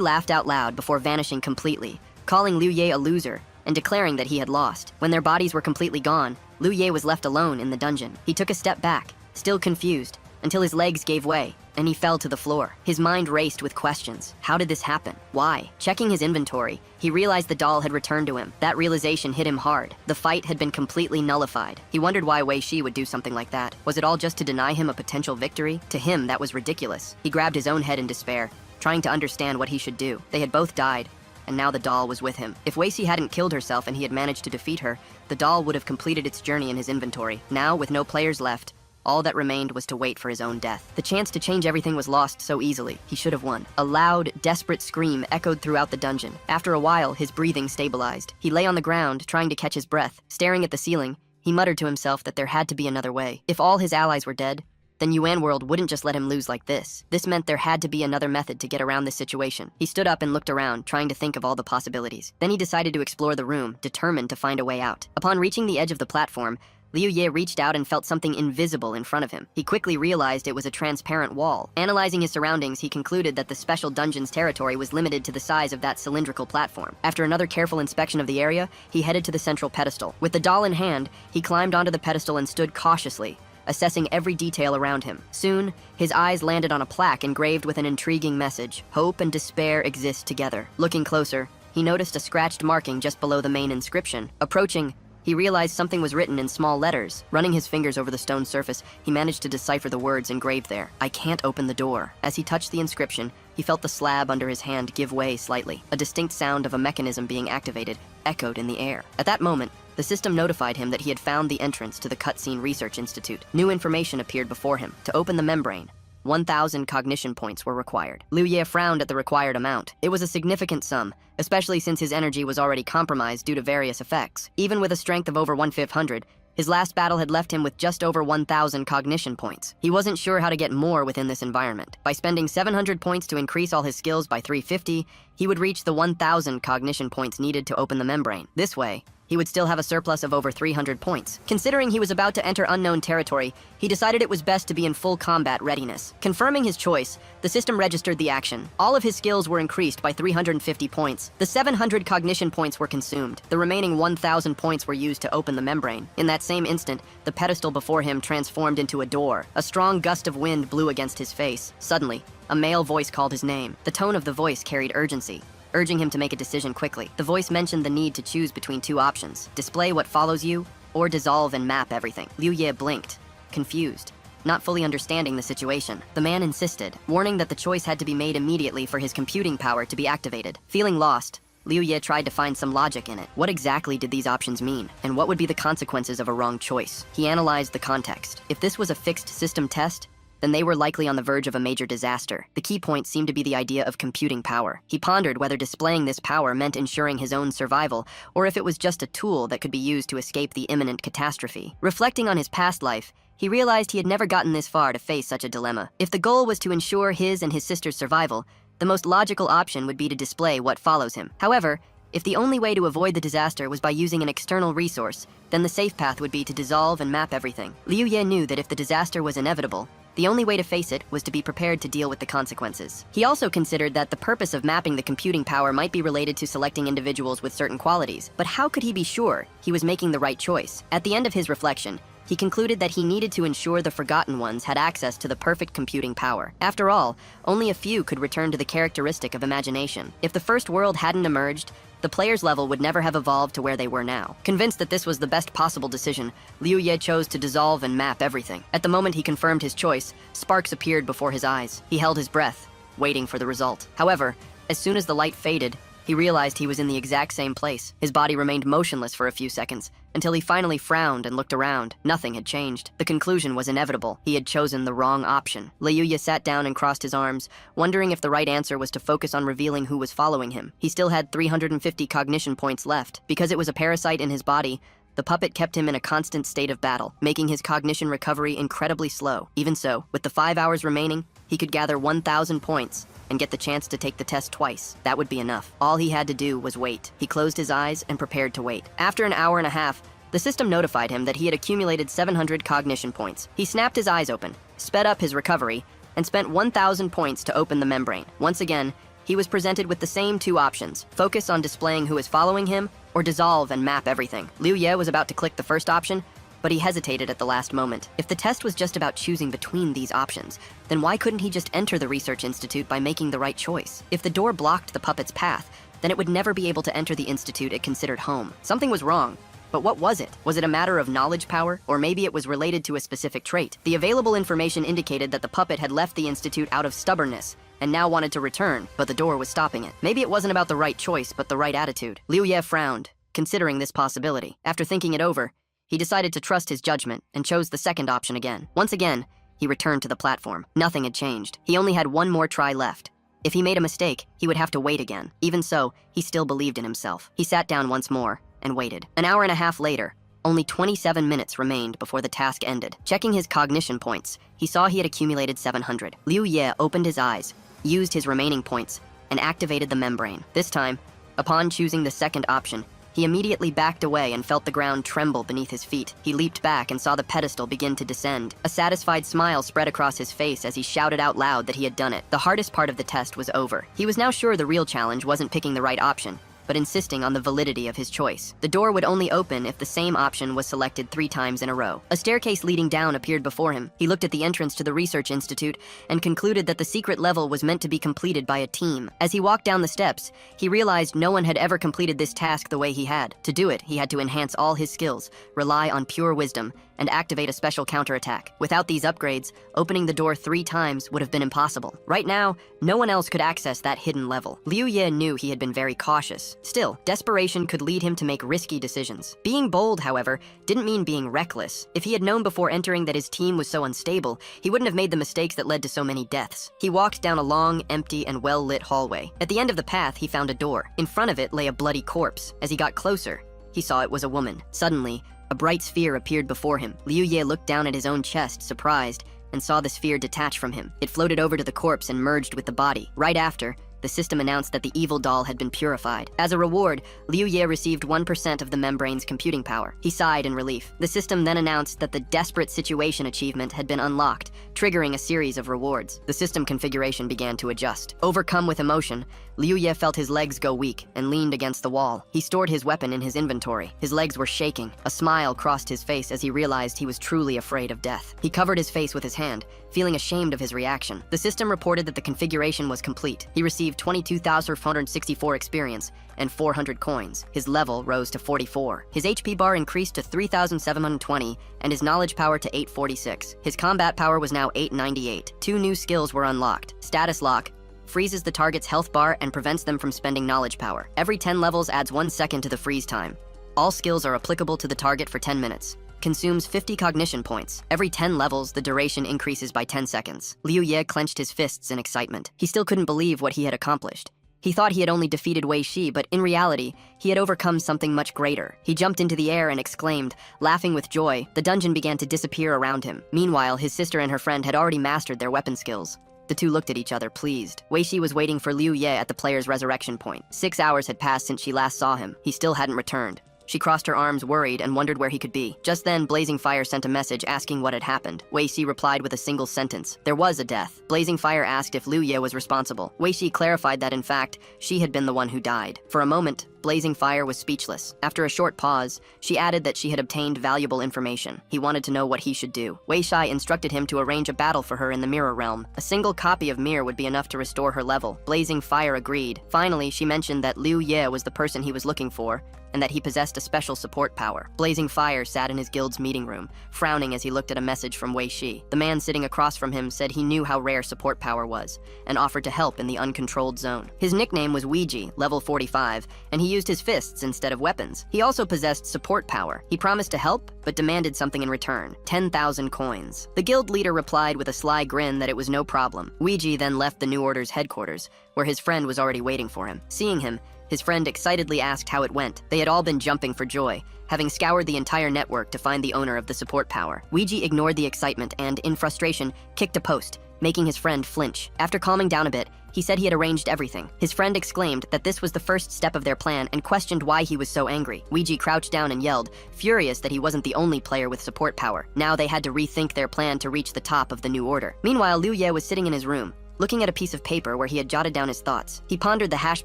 laughed out loud before vanishing completely, calling Liu Ye a loser and declaring that he had lost. When their bodies were completely gone, Liu Ye was left alone in the dungeon. He took a step back, still confused, until his legs gave way, and he fell to the floor. His mind raced with questions. How did this happen? Why? Checking his inventory, he realized the doll had returned to him. That realization hit him hard. The fight had been completely nullified. He wondered why Wei Shi would do something like that. Was it all just to deny him a potential victory? To him, that was ridiculous. He grabbed his own head in despair, trying to understand what he should do. They had both died, and now the doll was with him. If Wei-Si hadn't killed herself and he had managed to defeat her, the doll would have completed its journey in his inventory. Now, with no players left, all that remained was to wait for his own death. The chance to change everything was lost so easily. He should have won. A loud, desperate scream echoed throughout the dungeon. After a while, his breathing stabilized. He lay on the ground, trying to catch his breath. Staring at the ceiling, he muttered to himself that there had to be another way. If all his allies were dead, then Yuan World wouldn't just let him lose like this. This meant there had to be another method to get around this situation. He stood up and looked around, trying to think of all the possibilities. Then he decided to explore the room, determined to find a way out. Upon reaching the edge of the platform, Liu Ye reached out and felt something invisible in front of him. He quickly realized it was a transparent wall. Analyzing his surroundings, he concluded that the special dungeon's territory was limited to the size of that cylindrical platform. After another careful inspection of the area, he headed to the central pedestal. With the doll in hand, he climbed onto the pedestal and stood cautiously, assessing every detail around him. Soon, his eyes landed on a plaque engraved with an intriguing message: "Hope and despair exist together." Looking closer, he noticed a scratched marking just below the main inscription. Approaching, he realized something was written in small letters. Running his fingers over the stone surface, he managed to decipher the words engraved there. "I can't open the door." As he touched the inscription, he felt the slab under his hand give way slightly. A distinct sound of a mechanism being activated echoed in the air. At that moment, the system notified him that he had found the entrance to the Cutscene Research Institute. New information appeared before him. To open the membrane, 1,000 cognition points were required. Liu Ye frowned at the required amount. It was a significant sum, especially since his energy was already compromised due to various effects. Even with a strength of over 1/500, his last battle had left him with just over 1,000 cognition points. He wasn't sure how to get more within this environment. By spending 700 points to increase all his skills by 350, he would reach the 1,000 cognition points needed to open the membrane. This way, he would still have a surplus of over 300 points. Considering he was about to enter unknown territory, he decided it was best to be in full combat readiness. Confirming his choice, the system registered the action. All of his skills were increased by 350 points. The 700 cognition points were consumed. The remaining 1,000 points were used to open the membrane. In that same instant, the pedestal before him transformed into a door. A strong gust of wind blew against his face. Suddenly, a male voice called his name. The tone of the voice carried urgency, urging him to make a decision quickly. The voice mentioned the need to choose between two options: display what follows you, or dissolve and map everything. Liu Ye blinked, confused, not fully understanding the situation. The man insisted, warning that the choice had to be made immediately for his computing power to be activated. Feeling lost, Liu Ye tried to find some logic in it. What exactly did these options mean, and what would be the consequences of a wrong choice? He analyzed the context. If this was a fixed system test, then they were likely on the verge of a major disaster. The key point seemed to be the idea of computing power. He pondered whether displaying this power meant ensuring his own survival, or if it was just a tool that could be used to escape the imminent catastrophe. Reflecting on his past life, he realized he had never gotten this far to face such a dilemma. If the goal was to ensure his and his sister's survival, the most logical option would be to display what follows him. However, if the only way to avoid the disaster was by using an external resource, then the safe path would be to dissolve and map everything. Liu Ye knew that if the disaster was inevitable, the only way to face it was to be prepared to deal with the consequences. He also considered that the purpose of mapping the computing power might be related to selecting individuals with certain qualities, but how could he be sure he was making the right choice? At the end of his reflection, he concluded that he needed to ensure the Forgotten Ones had access to the perfect computing power. After all, only a few could return to the characteristic of imagination. If the first world hadn't emerged, the player's level would never have evolved to where they were now. Convinced that this was the best possible decision, Liu Ye chose to dissolve and map everything. At the moment he confirmed his choice, sparks appeared before his eyes. He held his breath, waiting for the result. However, as soon as the light faded, he realized he was in the exact same place. His body remained motionless for a few seconds, until he finally frowned and looked around. Nothing had changed. The conclusion was inevitable. He had chosen the wrong option. Liu Ye sat down and crossed his arms, wondering if the right answer was to focus on revealing who was following him. He still had 350 cognition points left. Because it was a parasite in his body, the puppet kept him in a constant state of battle, making his cognition recovery incredibly slow. Even so, with the 5 hours remaining, he could gather 1,000 points and get the chance to take the test twice. That would be enough. All he had to do was wait. He closed his eyes and prepared to wait. After an hour and a half, the system notified him that he had accumulated 700 cognition points. He snapped his eyes open, sped up his recovery, and spent 1,000 points to open the membrane. Once again, he was presented with the same two options: focus on displaying who is following him, or dissolve and map everything. Liu Ye was about to click the first option, but he hesitated at the last moment. If the test was just about choosing between these options, then why couldn't he just enter the Research Institute by making the right choice? If the door blocked the puppet's path, then it would never be able to enter the institute it considered home. Something was wrong. But what was it? Was it a matter of knowledge power, or maybe it was related to a specific trait? The available information indicated that the puppet had left the institute out of stubbornness, and now wanted to return, but the door was stopping it. Maybe it wasn't about the right choice, but the right attitude. Liu Ye frowned, considering this possibility. After thinking it over, he decided to trust his judgment and chose the second option again. Once again, he returned to the platform. Nothing had changed. He only had one more try left. If he made a mistake, he would have to wait again. Even so, he still believed in himself. He sat down once more and waited. An hour and a half later, only 27 minutes remained before the task ended. Checking his cognition points, he saw he had accumulated 700. Liu Ye opened his eyes, used his remaining points, and activated the membrane. This time, upon choosing the second option, he immediately backed away and felt the ground tremble beneath his feet. He leaped back and saw the pedestal begin to descend. A satisfied smile spread across his face as he shouted out loud that he had done it. The hardest part of the test was over. He was now sure the real challenge wasn't picking the right option, but insisting on the validity of his choice. The door would only open if the same option was selected 3 times in a row. A staircase leading down appeared before him. He looked at the entrance to the research institute and concluded that the secret level was meant to be completed by a team. As he walked down the steps, he realized no one had ever completed this task the way he had. To do it, he had to enhance all his skills, rely on pure wisdom, and activate a special counterattack. Without these upgrades, opening the door 3 times would have been impossible. Right now, no one else could access that hidden level. Liu Ye knew he had been very cautious. Still, desperation could lead him to make risky decisions. Being bold, however, didn't mean being reckless. If he had known before entering that his team was so unstable, he wouldn't have made the mistakes that led to so many deaths. He walked down a long, empty, and well-lit hallway. At the end of the path, he found a door. In front of it lay a bloody corpse. As he got closer, he saw it was a woman. Suddenly, a bright sphere appeared before him. Liu Ye looked down at his own chest, surprised, and saw the sphere detach from him. It floated over to the corpse and merged with the body. Right after, the system announced that the evil doll had been purified. As a reward, Liu Ye received 1% of the membrane's computing power. He sighed in relief. The system then announced that the Desperate Situation achievement had been unlocked, triggering a series of rewards. The system configuration began to adjust. Overcome with emotion, Liu Ye felt his legs go weak and leaned against the wall. He stored his weapon in his inventory. His legs were shaking. A smile crossed his face as he realized he was truly afraid of death. He covered his face with his hand, feeling ashamed of his reaction. The system reported that the configuration was complete. He received 22,464 experience and 400 coins. His level rose to 44. His HP bar increased to 3,720 and his knowledge power to 846. His combat power was now 898. 2 new skills were unlocked. Status Lock freezes the target's health bar and prevents them from spending knowledge power. Every 10 levels adds 1 second to the freeze time. All skills are applicable to the target for 10 minutes. Consumes 50 cognition points. Every 10 levels, the duration increases by 10 seconds. Liu Ye clenched his fists in excitement. He still couldn't believe what he had accomplished. He thought he had only defeated Wei Shi, but in reality, he had overcome something much greater. He jumped into the air and exclaimed, laughing with joy. The dungeon began to disappear around him. Meanwhile, his sister and her friend had already mastered their weapon skills. The two looked at each other, pleased. Wei Shi was waiting for Liu Ye at the player's resurrection point. 6 hours had passed since she last saw him. He still hadn't returned. She crossed her arms, worried, and wondered where he could be. Just then, Blazing Fire sent a message asking what had happened. Wei Shi replied with a single sentence. There was a death. Blazing Fire asked if Liu Ye was responsible. Wei Shi clarified that, in fact, she had been the one who died. For a moment, Blazing Fire was speechless. After a short pause, she added that she had obtained valuable information. He wanted to know what he should do. Wei Shi instructed him to arrange a battle for her in the Mirror Realm. A single copy of Mirror would be enough to restore her level. Blazing Fire agreed. Finally, she mentioned that Liu Ye was the person he was looking for, and that he possessed a special support power. Blazing Fire sat in his guild's meeting room, frowning as he looked at a message from Wei Shi. The man sitting across from him said he knew how rare support power was, and offered to help in the uncontrolled zone. His nickname was Ouija, level 45, and he used his fists instead of weapons. He also possessed support power. He promised to help, but demanded something in return, 10,000 coins. The guild leader replied with a sly grin that it was no problem. Ouija then left the New Order's headquarters, where his friend was already waiting for him. Seeing him, his friend excitedly asked how it went. They had all been jumping for joy, having scoured the entire network to find the owner of the support power. Ouija ignored the excitement and, in frustration, kicked a post, making his friend flinch. After calming down a bit, he said he had arranged everything. His friend exclaimed that this was the first step of their plan and questioned why he was so angry. Ouija crouched down and yelled, furious that he wasn't the only player with support power. Now they had to rethink their plan to reach the top of the New Order. Meanwhile, Liu Ye was sitting in his room, looking at a piece of paper where he had jotted down his thoughts. He pondered the hash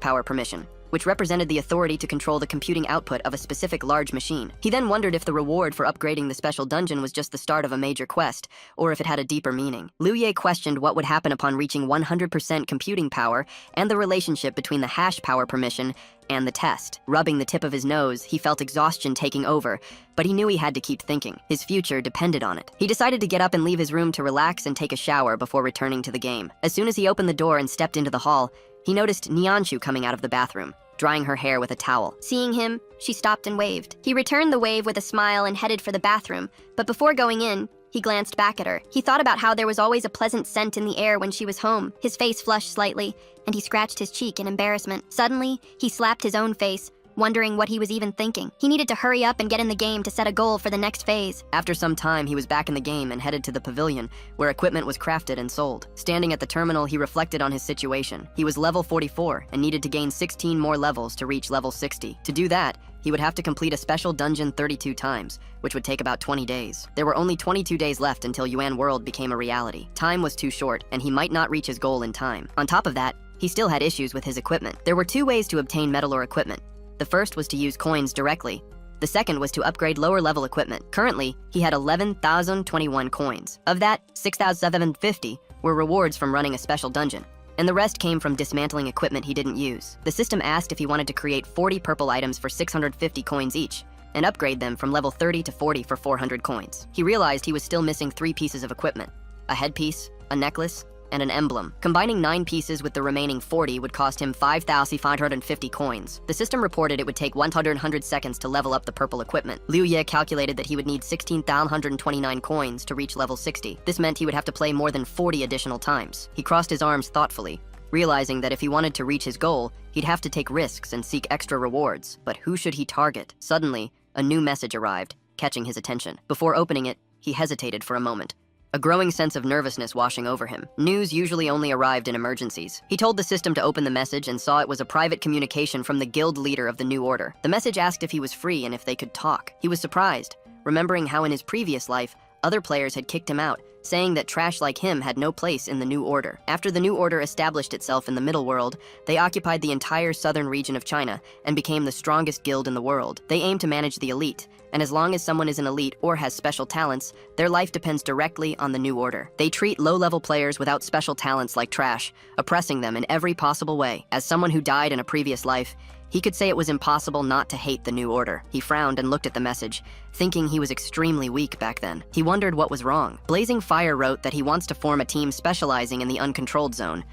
power permission, which represented the authority to control the computing output of a specific large machine. He then wondered if the reward for upgrading the special dungeon was just the start of a major quest, or if it had a deeper meaning. Liu Ye questioned what would happen upon reaching 100% computing power and the relationship between the hash power permission and the test. Rubbing the tip of his nose, he felt exhaustion taking over, but he knew he had to keep thinking. His future depended on it. He decided to get up and leave his room to relax and take a shower before returning to the game. As soon as he opened the door and stepped into the hall, he noticed Nyanshu coming out of the bathroom, drying her hair with a towel. Seeing him, she stopped and waved. He returned the wave with a smile and headed for the bathroom, but before going in, he glanced back at her. He thought about how there was always a pleasant scent in the air when she was home. His face flushed slightly, and he scratched his cheek in embarrassment. Suddenly, he slapped his own face, wondering what he was even thinking. He needed to hurry up and get in the game to set a goal for the next phase. After some time, he was back in the game and headed to the pavilion, where equipment was crafted and sold. Standing at the terminal, he reflected on his situation. He was level 44 and needed to gain 16 more levels to reach level 60. To do that, he would have to complete a special dungeon 32 times, which would take about 20 days. There were only 22 days left until Yuan World became a reality. Time was too short, and he might not reach his goal in time. On top of that, he still had issues with his equipment. There were 2 ways to obtain metal or equipment. The first was to use coins directly. The second was to upgrade lower-level equipment. Currently, he had 11,021 coins. Of that, 6,750 were rewards from running a special dungeon, and the rest came from dismantling equipment he didn't use. The system asked if he wanted to create 40 purple items for 650 coins each, and upgrade them from level 30 to 40 for 400 coins. He realized he was still missing 3 pieces of equipment: a headpiece, a necklace, and an emblem. Combining 9 pieces with the remaining 40 would cost him 5,550 coins. The system reported it would take 100 seconds to level up the purple equipment. Liu Ye calculated that he would need 16,129 coins to reach level 60. This meant he would have to play more than 40 additional times. He crossed his arms thoughtfully, realizing that if he wanted to reach his goal, he'd have to take risks and seek extra rewards. But who should he target? Suddenly, a new message arrived, catching his attention. Before opening it, he hesitated for a moment, a growing sense of nervousness washing over him. News usually only arrived in emergencies. He told the system to open the message and saw it was a private communication from the guild leader of the New Order. The message asked if he was free and if they could talk. He was surprised, remembering how in his previous life, other players had kicked him out, saying that trash like him had no place in the New Order. After the New Order established itself in the Middle World, they occupied the entire southern region of China and became the strongest guild in the world. They aim to manage the elite, and as long as someone is an elite or has special talents, their life depends directly on the New Order. They treat low-level players without special talents like trash, oppressing them in every possible way. As someone who died in a previous life, he could say it was impossible not to hate the New Order. He frowned and looked at the message, thinking he was extremely weak back then. He wondered what was wrong. Blazing Fire wrote that he wants to form a team specializing in the uncontrolled zone,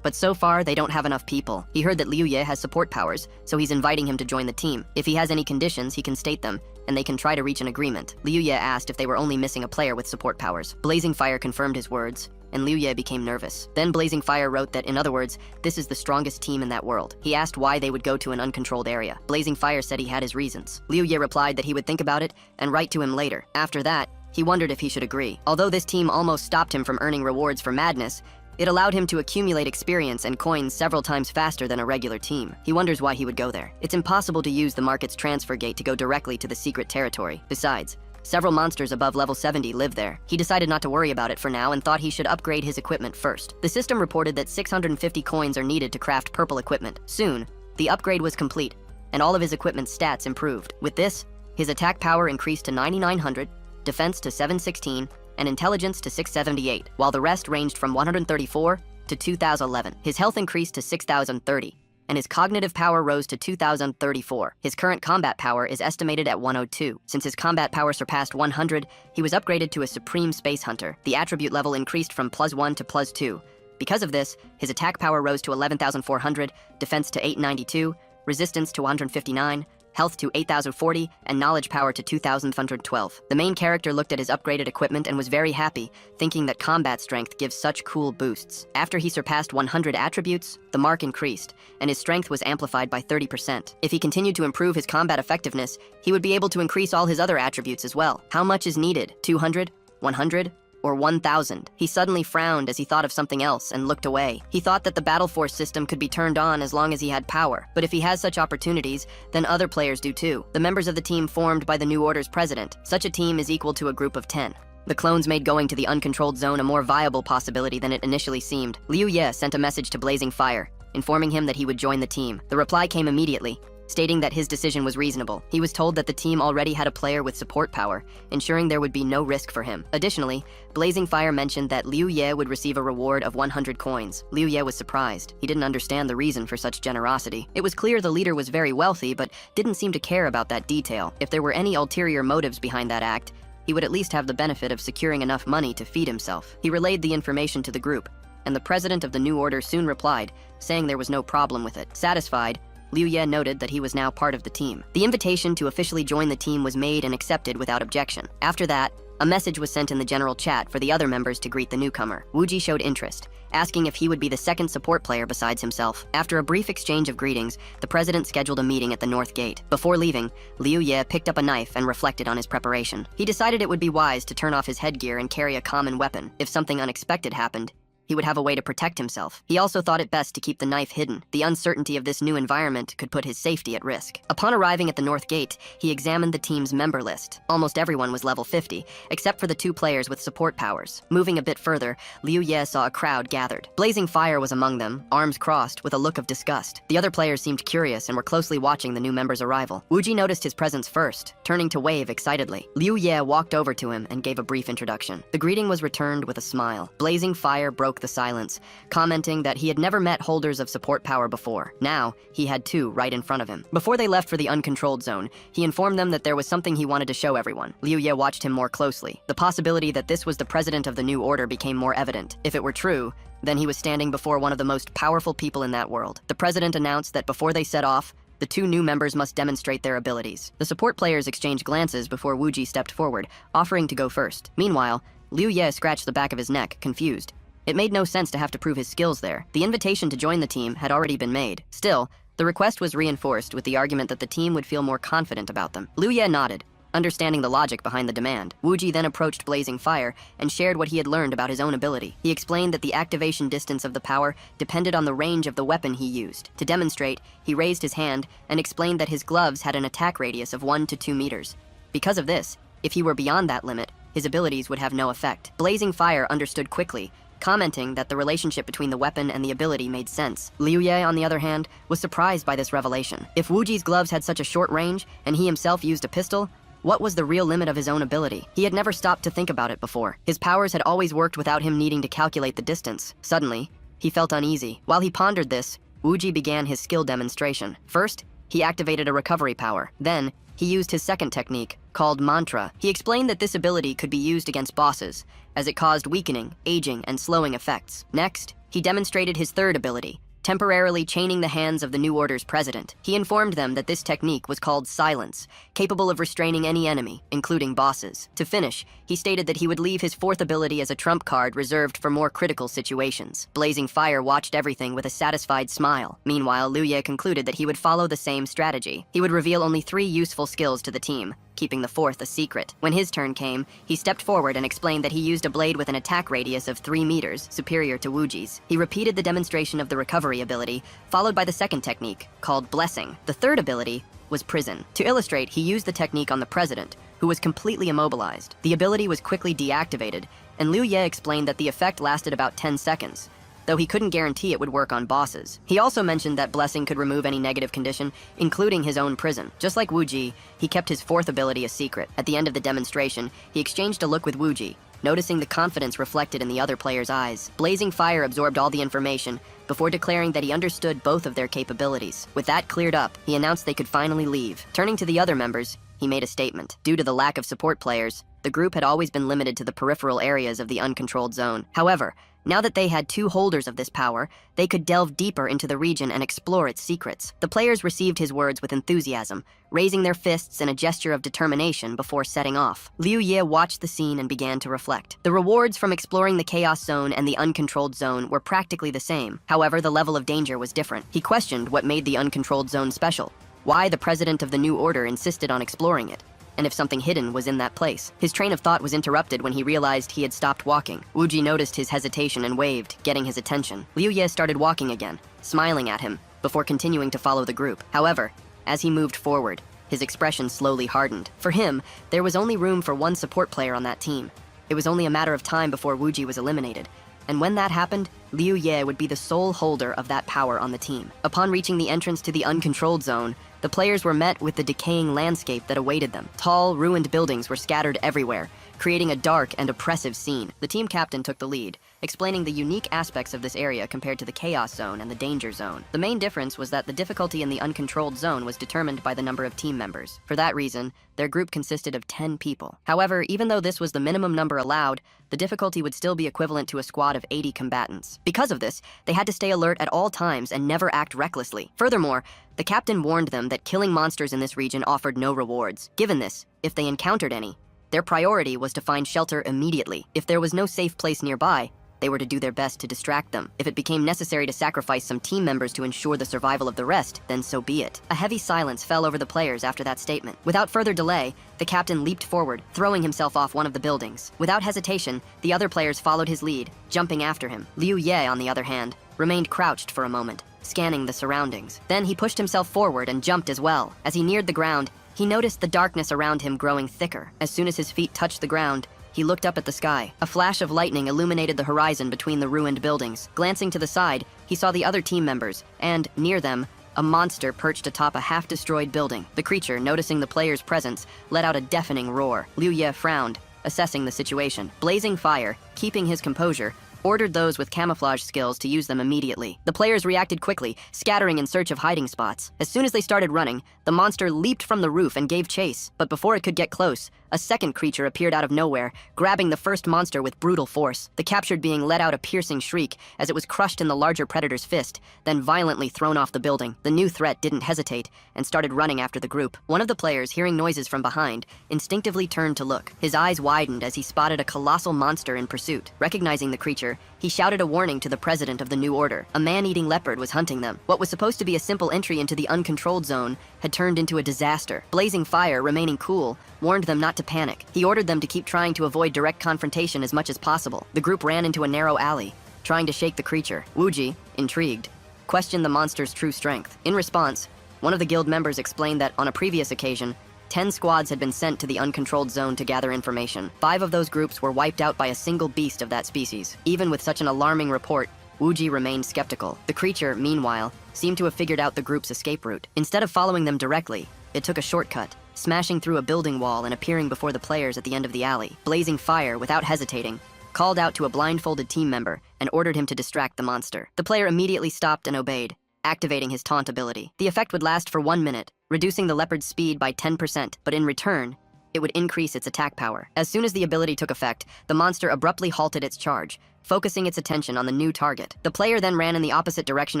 but so far they don't have enough people. He heard that Liu Ye has support powers, so he's inviting him to join the team. If he has any conditions, he can state them, and they can try to reach an agreement. Liu Ye asked if they were only missing a player with support powers. Blazing Fire confirmed his words, and Liu Ye became nervous. Then Blazing Fire wrote that, in other words, this is the strongest team in that world. He asked why they would go to an uncontrolled area. Blazing Fire said he had his reasons. Liu Ye replied that he would think about it and write to him later. After that, he wondered if he should agree. Although this team almost stopped him from earning rewards for madness, it allowed him to accumulate experience and coins several times faster than a regular team. He wonders why he would go there. It's impossible to use the market's transfer gate to go directly to the secret territory. Besides, several monsters above level 70 live there. He decided not to worry about it for now and thought he should upgrade his equipment first. The system reported that 650 coins are needed to craft purple equipment. Soon, the upgrade was complete, and all of his equipment stats improved. With this, his attack power increased to 9,900, defense to 716, and intelligence to 678, while the rest ranged from 134 to 2,011. His health increased to 6,030, and his cognitive power rose to 2,034. His current combat power is estimated at 102. Since his combat power surpassed 100, he was upgraded to a Supreme Space Hunter. The attribute level increased from +1 to +2. Because of this, his attack power rose to 11,400, defense to 892, resistance to 159, health to 8,040, and knowledge power to 2,112. The main character looked at his upgraded equipment and was very happy, thinking that combat strength gives such cool boosts. After he surpassed 100 attributes, the mark increased, and his strength was amplified by 30%. If he continued to improve his combat effectiveness, he would be able to increase all his other attributes as well. How much is needed? 200? 100? Or 1,000. He suddenly frowned as he thought of something else and looked away. He thought that the Battle Force system could be turned on as long as he had power, but if he has such opportunities, then other players do too. The members of the team formed by the New Order's president. Such a team is equal to a group of 10. The clones made going to the uncontrolled zone a more viable possibility than it initially seemed. Liu Ye sent a message to Blazing Fire, informing him that he would join the team. The reply came immediately, stating that his decision was reasonable. He was told that the team already had a player with support power, ensuring there would be no risk for him. Additionally, Blazing Fire mentioned that Liu Ye would receive a reward of 100 coins. Liu Ye was surprised. He didn't understand the reason for such generosity. It was clear the leader was very wealthy, but didn't seem to care about that detail. If there were any ulterior motives behind that act, he would at least have the benefit of securing enough money to feed himself. He relayed the information to the group, and the president of the New Order soon replied, saying there was no problem with it. Satisfied, Liu Ye noted that he was now part of the team. The invitation to officially join the team was made and accepted without objection. After that, a message was sent in the general chat for the other members to greet the newcomer. Wu Ji showed interest, asking if he would be the second support player besides himself. After a brief exchange of greetings, the president scheduled a meeting at the North Gate. Before leaving, Liu Ye picked up a knife and reflected on his preparation. He decided it would be wise to turn off his headgear and carry a common weapon. If something unexpected happened, he would have a way to protect himself. He also thought it best to keep the knife hidden. The uncertainty of this new environment could put his safety at risk. Upon arriving at the North Gate, he examined the team's member list. Almost everyone was level 50, except for the 2 players with support powers. Moving a bit further, Liu Ye saw a crowd gathered. Blazing Fire was among them, arms crossed, with a look of disgust. The other players seemed curious and were closely watching the new member's arrival. Wu Ji noticed his presence first, turning to wave excitedly. Liu Ye walked over to him and gave a brief introduction. The greeting was returned with a smile. Blazing Fire broke the silence, commenting that he had never met holders of support power before. Now, he had 2 right in front of him. Before they left for the uncontrolled zone, he informed them that there was something he wanted to show everyone. Liu Ye watched him more closely. The possibility that this was the president of the New Order became more evident. If it were true, then he was standing before one of the most powerful people in that world. The president announced that before they set off, the 2 new members must demonstrate their abilities. The support players exchanged glances before Wu Ji stepped forward, offering to go first. Meanwhile, Liu Ye scratched the back of his neck, confused. It made no sense to have to prove his skills there. The invitation to join the team had already been made. Still, the request was reinforced with the argument that the team would feel more confident about them. Liu Ye nodded, understanding the logic behind the demand. Wu Ji then approached Blazing Fire and shared what he had learned about his own ability. He explained that the activation distance of the power depended on the range of the weapon he used. To demonstrate, he raised his hand and explained that his gloves had an attack radius of 1 to 2 meters. Because of this, if he were beyond that limit, his abilities would have no effect. Blazing Fire understood quickly, commenting that the relationship between the weapon and the ability made sense. Liu Ye, on the other hand, was surprised by this revelation. If Wu Ji's gloves had such a short range, and he himself used a pistol, what was the real limit of his own ability? He had never stopped to think about it before. His powers had always worked without him needing to calculate the distance. Suddenly, he felt uneasy. While he pondered this, Wu Ji began his skill demonstration. First, he activated a recovery power. Then, he used his second technique, called Mantra. He explained that this ability could be used against bosses, as it caused weakening, aging, and slowing effects. Next, he demonstrated his third ability, temporarily chaining the hands of the New Order's president. He informed them that this technique was called Silence, capable of restraining any enemy, including bosses. To finish, he stated that he would leave his fourth ability as a trump card reserved for more critical situations. Blazing Fire watched everything with a satisfied smile. Meanwhile, Liu Ye concluded that he would follow the same strategy. He would reveal only 3 useful skills to the team, keeping the 4th a secret. When his turn came, he stepped forward and explained that he used a blade with an attack radius of 3 meters, superior to Wu Ji's. He repeated the demonstration of the recovery ability, followed by the second technique, called Blessing. The third ability was Prison. To illustrate, he used the technique on the president, who was completely immobilized. The ability was quickly deactivated, and Liu Ye explained that the effect lasted about 10 seconds, though he couldn't guarantee it would work on bosses. He also mentioned that Blessing could remove any negative condition, including his own prison. Just like Wu Ji, he kept his 4th ability a secret. At the end of the demonstration, he exchanged a look with Wu Ji, noticing the confidence reflected in the other player's eyes. Blazing Fire absorbed all the information before declaring that he understood both of their capabilities. With that cleared up, he announced they could finally leave. Turning to the other members, he made a statement. Due to the lack of support players, the group had always been limited to the peripheral areas of the uncontrolled zone. However, now that they had 2 holders of this power, they could delve deeper into the region and explore its secrets. The players received his words with enthusiasm, raising their fists in a gesture of determination before setting off. Liu Ye watched the scene and began to reflect. The rewards from exploring the Chaos Zone and the uncontrolled zone were practically the same. However, the level of danger was different. He questioned what made the uncontrolled zone special, why the president of the New Order insisted on exploring it, and if something hidden was in that place. His train of thought was interrupted when he realized he had stopped walking. Wu Ji noticed his hesitation and waved, getting his attention. Liu Ye started walking again, smiling at him, before continuing to follow the group. However, as he moved forward, his expression slowly hardened. For him, there was only room for 1 support player on that team. It was only a matter of time before Wu Ji was eliminated, and when that happened, Liu Ye would be the sole holder of that power on the team. Upon reaching the entrance to the uncontrolled zone, The players were met with the decaying landscape that awaited them. Tall, ruined buildings were scattered everywhere, creating a dark and oppressive scene. The team captain took the lead, explaining the unique aspects of this area compared to the Chaos Zone and the Danger Zone. The main difference was that the difficulty in the uncontrolled zone was determined by the number of team members. For that reason, their group consisted of 10 people. However, even though this was the minimum number allowed, the difficulty would still be equivalent to a squad of 80 combatants. Because of this, they had to stay alert at all times and never act recklessly. Furthermore, the captain warned them that killing monsters in this region offered no rewards. Given this, if they encountered any, their priority was to find shelter immediately. If there was no safe place nearby, they were to do their best to distract them. If it became necessary to sacrifice some team members to ensure the survival of the rest, then so be it. A heavy silence fell over the players after that statement. Without further delay, the captain leaped forward, throwing himself off one of the buildings. Without hesitation, the other players followed his lead, jumping after him. Liu Ye, on the other hand, remained crouched for a moment, scanning the surroundings. Then he pushed himself forward and jumped as well. As he neared the ground, he noticed the darkness around him growing thicker. As soon as his feet touched the ground, he looked up at the sky. A flash of lightning illuminated the horizon between the ruined buildings. Glancing to the side, he saw the other team members, and, near them, a monster perched atop a half-destroyed building. The creature, noticing the player's presence, let out a deafening roar. Liu Ye frowned, assessing the situation. Blazing Fire, keeping his composure, ordered those with camouflage skills to use them immediately. The players reacted quickly, scattering in search of hiding spots. As soon as they started running, the monster leaped from the roof and gave chase. But before it could get close, a second creature appeared out of nowhere, grabbing the first monster with brutal force. The captured being let out a piercing shriek as it was crushed in the larger predator's fist, then violently thrown off the building. The new threat didn't hesitate and started running after the group. One of the players, hearing noises from behind, instinctively turned to look. His eyes widened as he spotted a colossal monster in pursuit. Recognizing the creature, he shouted a warning to the president of the new order. A man-eating leopard was hunting them. What was supposed to be a simple entry into the uncontrolled zone had turned into a disaster. Blazing Fire, remaining cool, warned them not to panic. He ordered them to keep trying to avoid direct confrontation as much as possible. The group ran into a narrow alley, trying to shake the creature. Wuji, intrigued, questioned the monster's true strength. In response, one of the guild members explained that on a previous occasion, 10 squads had been sent to the uncontrolled zone to gather information. 5 of those groups were wiped out by a single beast of that species. Even with such an alarming report, Wuji remained skeptical. The creature, meanwhile, seemed to have figured out the group's escape route. Instead of following them directly, it took a shortcut, smashing through a building wall and appearing before the players at the end of the alley. Blazing Fire, without hesitating, called out to a blindfolded team member and ordered him to distract the monster. The player immediately stopped and obeyed, activating his taunt ability. The effect would last for 1 minute, reducing the leopard's speed by 10%, but in return, it would increase its attack power. As soon as the ability took effect, the monster abruptly halted its charge, focusing its attention on the new target. The player then ran in the opposite direction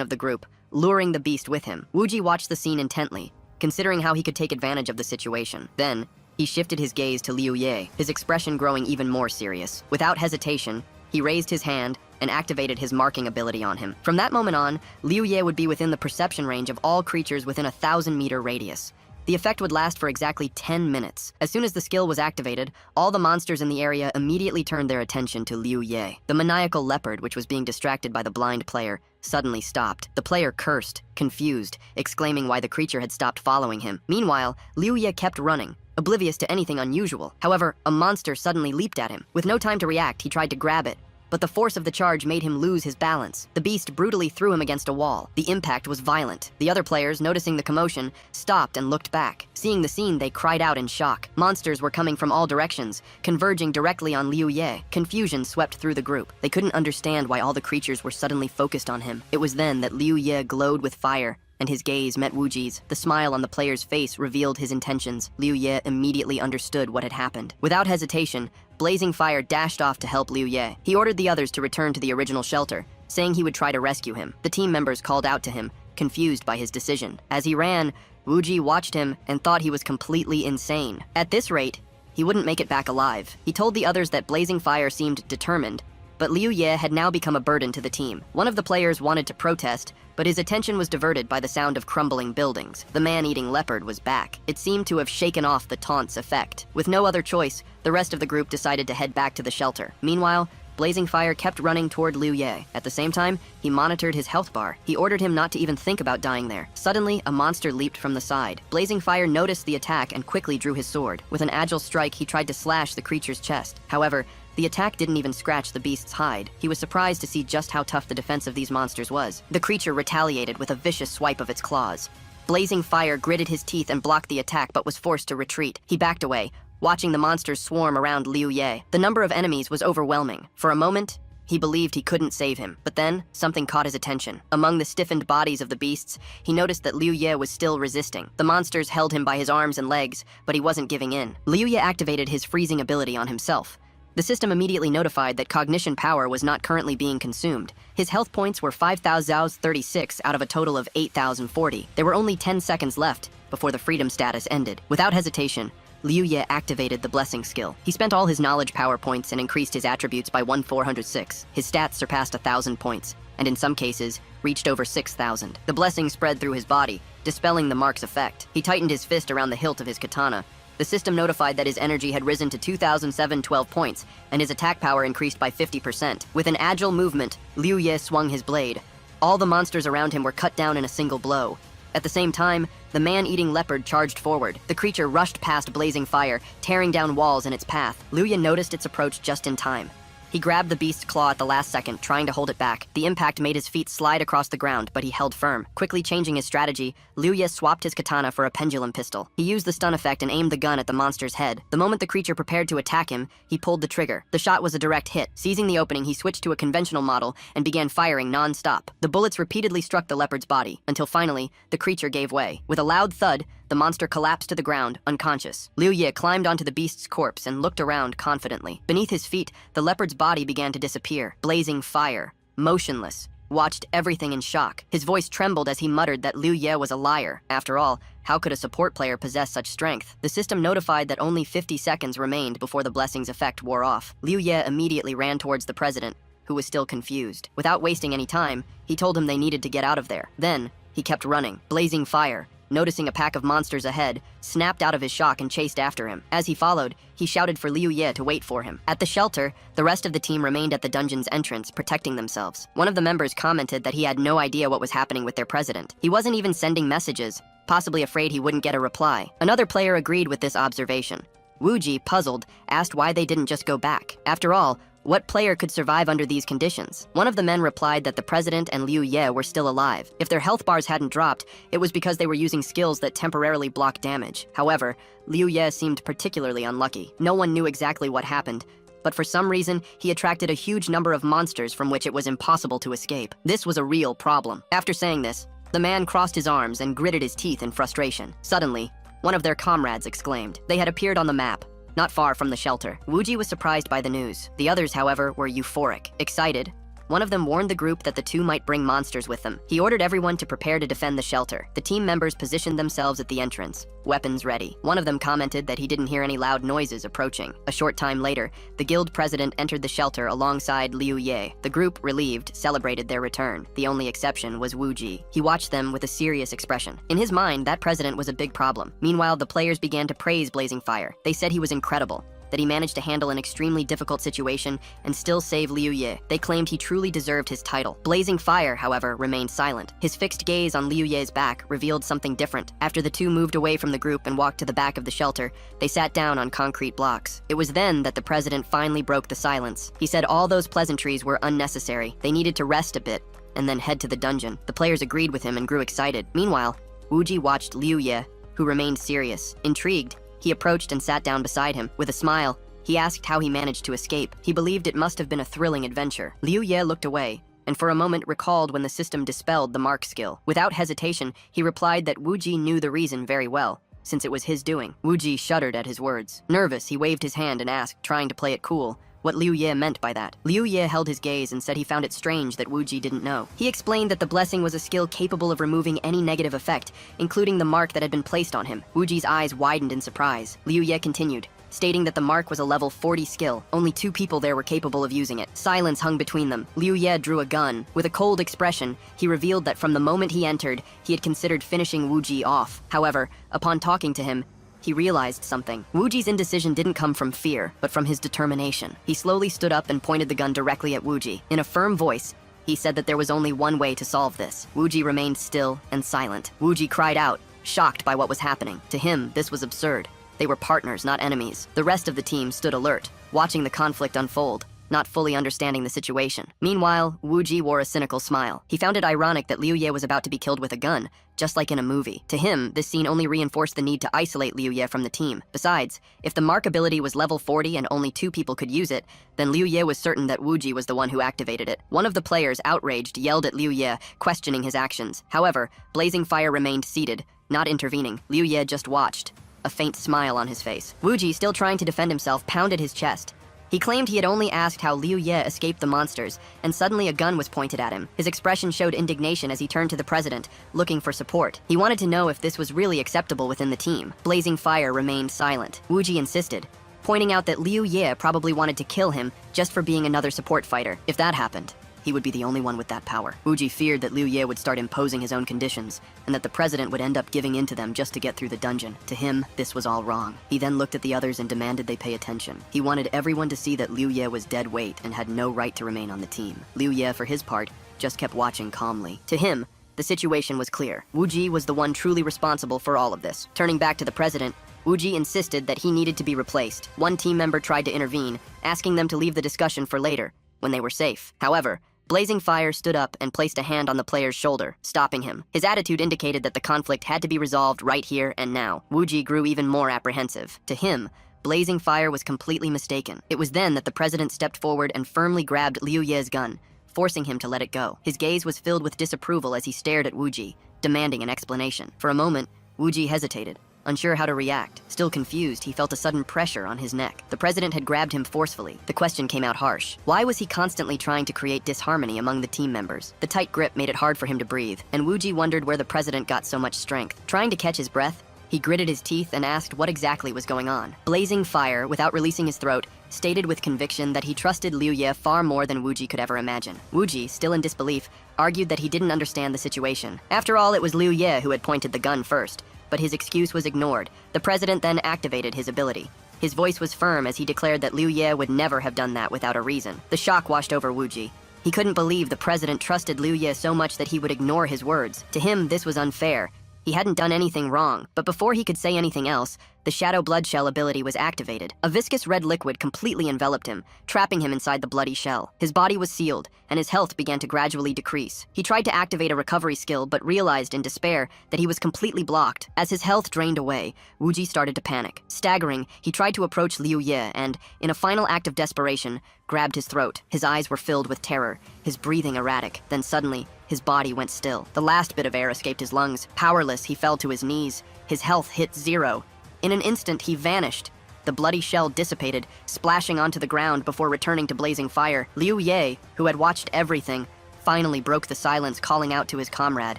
of the group, luring the beast with him. Wuji watched the scene intently, considering how he could take advantage of the situation. Then, he shifted his gaze to Liu Ye, his expression growing even more serious. Without hesitation, he raised his hand and activated his marking ability on him. From that moment on, Liu Ye would be within the perception range of all creatures within a 1,000-meter radius. The effect would last for exactly 10 minutes. As soon as the skill was activated, all the monsters in the area immediately turned their attention to Liu Ye. The maniacal leopard, which was being distracted by the blind player, suddenly stopped. The player cursed, confused, exclaiming why the creature had stopped following him. Meanwhile, Liu Ye kept running, oblivious to anything unusual. However, a monster suddenly leaped at him. With no time to react, he tried to grab it, but the force of the charge made him lose his balance. The beast brutally threw him against a wall. The impact was violent. The other players, noticing the commotion, stopped and looked back. Seeing the scene, they cried out in shock. Monsters were coming from all directions, converging directly on Liu Ye. Confusion swept through the group. They couldn't understand why all the creatures were suddenly focused on him. It was then that Liu Ye glowed with fire, and his gaze met Wuji's. The smile on the player's face revealed his intentions. Liu Ye immediately understood what had happened. Without hesitation, Blazing Fire dashed off to help Liu Ye. He ordered the others to return to the original shelter, saying he would try to rescue him. The team members called out to him, confused by his decision. As he ran, Wuji watched him and thought he was completely insane. At this rate, he wouldn't make it back alive. He told the others that Blazing Fire seemed determined, but Liu Ye had now become a burden to the team. One of the players wanted to protest, but his attention was diverted by the sound of crumbling buildings. The man-eating leopard was back. It seemed to have shaken off the taunt's effect. With no other choice, the rest of the group decided to head back to the shelter. Meanwhile, Blazing Fire kept running toward Liu Ye. At the same time, he monitored his health bar. He ordered him not to even think about dying there. Suddenly, a monster leaped from the side. Blazing Fire noticed the attack and quickly drew his sword. With an agile strike, he tried to slash the creature's chest. However, the attack didn't even scratch the beast's hide. He was surprised to see just how tough the defense of these monsters was. The creature retaliated with a vicious swipe of its claws. Blazing fire gritted his teeth and blocked the attack but was forced to retreat. He backed away, watching the monsters swarm around Liu Ye. The number of enemies was overwhelming. For a moment, he believed he couldn't save him, but then something caught his attention. Among the stiffened bodies of the beasts, he noticed that Liu Ye was still resisting. The monsters held him by his arms and legs, but he wasn't giving in. Liu Ye activated his freezing ability on himself. The system immediately notified that cognition power was not currently being consumed. His health points were 5,036 out of a total of 8,040. There were only 10 seconds left before the freedom status ended. Without hesitation, Liu Ye activated the blessing skill. He spent all his knowledge power points and increased his attributes by 1,406. His stats surpassed 1,000 points, and in some cases, reached over 6,000. The blessing spread through his body, dispelling the mark's effect. He tightened his fist around the hilt of his katana. The system notified that his energy had risen to 2,712 points, and his attack power increased by 50%. With an agile movement, Liu Ye swung his blade. All the monsters around him were cut down in a single blow. At the same time, the man-eating leopard charged forward. The creature rushed past blazing fire, tearing down walls in its path. Liu Ye noticed its approach just in time. He grabbed the beast's claw at the last second, trying to hold it back. The impact made his feet slide across the ground, but he held firm. Quickly changing his strategy, Liu Ye swapped his katana for a pendulum pistol. He used the stun effect and aimed the gun at the monster's head. The moment the creature prepared to attack him, he pulled the trigger. The shot was a direct hit. Seizing the opening, he switched to a conventional model and began firing non-stop. The bullets repeatedly struck the leopard's body, until finally, the creature gave way. With a loud thud, the monster collapsed to the ground, unconscious. Liu Ye climbed onto the beast's corpse and looked around confidently. Beneath his feet, the leopard's body began to disappear. Blazing fire, motionless, watched everything in shock. His voice trembled as he muttered that Liu Ye was a liar. After all, how could a support player possess such strength? The system notified that only 50 seconds remained before the blessing's effect wore off. Liu Ye immediately ran towards the president, who was still confused. Without wasting any time, he told him they needed to get out of there. Then, he kept running. Blazing fire, noticing a pack of monsters ahead, snapped out of his shock and chased after him. As he followed, he shouted for Liu Ye to wait for him. At the shelter, the rest of the team remained at the dungeon's entrance, protecting themselves. One of the members commented that he had no idea what was happening with their president. He wasn't even sending messages, possibly afraid he wouldn't get a reply. Another player agreed with this observation. Wuji, puzzled, asked why they didn't just go back. After all, what player could survive under these conditions? One of the men replied that the president and Liu Ye were still alive. If their health bars hadn't dropped, it was because they were using skills that temporarily blocked damage. However, Liu Ye seemed particularly unlucky. No one knew exactly what happened, but for some reason, he attracted a huge number of monsters from which it was impossible to escape. This was a real problem. After saying this, the man crossed his arms and gritted his teeth in frustration. Suddenly, one of their comrades exclaimed. They had appeared on the map, not far from the shelter. Wuji was surprised by the news. The others, however, were euphoric. Excited, one of them warned the group that the two might bring monsters with them. He ordered everyone to prepare to defend the shelter. The team members positioned themselves at the entrance, weapons ready. One of them commented that he didn't hear any loud noises approaching. A short time later, the guild president entered the shelter alongside Liu Ye. The group, relieved, celebrated their return. The only exception was Wu Ji. He watched them with a serious expression. In his mind, that president was a big problem. Meanwhile, the players began to praise Blazing Fire. They said he was incredible, that he managed to handle an extremely difficult situation and still save Liu Ye. They claimed he truly deserved his title. Blazing Fire, however, remained silent. His fixed gaze on Liu Ye's back revealed something different. After the two moved away from the group and walked to the back of the shelter, they sat down on concrete blocks. It was then that the president finally broke the silence. He said all those pleasantries were unnecessary. They needed to rest a bit and then head to the dungeon. The players agreed with him and grew excited. Meanwhile, Wuji watched Liu Ye, who remained serious. Intrigued, he approached and sat down beside him. With a smile, he asked how he managed to escape. He believed it must have been a thrilling adventure. Liu Ye looked away, and for a moment recalled when the system dispelled the mark skill. Without hesitation, he replied that Wu Ji knew the reason very well, since it was his doing. Wu Ji shuddered at his words. Nervous, he waved his hand and asked, trying to play it cool, what Liu Ye meant by that. Liu Ye held his gaze and said he found it strange that Wu Ji didn't know. He explained that the blessing was a skill capable of removing any negative effect, including the mark that had been placed on him. Wu Ji's eyes widened in surprise. Liu Ye continued, stating that the mark was a level 40 skill. Only 2 people there were capable of using it. Silence hung between them. Liu Ye drew a gun. With a cold expression, he revealed that from the moment he entered, he had considered finishing Wu Ji off. However, upon talking to him, he realized something. Wu Ji's indecision didn't come from fear, but from his determination. He slowly stood up and pointed the gun directly at Wu Ji. In a firm voice, he said that there was only one way to solve this. Wu Ji remained still and silent. Wu Ji cried out, shocked by what was happening. To him, this was absurd. They were partners, not enemies. The rest of the team stood alert, watching the conflict unfold. not fully understanding the situation. Meanwhile, Wu Ji wore a cynical smile. He found it ironic that Liu Ye was about to be killed with a gun, just like in a movie. To him, this scene only reinforced the need to isolate Liu Ye from the team. Besides, if the mark ability was level 40 and only 2 people could use it, then Liu Ye was certain that Wu Ji was the one who activated it. One of the players, outraged, yelled at Liu Ye, questioning his actions. However, Blazing Fire remained seated, not intervening. Liu Ye just watched, a faint smile on his face. Wu Ji, still trying to defend himself, pounded his chest. He claimed he had only asked how Liu Ye escaped the monsters, and suddenly a gun was pointed at him. His expression showed indignation as he turned to the president, looking for support. He wanted to know if this was really acceptable within the team. Blazing Fire remained silent. Wu Ji insisted, pointing out that Liu Ye probably wanted to kill him just for being another support fighter. If that happened, he would be the only one with that power. Wu Ji feared that Liu Ye would start imposing his own conditions, and that the president would end up giving in to them just to get through the dungeon. To him, this was all wrong. He then looked at the others and demanded they pay attention. He wanted everyone to see that Liu Ye was dead weight and had no right to remain on the team. Liu Ye, for his part, just kept watching calmly. To him, the situation was clear. Wu Ji was the one truly responsible for all of this. Turning back to the president, Wu Ji insisted that he needed to be replaced. One team member tried to intervene, asking them to leave the discussion for later, when they were safe. However, Blazing Fire stood up and placed a hand on the player's shoulder, stopping him. His attitude indicated that the conflict had to be resolved right here and now. Wu Ji grew even more apprehensive. To him, Blazing Fire was completely mistaken. It was then that the president stepped forward and firmly grabbed Liu Ye's gun, forcing him to let it go. His gaze was filled with disapproval as he stared at Wu Ji, demanding an explanation. For a moment, Wu Ji hesitated, unsure how to react. Still confused, he felt a sudden pressure on his neck. The president had grabbed him forcefully. The question came out harsh. Why was he constantly trying to create disharmony among the team members? The tight grip made it hard for him to breathe, and Wu Ji wondered where the president got so much strength. Trying to catch his breath, he gritted his teeth and asked what exactly was going on. Blazing Fire, without releasing his throat, stated with conviction that he trusted Liu Ye far more than Wu Ji could ever imagine. Wu Ji, still in disbelief, argued that he didn't understand the situation. After all, it was Liu Ye who had pointed the gun first, but his excuse was ignored. The president then activated his ability. His voice was firm as he declared that Liu Ye would never have done that without a reason. The shock washed over Wu Ji. He couldn't believe the president trusted Liu Ye so much that he would ignore his words. To him, this was unfair. He hadn't done anything wrong, but before he could say anything else, the Shadow Blood Shell ability was activated. A viscous red liquid completely enveloped him, trapping him inside the bloody shell. His body was sealed, and his health began to gradually decrease. He tried to activate a recovery skill, but realized in despair that he was completely blocked. As his health drained away, Wu Ji started to panic. Staggering, he tried to approach Liu Ye and, in a final act of desperation, grabbed his throat. His eyes were filled with terror, his breathing erratic. Then suddenly, his body went still. The last bit of air escaped his lungs. Powerless, he fell to his knees. His health hit 0. In an instant, he vanished. The bloody shell dissipated, splashing onto the ground before returning to Blazing Fire. Liu Ye, who had watched everything, finally broke the silence, calling out to his comrade.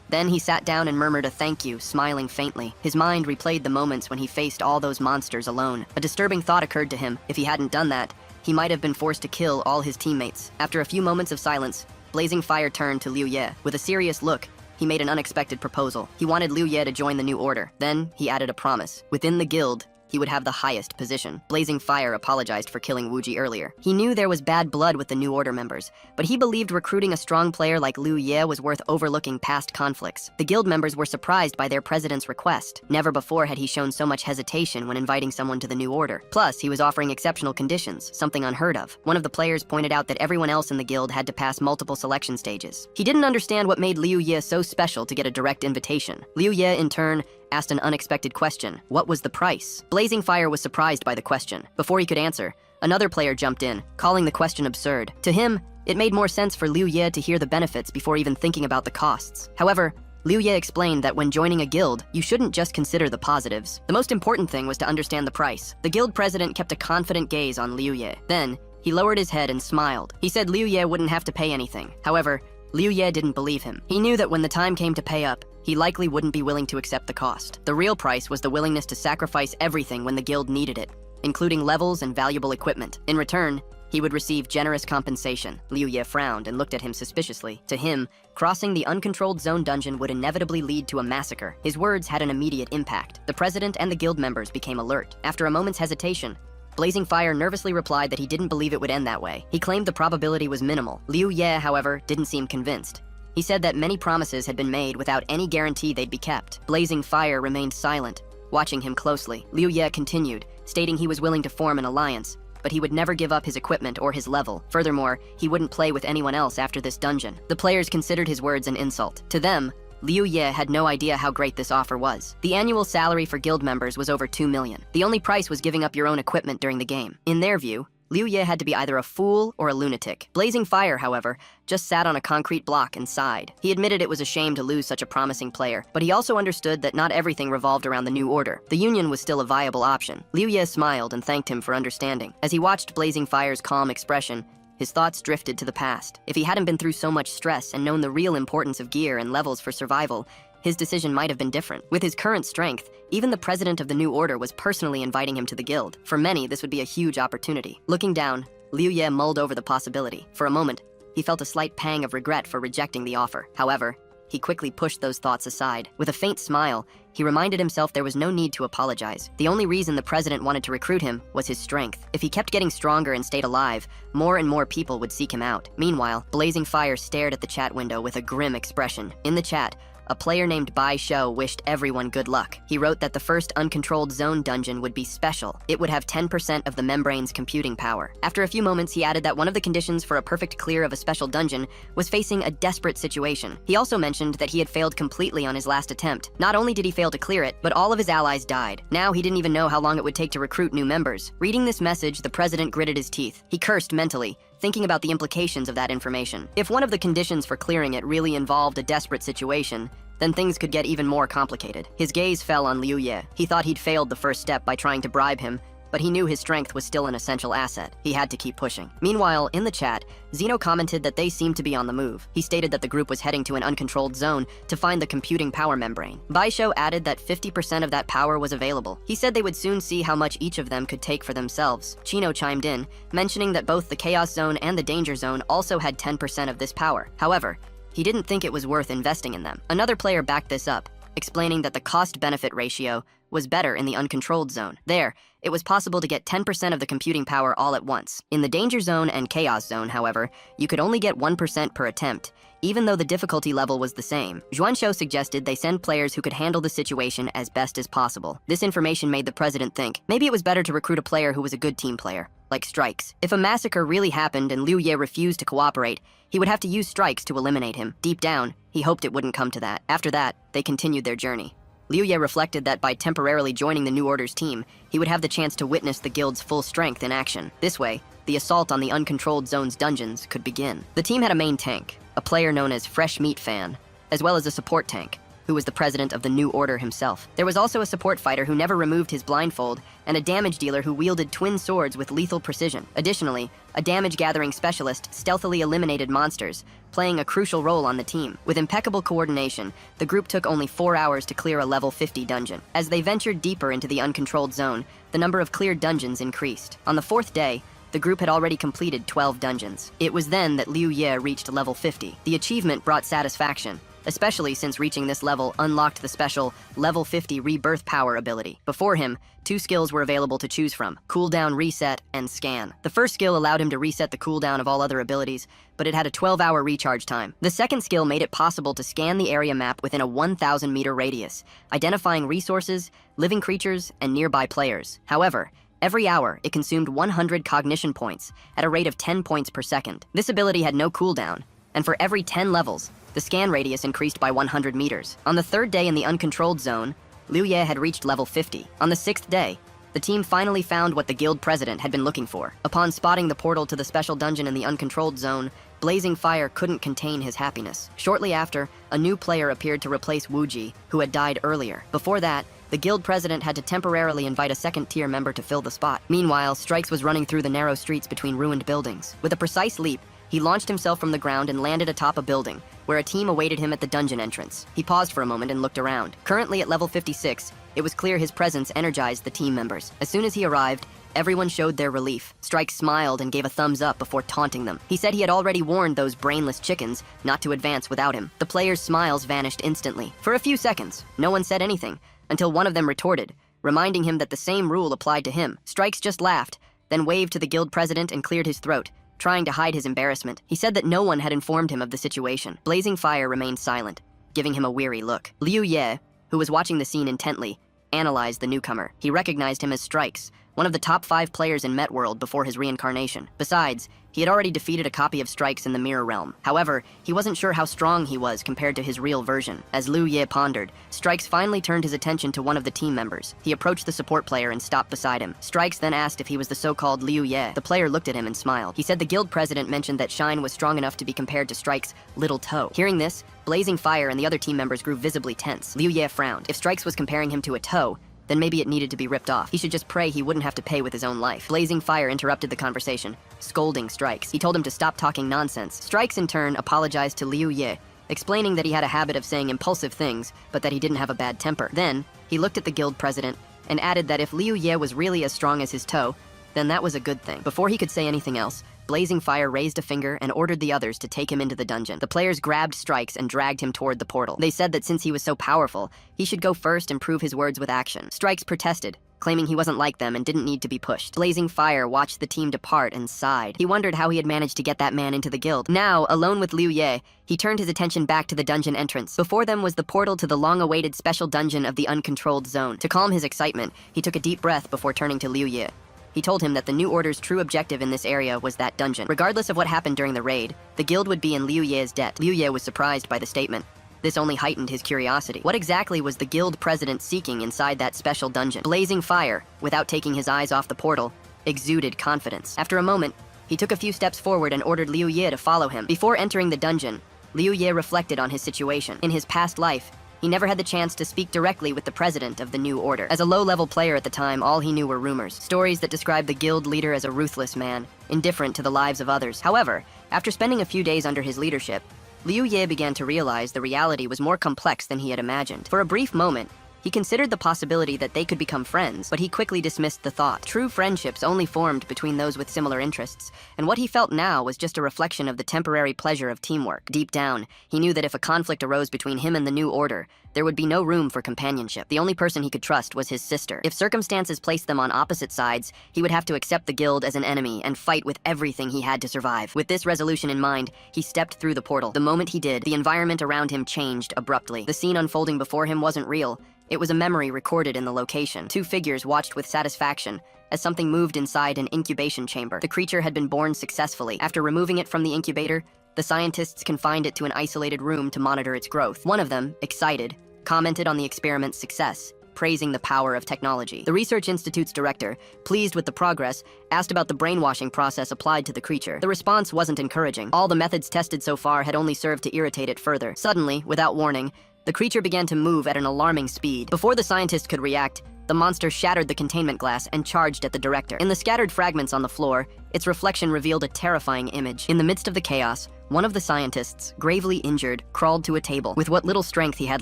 Then he sat down and murmured a thank you, smiling faintly. His mind replayed the moments when he faced all those monsters alone. A disturbing thought occurred to him. If he hadn't done that, he might have been forced to kill all his teammates. After a few moments of silence, Blazing Fire turned to Liu Ye. With a serious look, he made an unexpected proposal. He wanted Liu Ye to join the new order. Then, he added a promise. Within the guild, he would have the highest position. Blazing Fire apologized for killing Wu Ji earlier. He knew there was bad blood with the New Order members, but he believed recruiting a strong player like Liu Ye was worth overlooking past conflicts. The guild members were surprised by their president's request. Never before had he shown so much hesitation when inviting someone to the New Order. Plus, he was offering exceptional conditions, something unheard of. One of the players pointed out that everyone else in the guild had to pass multiple selection stages. He didn't understand what made Liu Ye so special to get a direct invitation. Liu Ye, in turn, asked an unexpected question. What was the price? Blazing Fire was surprised by the question. Before he could answer, another player jumped in, calling the question absurd. To him, it made more sense for Liu Ye to hear the benefits before even thinking about the costs. However, Liu Ye explained that when joining a guild, you shouldn't just consider the positives. The most important thing was to understand the price. The guild president kept a confident gaze on Liu Ye. Then, he lowered his head and smiled. He said Liu Ye wouldn't have to pay anything. However, Liu Ye didn't believe him. He knew that when the time came to pay up, he likely wouldn't be willing to accept the cost. The real price was the willingness to sacrifice everything when the guild needed it, including levels and valuable equipment. In return, he would receive generous compensation. Liu Ye frowned and looked at him suspiciously. To him, crossing the uncontrolled zone dungeon would inevitably lead to a massacre. His words had an immediate impact. The president and the guild members became alert. After a moment's hesitation, Blazing Fire nervously replied that he didn't believe it would end that way. He claimed the probability was minimal. Liu Ye, however, didn't seem convinced. He said that many promises had been made without any guarantee they'd be kept. Blazing Fire remained silent, watching him closely. Liu Ye continued, stating he was willing to form an alliance, but he would never give up his equipment or his level. Furthermore, he wouldn't play with anyone else after this dungeon. The players considered his words an insult. To them, Liu Ye had no idea how great this offer was. The annual salary for guild members was over 2 million. The only price was giving up your own equipment during the game. In their view, Liu Ye had to be either a fool or a lunatic. Blazing Fire, however, just sat on a concrete block and sighed. He admitted it was a shame to lose such a promising player, but he also understood that not everything revolved around the new order. The Union was still a viable option. Liu Ye smiled and thanked him for understanding. As he watched Blazing Fire's calm expression, his thoughts drifted to the past. If he hadn't been through so much stress and known the real importance of gear and levels for survival, his decision might have been different. With his current strength, even the president of the new order was personally inviting him to the guild. For many, this would be a huge opportunity. Looking down, Liu Ye mulled over the possibility. For a moment, he felt a slight pang of regret for rejecting the offer. However, he quickly pushed those thoughts aside. With a faint smile, he reminded himself there was no need to apologize. The only reason the president wanted to recruit him was his strength. If he kept getting stronger and stayed alive, more and more people would seek him out. Meanwhile, Blazing Fire stared at the chat window with a grim expression. In the chat, a player named Bai Shou wished everyone good luck. He wrote that the first uncontrolled zone dungeon would be special. It would have 10% of the membrane's computing power. After a few moments, he added that one of the conditions for a perfect clear of a special dungeon was facing a desperate situation. He also mentioned that he had failed completely on his last attempt. Not only did he fail to clear it, but all of his allies died. Now he didn't even know how long it would take to recruit new members. Reading this message, the president gritted his teeth. He cursed mentally, thinking about the implications of that information. If one of the conditions for clearing it really involved a desperate situation, then things could get even more complicated. His gaze fell on Liu Ye. He thought he'd failed the first step by trying to bribe him, but he knew his strength was still an essential asset. He had to keep pushing. Meanwhile, in the chat, Zeno commented that they seemed to be on the move. He stated that the group was heading to an uncontrolled zone to find the computing power membrane. Baisho added that 50% of that power was available. He said they would soon see how much each of them could take for themselves. Chino chimed in, mentioning that both the Chaos Zone and the Danger Zone also had 10% of this power. However, he didn't think it was worth investing in them. Another player backed this up, explaining that the cost-benefit ratio was better in the uncontrolled zone. There, it was possible to get 10% of the computing power all at once. In the Danger Zone and Chaos Zone, however, you could only get 1% per attempt, even though the difficulty level was the same. Xuanshou suggested they send players who could handle the situation as best as possible. This information made the president think, maybe it was better to recruit a player who was a good team player, like Strikes. If a massacre really happened and Liu Ye refused to cooperate, he would have to use Strikes to eliminate him. Deep down, he hoped it wouldn't come to that. After that, they continued their journey. Liu Ye reflected that by temporarily joining the New Order's team, he would have the chance to witness the guild's full strength in action. This way, the assault on the uncontrolled zone's dungeons could begin. The team had a main tank, a player known as Fresh Meat Fan, as well as a support tank, who was the president of the New Order himself. There was also a support fighter who never removed his blindfold, and a damage dealer who wielded twin swords with lethal precision. Additionally, a damage-gathering specialist stealthily eliminated monsters, playing a crucial role on the team. With impeccable coordination, the group took only 4 hours to clear a level 50 dungeon. As they ventured deeper into the uncontrolled zone, the number of cleared dungeons increased. On the 4th day, the group had already completed 12 dungeons. It was then that Liu Ye reached level 50. The achievement brought satisfaction, especially since reaching this level unlocked the special level 50 rebirth power ability. Before him, 2 skills were available to choose from: cooldown reset and scan. The first skill allowed him to reset the cooldown of all other abilities, but it had a 12-hour recharge time. The second skill made it possible to scan the area map within a 1,000-meter radius, identifying resources, living creatures, and nearby players. However, every hour, it consumed 100 cognition points at a rate of 10 points per second. This ability had no cooldown, and for every 10 levels, the scan radius increased by 100 meters. On the 3rd day in the uncontrolled zone, Liu Ye had reached level 50. On the 6th day, the team finally found what the guild president had been looking for. Upon spotting the portal to the special dungeon in the uncontrolled zone, Blazing Fire couldn't contain his happiness. Shortly after, a new player appeared to replace Wu Ji, who had died earlier. Before that, the guild president had to temporarily invite a second-tier member to fill the spot. Meanwhile, Strikes was running through the narrow streets between ruined buildings. With a precise leap, he launched himself from the ground and landed atop a building, where a team awaited him at the dungeon entrance. He paused for a moment and looked around. Currently at level 56, it was clear his presence energized the team members. As soon as he arrived, everyone showed their relief. Strikes smiled and gave a thumbs up before taunting them. He said he had already warned those brainless chickens not to advance without him. The players' smiles vanished instantly. For a few seconds, no one said anything, until one of them retorted, reminding him that the same rule applied to him. Strikes just laughed, then waved to the guild president and cleared his throat, trying to hide his embarrassment. He said that no one had informed him of the situation. Blazing Fire remained silent, giving him a weary look. Liu Ye, who was watching the scene intently, analyzed the newcomer. He recognized him as Strikes, one of the top 5 players in Met World before his reincarnation. Besides, he had already defeated a copy of Strikes in the Mirror Realm. However, he wasn't sure how strong he was compared to his real version. As Liu Ye pondered, Strikes finally turned his attention to one of the team members. He approached the support player and stopped beside him. Strikes then asked if he was the so-called Liu Ye. The player looked at him and smiled. He said the guild president mentioned that Shine was strong enough to be compared to Strikes' little toe. Hearing this, Blazing Fire and the other team members grew visibly tense. Liu Ye frowned. If Strikes was comparing him to a toe, then maybe it needed to be ripped off. He should just pray he wouldn't have to pay with his own life. Blazing Fire interrupted the conversation, scolding Strikes. He told him to stop talking nonsense. Strikes, in turn, apologized to Liu Ye, explaining that he had a habit of saying impulsive things, but that he didn't have a bad temper. Then, he looked at the guild president and added that if Liu Ye was really as strong as his toe, then that was a good thing. Before he could say anything else, Blazing Fire raised a finger and ordered the others to take him into the dungeon. The players grabbed Strikes and dragged him toward the portal. They said that since he was so powerful, he should go first and prove his words with action. Strikes protested, claiming he wasn't like them and didn't need to be pushed. Blazing Fire watched the team depart and sighed. He wondered how he had managed to get that man into the guild. Now, alone with Liu Ye, he turned his attention back to the dungeon entrance. Before them was the portal to the long-awaited special dungeon of the Uncontrolled Zone. To calm his excitement, he took a deep breath before turning to Liu Ye. He told him that the New Order's true objective in this area was that dungeon. Regardless of what happened during the raid, the guild would be in Liu Ye's debt. Liu Ye was surprised by the statement. This only heightened his curiosity. What exactly was the guild president seeking inside that special dungeon? Blazing Fire, without taking his eyes off the portal, exuded confidence. After a moment, he took a few steps forward and ordered Liu Ye to follow him. Before entering the dungeon, Liu Ye reflected on his situation. In his past life, he never had the chance to speak directly with the president of the New Order. As a low-level player at the time, all he knew were rumors, stories that described the guild leader as a ruthless man, indifferent to the lives of others. However, after spending a few days under his leadership, Liu Ye began to realize the reality was more complex than he had imagined. For a brief moment, he considered the possibility that they could become friends, but he quickly dismissed the thought. True friendships only formed between those with similar interests, and what he felt now was just a reflection of the temporary pleasure of teamwork. Deep down, he knew that if a conflict arose between him and the New Order, there would be no room for companionship. The only person he could trust was his sister. If circumstances placed them on opposite sides, he would have to accept the guild as an enemy and fight with everything he had to survive. With this resolution in mind, he stepped through the portal. The moment he did, the environment around him changed abruptly. The scene unfolding before him wasn't real. It was a memory recorded in the location. Two figures watched with satisfaction as something moved inside an incubation chamber. The creature had been born successfully. After removing it from the incubator, the scientists confined it to an isolated room to monitor its growth. One of them, excited, commented on the experiment's success, praising the power of technology. The Research Institute's director, pleased with the progress, asked about the brainwashing process applied to the creature. The response wasn't encouraging. All the methods tested so far had only served to irritate it further. Suddenly, without warning, the creature began to move at an alarming speed. Before the scientist could react, the monster shattered the containment glass and charged at the director. In the scattered fragments on the floor, its reflection revealed a terrifying image. In the midst of the chaos, one of the scientists, gravely injured, crawled to a table. With what little strength he had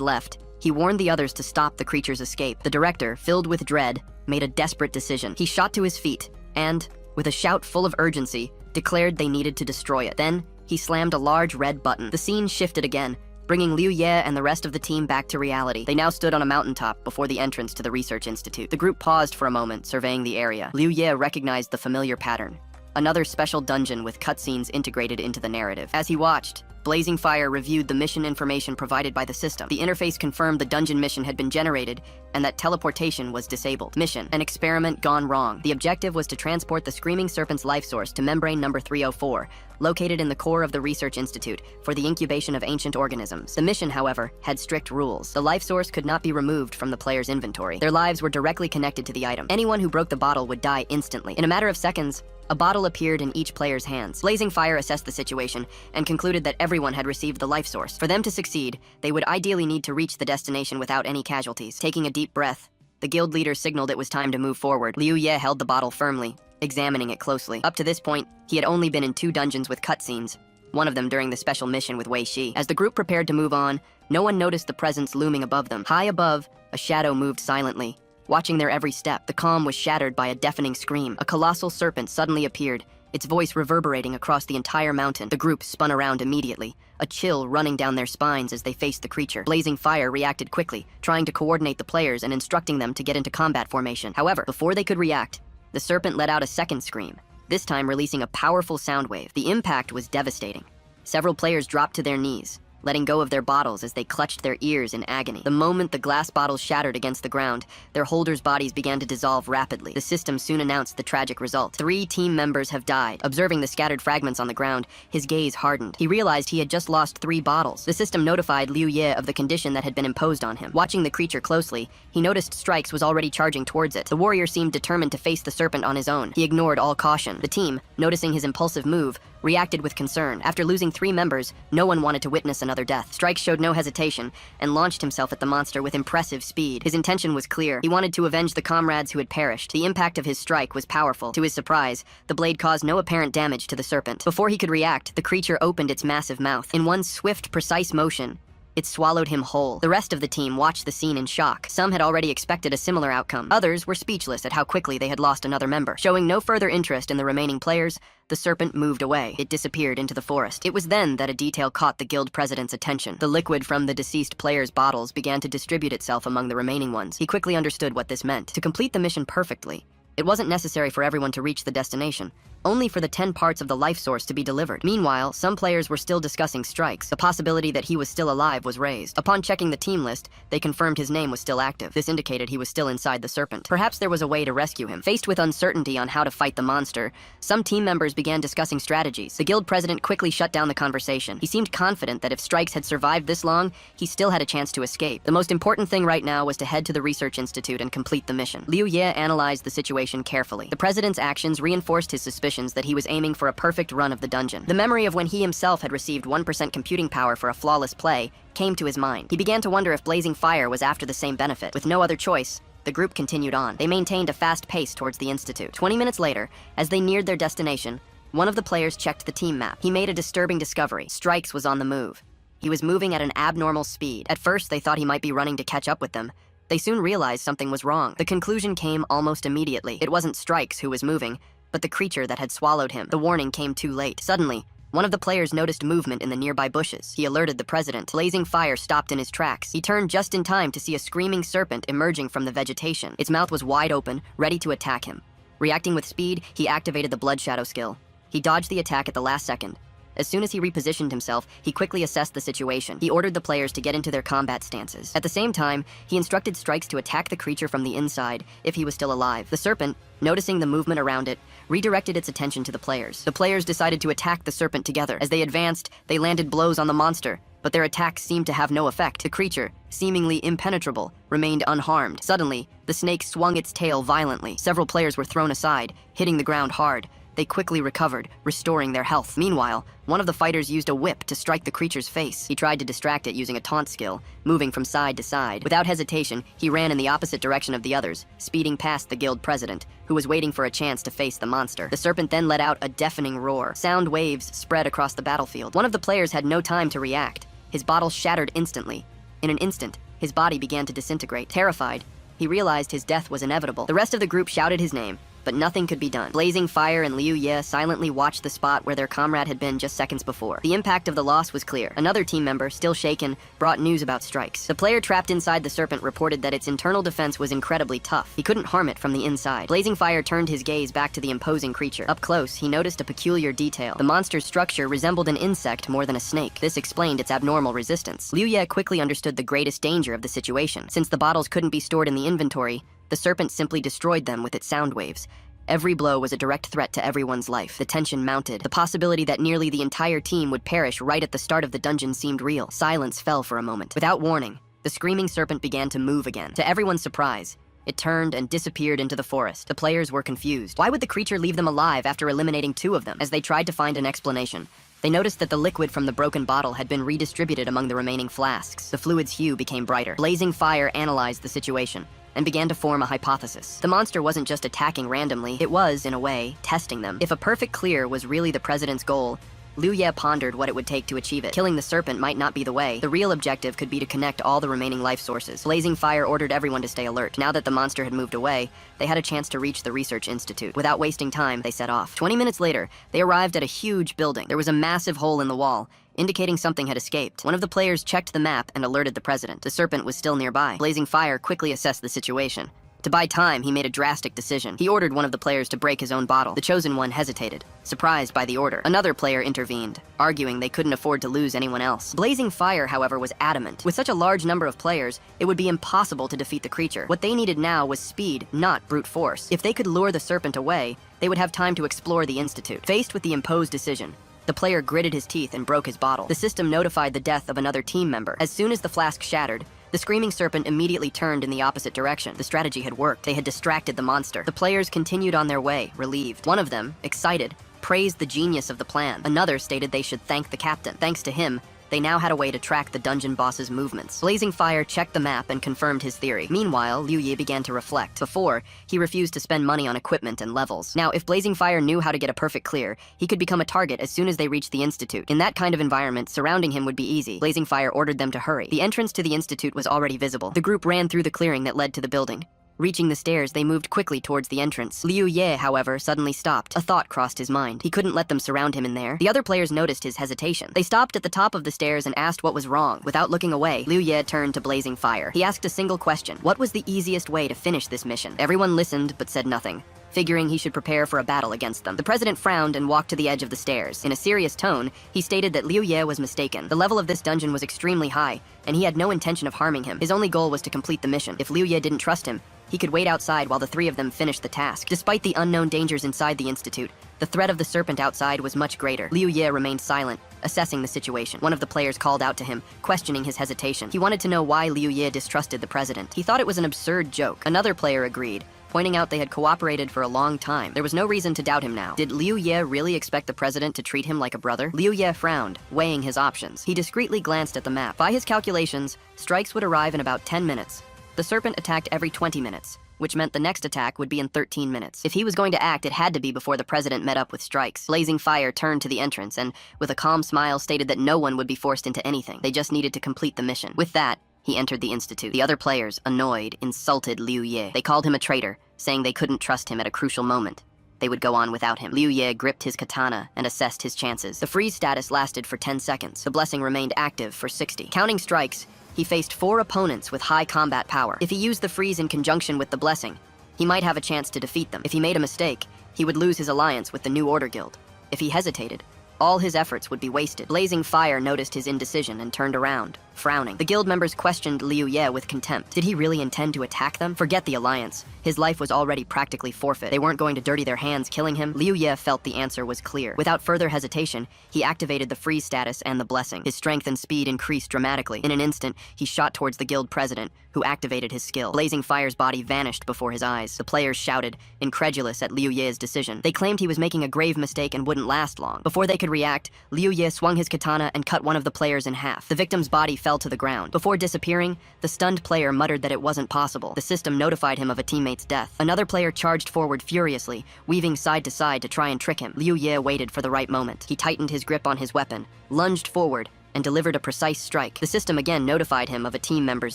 left, he warned the others to stop the creature's escape. The director, filled with dread, made a desperate decision. He shot to his feet and, with a shout full of urgency, declared they needed to destroy it. Then, he slammed a large red button. The scene shifted again, bringing Liu Ye and the rest of the team back to reality. They now stood on a mountaintop before the entrance to the Research Institute. The group paused for a moment, surveying the area. Liu Ye recognized the familiar pattern. Another special dungeon with cutscenes integrated into the narrative. As he watched, Blazing Fire reviewed the mission information provided by the system. The interface confirmed the dungeon mission had been generated and that teleportation was disabled. Mission: an experiment gone wrong. The objective was to transport the Screaming Serpent's life source to membrane number 304, located in the core of the Research Institute, for the incubation of ancient organisms. The mission, however, had strict rules. The life source could not be removed from the player's inventory. Their lives were directly connected to the item. Anyone who broke the bottle would die instantly. In a matter of seconds, a bottle appeared in each player's hands. Blazing Fire assessed the situation and concluded that everyone had received the life source. For them to succeed, they would ideally need to reach the destination without any casualties. Taking a deep breath, the guild leader signaled it was time to move forward. Liu Ye held the bottle firmly, examining it closely. Up to this point, he had only been in 2 dungeons with cutscenes, one of them during the special mission with Wei Shi. As the group prepared to move on, no one noticed the presence looming above them. High above, a shadow moved silently, watching their every step. The calm was shattered by a deafening scream. A colossal serpent suddenly appeared, its voice reverberating across the entire mountain. The group spun around immediately, a chill running down their spines as they faced the creature. Blazing Fire reacted quickly, trying to coordinate the players and instructing them to get into combat formation. However, before they could react, the serpent let out a second scream, this time releasing a powerful sound wave. The impact was devastating. Several players dropped to their knees, letting go of their bottles as they clutched their ears in agony. The moment the glass bottles shattered against the ground, their holders' bodies began to dissolve rapidly. The system soon announced the tragic result. 3 team members have died. Observing the scattered fragments on the ground, his gaze hardened. He realized he had just lost 3 bottles. The system notified Liu Ye of the condition that had been imposed on him. Watching the creature closely, he noticed Strikes was already charging towards it. The warrior seemed determined to face the serpent on his own. He ignored all caution. The team, noticing his impulsive move, reacted with concern. After losing 3 members, no one wanted to witness another death. Strikes showed no hesitation and launched himself at the monster with impressive speed. His intention was clear. He wanted to avenge the comrades who had perished. The impact of his strike was powerful. To his surprise, the blade caused no apparent damage to the serpent. Before he could react, the creature opened its massive mouth. In one swift, precise motion, it swallowed him whole. The rest of the team watched the scene in shock. Some had already expected a similar outcome. Others were speechless at how quickly they had lost another member. Showing no further interest in the remaining players, the serpent moved away. It disappeared into the forest. It was then that a detail caught the guild president's attention. The liquid from the deceased player's bottles began to distribute itself among the remaining ones. He quickly understood what this meant. To complete the mission perfectly, it wasn't necessary for everyone to reach the destination, only for the 10 parts of the life source to be delivered. Meanwhile, some players were still discussing Strikes. The possibility that he was still alive was raised. Upon checking the team list, they confirmed his name was still active. This indicated he was still inside the serpent. Perhaps there was a way to rescue him. Faced with uncertainty on how to fight the monster, some team members began discussing strategies. The guild president quickly shut down the conversation. He seemed confident that if Strikes had survived this long, he still had a chance to escape. The most important thing right now was to head to the research institute and complete the mission. Liu Ye analyzed the situation carefully. The president's actions reinforced his suspicions that he was aiming for a perfect run of the dungeon. The memory of when he himself had received 1% computing power for a flawless play came to his mind. He began to wonder if blazing fire was after the same benefit. With no other choice, the group continued on. They maintained a fast pace towards the institute. 20 minutes later, as they neared their destination, one of the players checked the team map. He made a disturbing discovery. Strikes was on the move. He was moving at an abnormal speed. At first, they thought he might be running to catch up with them. They soon realized something was wrong. The conclusion came almost immediately. It wasn't Strikes who was moving, but the creature that had swallowed him. The warning came too late. Suddenly, one of the players noticed movement in the nearby bushes. He alerted the president. Blazing fire stopped in his tracks. He turned just in time to see a screaming serpent emerging from the vegetation. Its mouth was wide open, ready to attack him. Reacting with speed, he activated the Blood Shadow skill. He dodged the attack at the last second. As soon as he repositioned himself, he quickly assessed the situation. He ordered the players to get into their combat stances. At the same time, he instructed Strikes to attack the creature from the inside, if he was still alive. The serpent, noticing the movement around it, redirected its attention to the players. The players decided to attack the serpent together. As they advanced, they landed blows on the monster, but their attacks seemed to have no effect. The creature, seemingly impenetrable, remained unharmed. Suddenly, the snake swung its tail violently. Several players were thrown aside, hitting the ground hard. They quickly recovered, restoring their health. Meanwhile, one of the fighters used a whip to strike the creature's face. He tried to distract it using a taunt skill, moving from side to side. Without hesitation, he ran in the opposite direction of the others, speeding past the guild president, who was waiting for a chance to face the monster. The serpent then let out a deafening roar. Sound waves spread across the battlefield. One of the players had no time to react. His bottle shattered instantly. In an instant, his body began to disintegrate. Terrified, he realized his death was inevitable. The rest of the group shouted his name, but nothing could be done. Blazing Fire and Liu Ye silently watched the spot where their comrade had been just seconds before. The impact of the loss was clear. Another team member, still shaken, brought news about Strikes. The player trapped inside the serpent reported that its internal defense was incredibly tough. He couldn't harm it from the inside. Blazing Fire turned his gaze back to the imposing creature. Up close, he noticed a peculiar detail. The monster's structure resembled an insect more than a snake. This explained its abnormal resistance. Liu Ye quickly understood the greatest danger of the situation. Since the bottles couldn't be stored in the inventory, the serpent simply destroyed them with its sound waves. Every blow was a direct threat to everyone's life. The tension mounted. The possibility that nearly the entire team would perish right at the start of the dungeon seemed real. Silence fell for a moment. Without warning, the screaming serpent began to move again. To everyone's surprise, it turned and disappeared into the forest. The players were confused. Why would the creature leave them alive after eliminating 2 of them? As they tried to find an explanation, they noticed that the liquid from the broken bottle had been redistributed among the remaining flasks. The fluid's hue became brighter. Blazing Fire analyzed the situation and began to form a hypothesis. The monster wasn't just attacking randomly, it was, in a way, testing them. If a perfect clear was really the president's goal, Liu Ye pondered what it would take to achieve it. Killing the serpent might not be the way. The real objective could be to connect all the remaining life sources. Blazing Fire ordered everyone to stay alert. Now that the monster had moved away, they had a chance to reach the research institute. Without wasting time, they set off. 20 minutes later, they arrived at a huge building. There was a massive hole in the wall, indicating something had escaped. One of the players checked the map and alerted the president. The serpent was still nearby. Blazing Fire quickly assessed the situation. To buy time, he made a drastic decision. He ordered one of the players to break his own bottle. The chosen one hesitated, surprised by the order. Another player intervened, arguing they couldn't afford to lose anyone else. Blazing Fire, however, was adamant. With such a large number of players, it would be impossible to defeat the creature. What they needed now was speed, not brute force. If they could lure the serpent away, they would have time to explore the Institute. Faced with the imposed decision, the player gritted his teeth and broke his bottle. The system notified the death of another team member. As soon as the flask shattered, the screaming serpent immediately turned in the opposite direction. The strategy had worked. They had distracted the monster. The players continued on their way, relieved. One of them, excited, praised the genius of the plan. Another stated they should thank the captain. Thanks to him, they now had a way to track the dungeon boss's movements. Blazing Fire checked the map and confirmed his theory. Meanwhile, Liu Ye began to reflect. Before, he refused to spend money on equipment and levels. Now, if Blazing Fire knew how to get a perfect clear, he could become a target as soon as they reached the Institute. In that kind of environment, surrounding him would be easy. Blazing Fire ordered them to hurry. The entrance to the Institute was already visible. The group ran through the clearing that led to the building. Reaching the stairs, they moved quickly towards the entrance. Liu Ye, however, suddenly stopped. A thought crossed his mind. He couldn't let them surround him in there. The other players noticed his hesitation. They stopped at the top of the stairs and asked what was wrong. Without looking away, Liu Ye turned to Blazing Fire. He asked a single question. What was the easiest way to finish this mission? Everyone listened, but said nothing, figuring he should prepare for a battle against them. The president frowned and walked to the edge of the stairs. In a serious tone, he stated that Liu Ye was mistaken. The level of this dungeon was extremely high, and he had no intention of harming him. His only goal was to complete the mission. If Liu Ye didn't trust him, he could wait outside while the three of them finished the task. Despite the unknown dangers inside the Institute, the threat of the serpent outside was much greater. Liu Ye remained silent, assessing the situation. One of the players called out to him, questioning his hesitation. He wanted to know why Liu Ye distrusted the president. He thought it was an absurd joke. Another player agreed, pointing out they had cooperated for a long time. There was no reason to doubt him now. Did Liu Ye really expect the president to treat him like a brother? Liu Ye frowned, weighing his options. He discreetly glanced at the map. By his calculations, strikes would arrive in about 10 minutes. The serpent attacked every 20 minutes, which meant the next attack would be in 13 minutes. If he was going to act, it had to be before the president met up with strikes. Blazing Fire turned to the entrance and, with a calm smile, stated that no one would be forced into anything. They just needed to complete the mission. With that, he entered the Institute. The other players, annoyed, insulted Liu Ye. They called him a traitor, saying they couldn't trust him at a crucial moment. They would go on without him. Liu Ye gripped his katana and assessed his chances. The freeze status lasted for 10 seconds. The blessing remained active for 60. Counting strikes, he faced 4 opponents with high combat power. If he used the freeze in conjunction with the blessing, he might have a chance to defeat them. If he made a mistake, he would lose his alliance with the New Order Guild. If he hesitated, all his efforts would be wasted. Blazing Fire noticed his indecision and turned around, frowning. The guild members questioned Liu Ye with contempt. Did he really intend to attack them? Forget the alliance. His life was already practically forfeit. They weren't going to dirty their hands killing him. Liu Ye felt the answer was clear. Without further hesitation, he activated the freeze status and the blessing. His strength and speed increased dramatically. In an instant, he shot towards the guild president, who activated his skill. Blazing Fire's body vanished before his eyes. The players shouted, incredulous at Liu Ye's decision. They claimed he was making a grave mistake and wouldn't last long. Before they could react, Liu Ye swung his katana and cut one of the players in half. The victim's body fell to the ground. Before disappearing, the stunned player muttered that it wasn't possible. The system notified him of a teammate's death. Another player charged forward furiously, weaving side to side to try and trick him. Liu Ye waited for the right moment. He tightened his grip on his weapon, lunged forward, and delivered a precise strike. The system again notified him of a team member's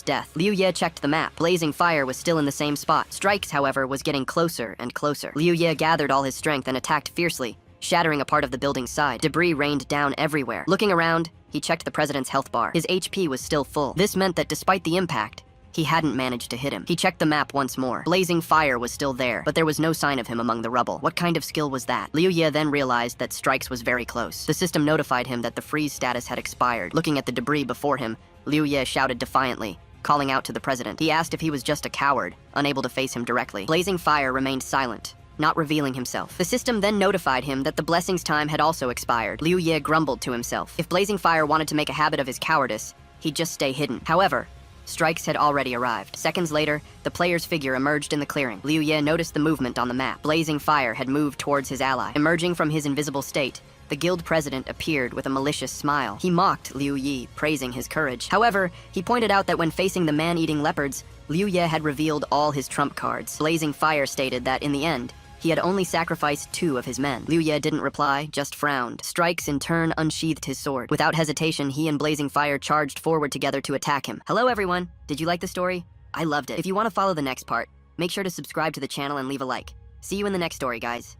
death. Liu Ye checked the map. Blazing Fire was still in the same spot. Strikes, however, was getting closer and closer. Liu Ye gathered all his strength and attacked fiercely, shattering a part of the building's side. Debris rained down everywhere. Looking around, he checked the president's health bar. His HP was still full. This meant that despite the impact, he hadn't managed to hit him. He checked the map once more. Blazing Fire was still there, but there was no sign of him among the rubble. What kind of skill was that? Liu Ye then realized that Strikes was very close. The system notified him that the freeze status had expired. Looking at the debris before him, Liu Ye shouted defiantly, calling out to the president. He asked if he was just a coward, unable to face him directly. Blazing Fire remained silent, not revealing himself. The system then notified him that the blessing's time had also expired. Liu Ye grumbled to himself. If Blazing Fire wanted to make a habit of his cowardice, he'd just stay hidden. However, Strikes had already arrived. Seconds later, the player's figure emerged in the clearing. Liu Ye noticed the movement on the map. Blazing Fire had moved towards his ally. Emerging from his invisible state, the guild president appeared with a malicious smile. He mocked Liu Ye, praising his courage. However, he pointed out that when facing the man-eating leopards, Liu Ye had revealed all his trump cards. Blazing Fire stated that, in the end, he had only sacrificed 2 of his men. Liu Ye didn't reply, just frowned. Strikes in turn unsheathed his sword. Without hesitation, he and Blazing Fire charged forward together to attack him. Hello everyone! Did you like the story? I loved it. If you want to follow the next part, make sure to subscribe to the channel and leave a like. See you in the next story, guys.